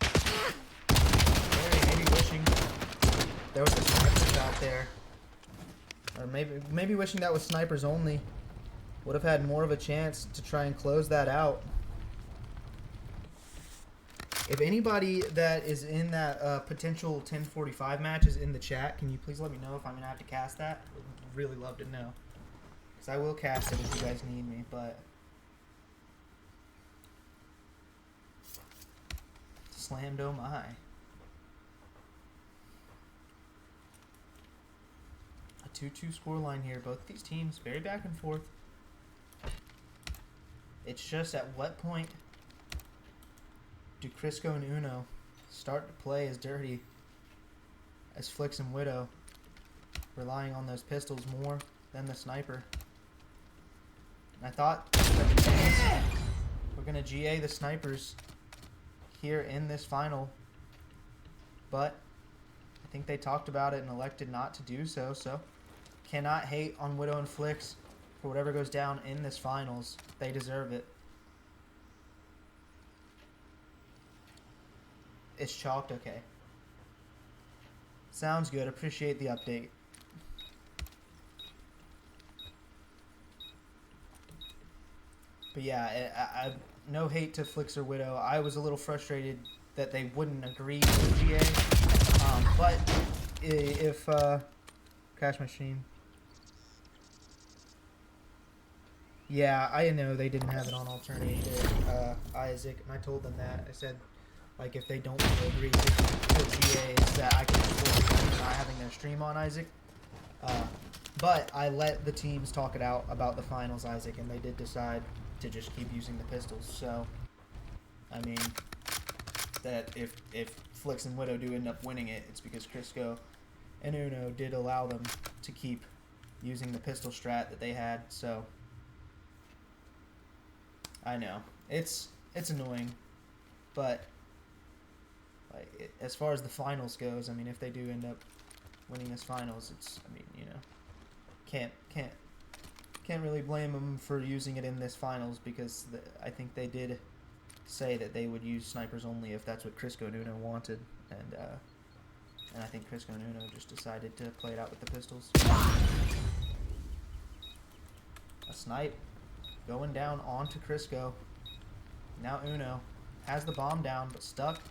Harry maybe wishing there was a sniper shot there, or maybe wishing that was snipers only. Would have had more of a chance to try and close that out. If anybody that is in that potential 1045 match is in the chat, can you please let me know if I'm going to have to cast that? Would really love to know. Because I will cast it if you guys need me, but slammed oh my. A 2-2 scoreline here. Both these teams very back and forth. It's just at what point do Crisco and Uno start to play as dirty as Flix and Widow, relying on those pistols more than the sniper? I thought that the Jays were gonna GA the snipers here in this final, but I think they talked about it and elected not to do so. So cannot hate on Widow and Flicks for whatever goes down in this finals. They deserve it. It's chalked, okay. Sounds good. Appreciate the update. But yeah, I no hate to Flicks or Widow. I was a little frustrated that they wouldn't agree to GA. But if Crash Machine. Yeah, I know they didn't have it on alternate either, Isaac, and I told them that. I said, like, if they don't want to agree to GA, it's that I can afford them not having their stream on, Isaac. But I let the teams talk it out about the finals, Isaac, and they did decide to just keep using the pistols. So, I mean, that if Flicks and Widow do end up winning it, it's because Crisco and Uno did allow them to keep using the pistol strat that they had. So, I know it's annoying, but like as far as the finals goes, I mean, if they do end up winning this finals, it's, I mean, you know, can't really blame them for using it in this finals, because I think they did say that they would use snipers only if that's what Crisco and Uno wanted, and I think Crisco and Uno just decided to play it out with the pistols. A snipe going down onto Crisco. Now Uno has the bomb down, but stuck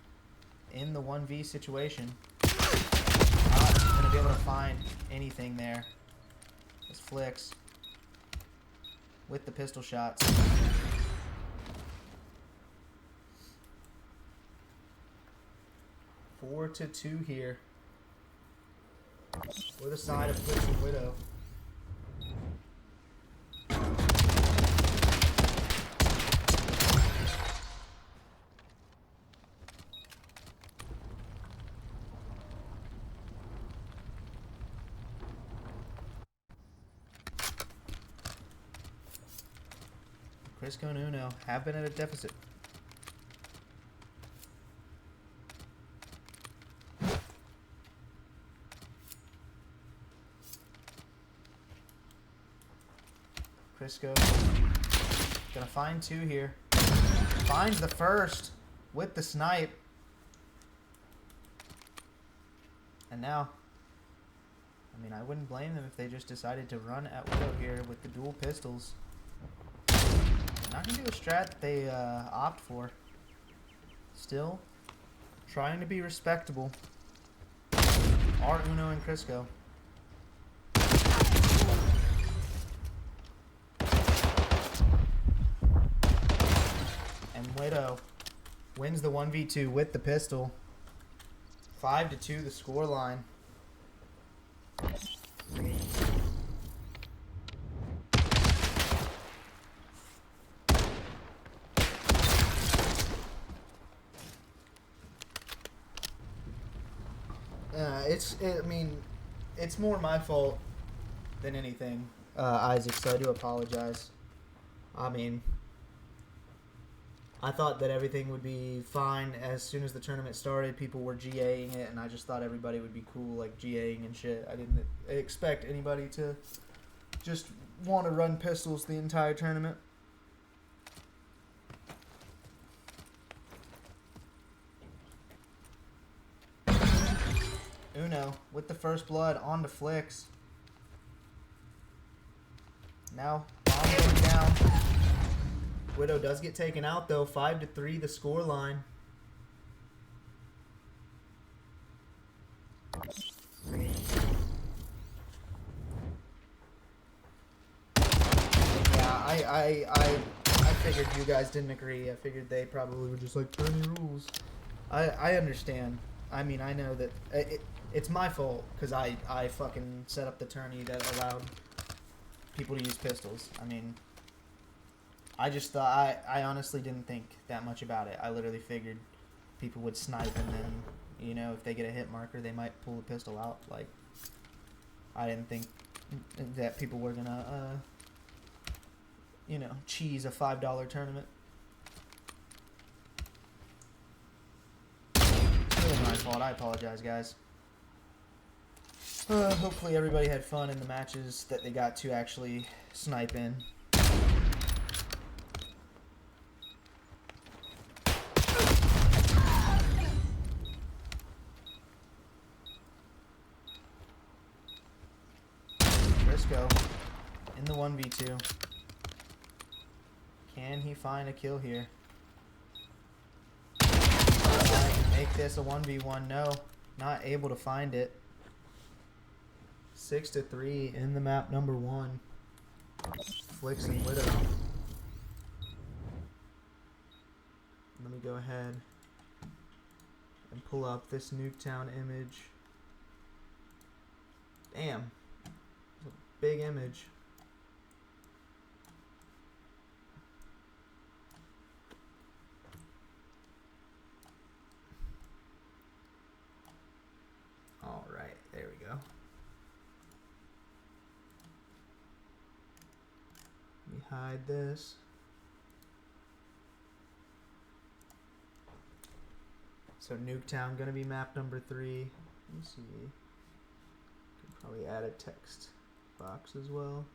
in the 1v situation. Not going to be able to find anything there. This Flicks with the pistol shots. Four to 2 here for the side of Flicks and Widow. Crisco and Uno have been at a deficit. Crisco gonna find 2 here. Finds the first with the snipe. And now, I mean, I wouldn't blame them if they just decided to run at Widow here with the dual pistols. Not gonna do a strat that they opt for. Still trying to be respectable. Are Uno and Crisco. And Widow wins the 1v2 with the pistol. 5 to 2 the score line. I mean, it's more my fault than anything, Isaac, so I do apologize. I mean, I thought that everything would be fine as soon as the tournament started. People were GAing it, and I just thought everybody would be cool, like, GAing and shit. I didn't expect anybody to just want to run pistols the entire tournament. Uno with the first blood on to Flicks. Now, bomb going down. Widow does get taken out though. 5 to 3 the score line. Yeah, I figured you guys didn't agree. I figured they probably were just like, tourney rules. I understand. I mean, I know that it's my fault because I fucking set up the tourney that allowed people to use pistols. I mean, I just thought, I honestly didn't think that much about it. I literally figured people would snipe and then, you know, if they get a hit marker, they might pull the pistol out. Like, I didn't think that people were gonna you know, cheese a $5 tournament. It's really my fault. I apologize, guys. Hopefully everybody had fun in the matches that they got to actually snipe in. Crisco in the 1v2. Can he find a kill here? Make this a 1v1. No, not able to find it. 6-3 in the map number 1. Flicks and Widow. Let me go ahead and pull up this Nuketown image. Damn. It's a big image. Alright, there we go. Let me hide this. So Nuketown gonna be map number 3. Let me see. Could probably add a text box as well.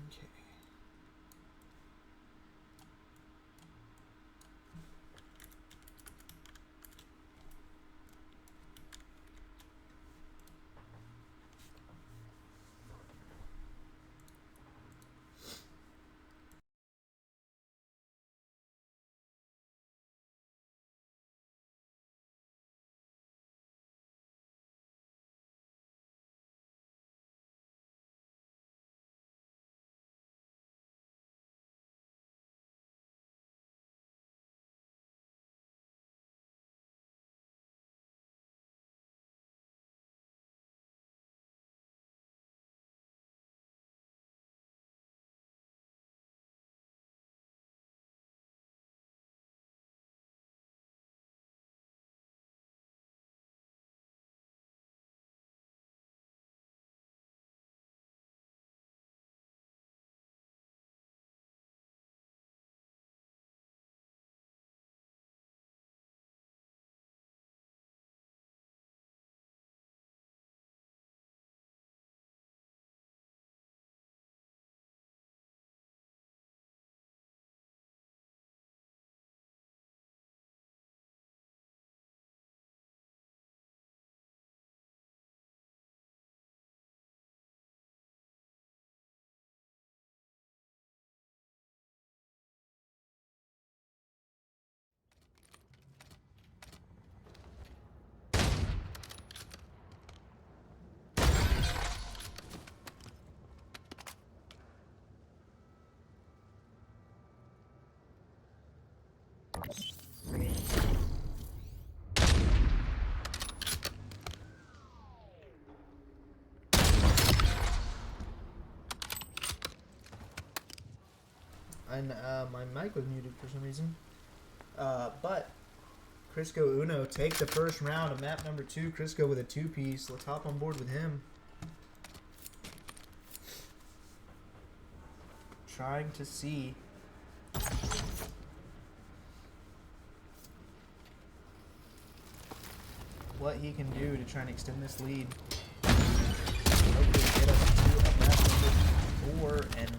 Okay. And my mic was muted for some reason. But Crisco Uno take the first round of map number 2. Crisco with a 2-piece. Let's hop on board with him. Trying to see what he can do to try and extend this lead. Hopefully get us to a map number 4. And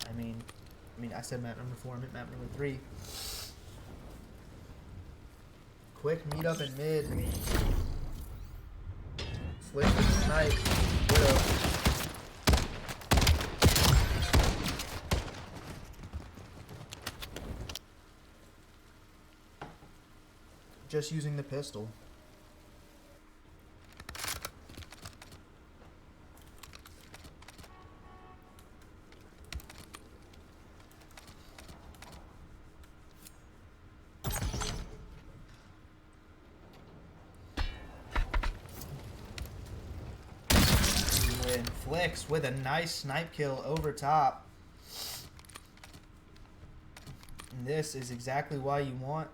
I mean, I said map number 4. I meant map number 3. Quick meet up in mid. Flick with snipe. Widow. Just using the pistol. in. Flicks with a nice snipe kill over top. And this is exactly why you want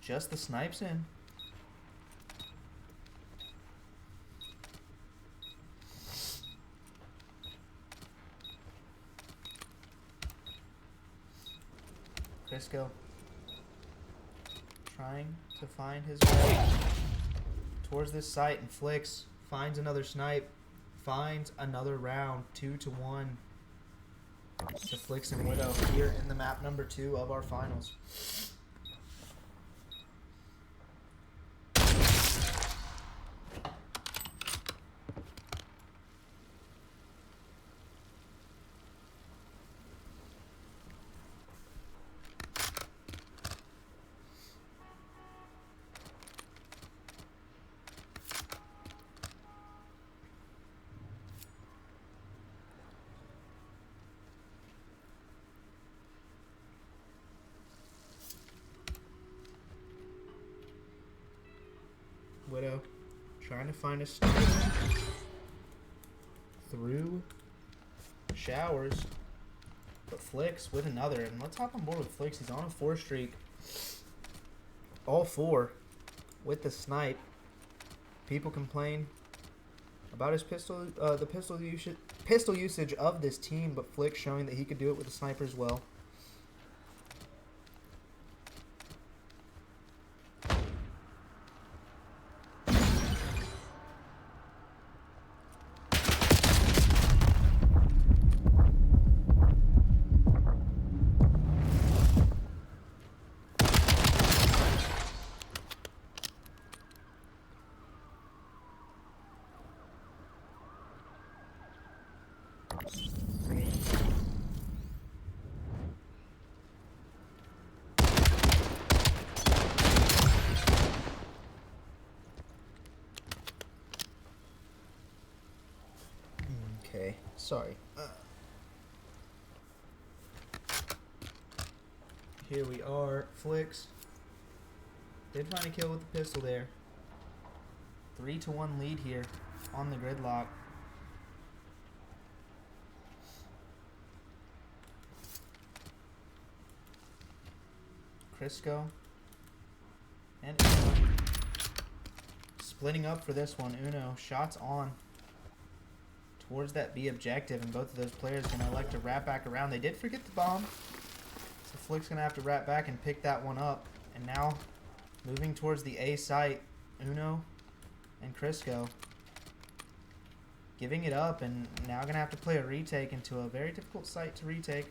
just the snipes in. Crisco trying to find his way towards this site, and Flicks finds another snipe, finds another round, 2-1 to Flicks and Widow here in the map number 2 of our finals. Widow trying to find a snipe through showers, but Flicks with another. And let's hop on board with Flicks. He's on a 4 streak. All 4 with the snipe. People complain about his pistol, the pistol usage of this team, but Flicks showing that he could do it with a sniper as well. Okay, sorry. Here we are. Flicks did find a kill with the pistol there. 3-1 lead here on the gridlock. Crisco and Uno splitting up for this one. Uno shots on towards that B objective, and both of those players going to elect to wrap back around. They did forget the bomb, so Flick's going to have to wrap back and pick that one up. And now moving towards the A site, Uno and Crisco giving it up, and now going to have to play a retake into a very difficult site to retake,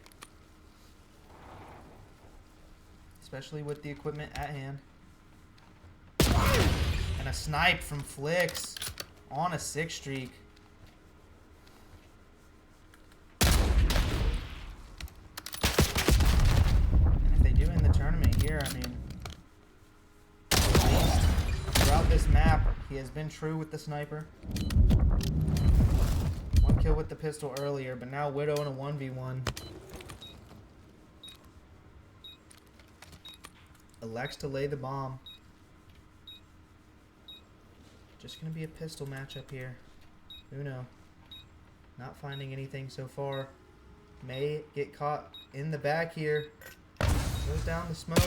especially with the equipment at hand. And a snipe from Flicks on a 6 streak. Here, I mean, throughout this map, he has been true with the sniper. 1 kill with the pistol earlier, but now Widow in a 1v1. Elects to lay the bomb. Just going to be a pistol matchup here. Uno not finding anything so far. May get caught in the back here. Goes down the smoke,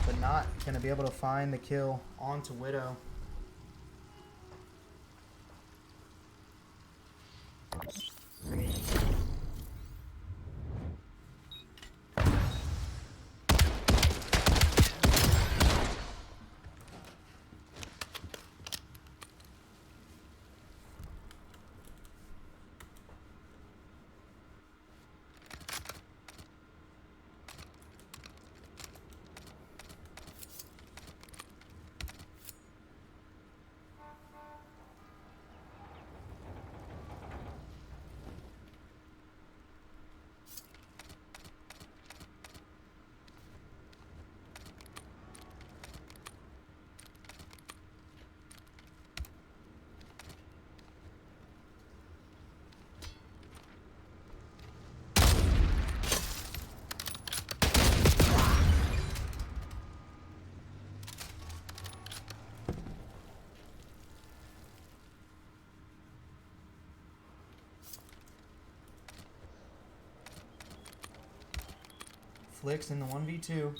but not going to be able to find the kill onto Widow. Flicks in the 1v2.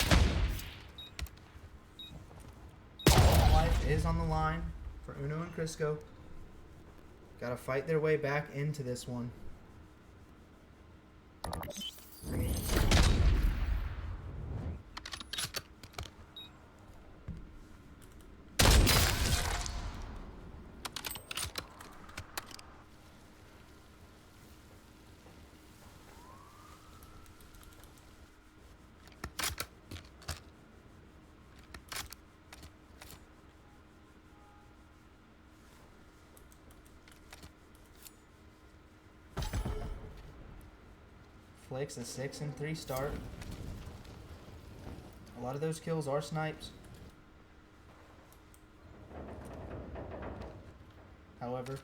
All life is on the line for Uno and Crisco. Gotta fight their way back into this one. Flicks a 6-3 start. A lot of those kills are snipes. However,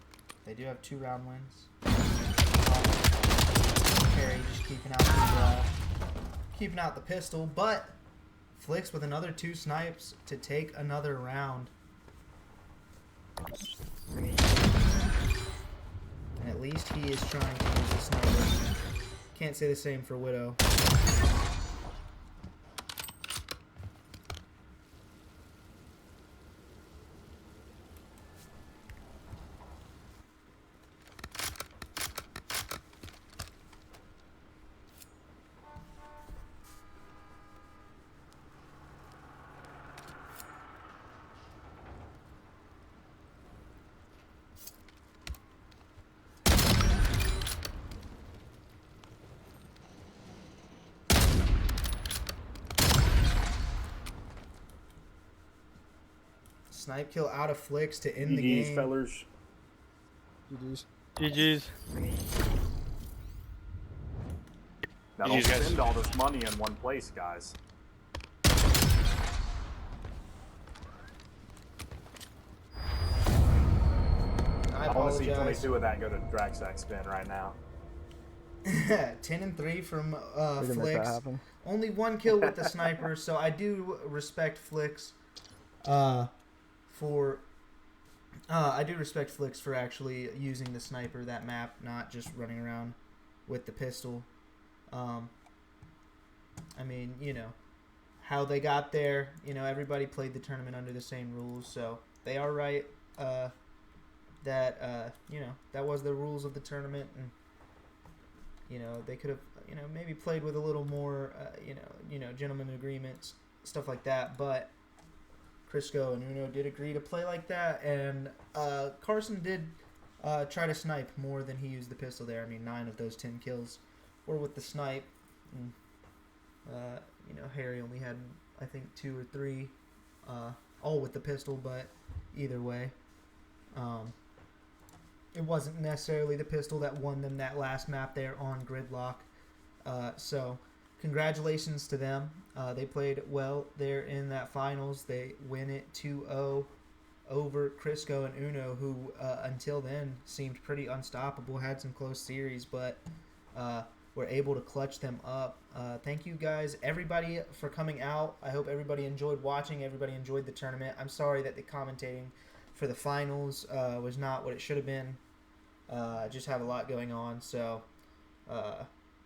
they do have 2-round wins. Carry just keeping out the pistol, but Flicks with another 2 snipes to take another round. And at least he is trying to use the sniper. Can't say the same for Widow. Snipe kill out of Flicks to end the GG's, game. fellers. GG's. GG's. Now don't GG's, guys. spend all this money in one place, guys. I I want to see apologize. 22 of that go to Dragsack spin right now. 10-3 from We can make that Flicks. happen. Only 1 kill with the sniper, so I do respect Flicks. I do respect Flicks for actually using the sniper that map, not just running around with the pistol. I mean, you know, how they got there. You know, everybody played the tournament under the same rules, so they are right. That you know, that was the rules of the tournament, and you know, they could have, you know, maybe played with a little more, you know, gentleman agreements, stuff like that. But Crisco and Uno did agree to play like that, and Carson did try to snipe more than he used the pistol there. I mean, 9 of those 10 kills were with the snipe. And, you know, Harry only had, I think, 2 or 3, all with the pistol, but either way. It wasn't necessarily the pistol that won them that last map there on Gridlock. So, congratulations to them. They played well there in that finals. They win it 2-0 over Crisco and Uno, who until then seemed pretty unstoppable, had some close series, but were able to clutch them up. Thank you guys, everybody, for coming out. I hope everybody enjoyed watching, everybody enjoyed the tournament. I'm sorry that the commentating for the finals was not what it should have been. I just have a lot going on, so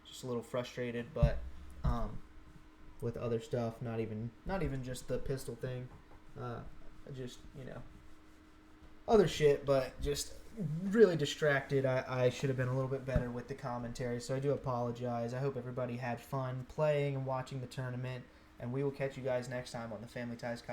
just a little frustrated, but with other stuff, not even just the pistol thing, just, you know, other shit, but just really distracted. I should have been a little bit better with the commentary, so I do apologize. I hope everybody had fun playing and watching the tournament, and we will catch you guys next time on the Family Ties College.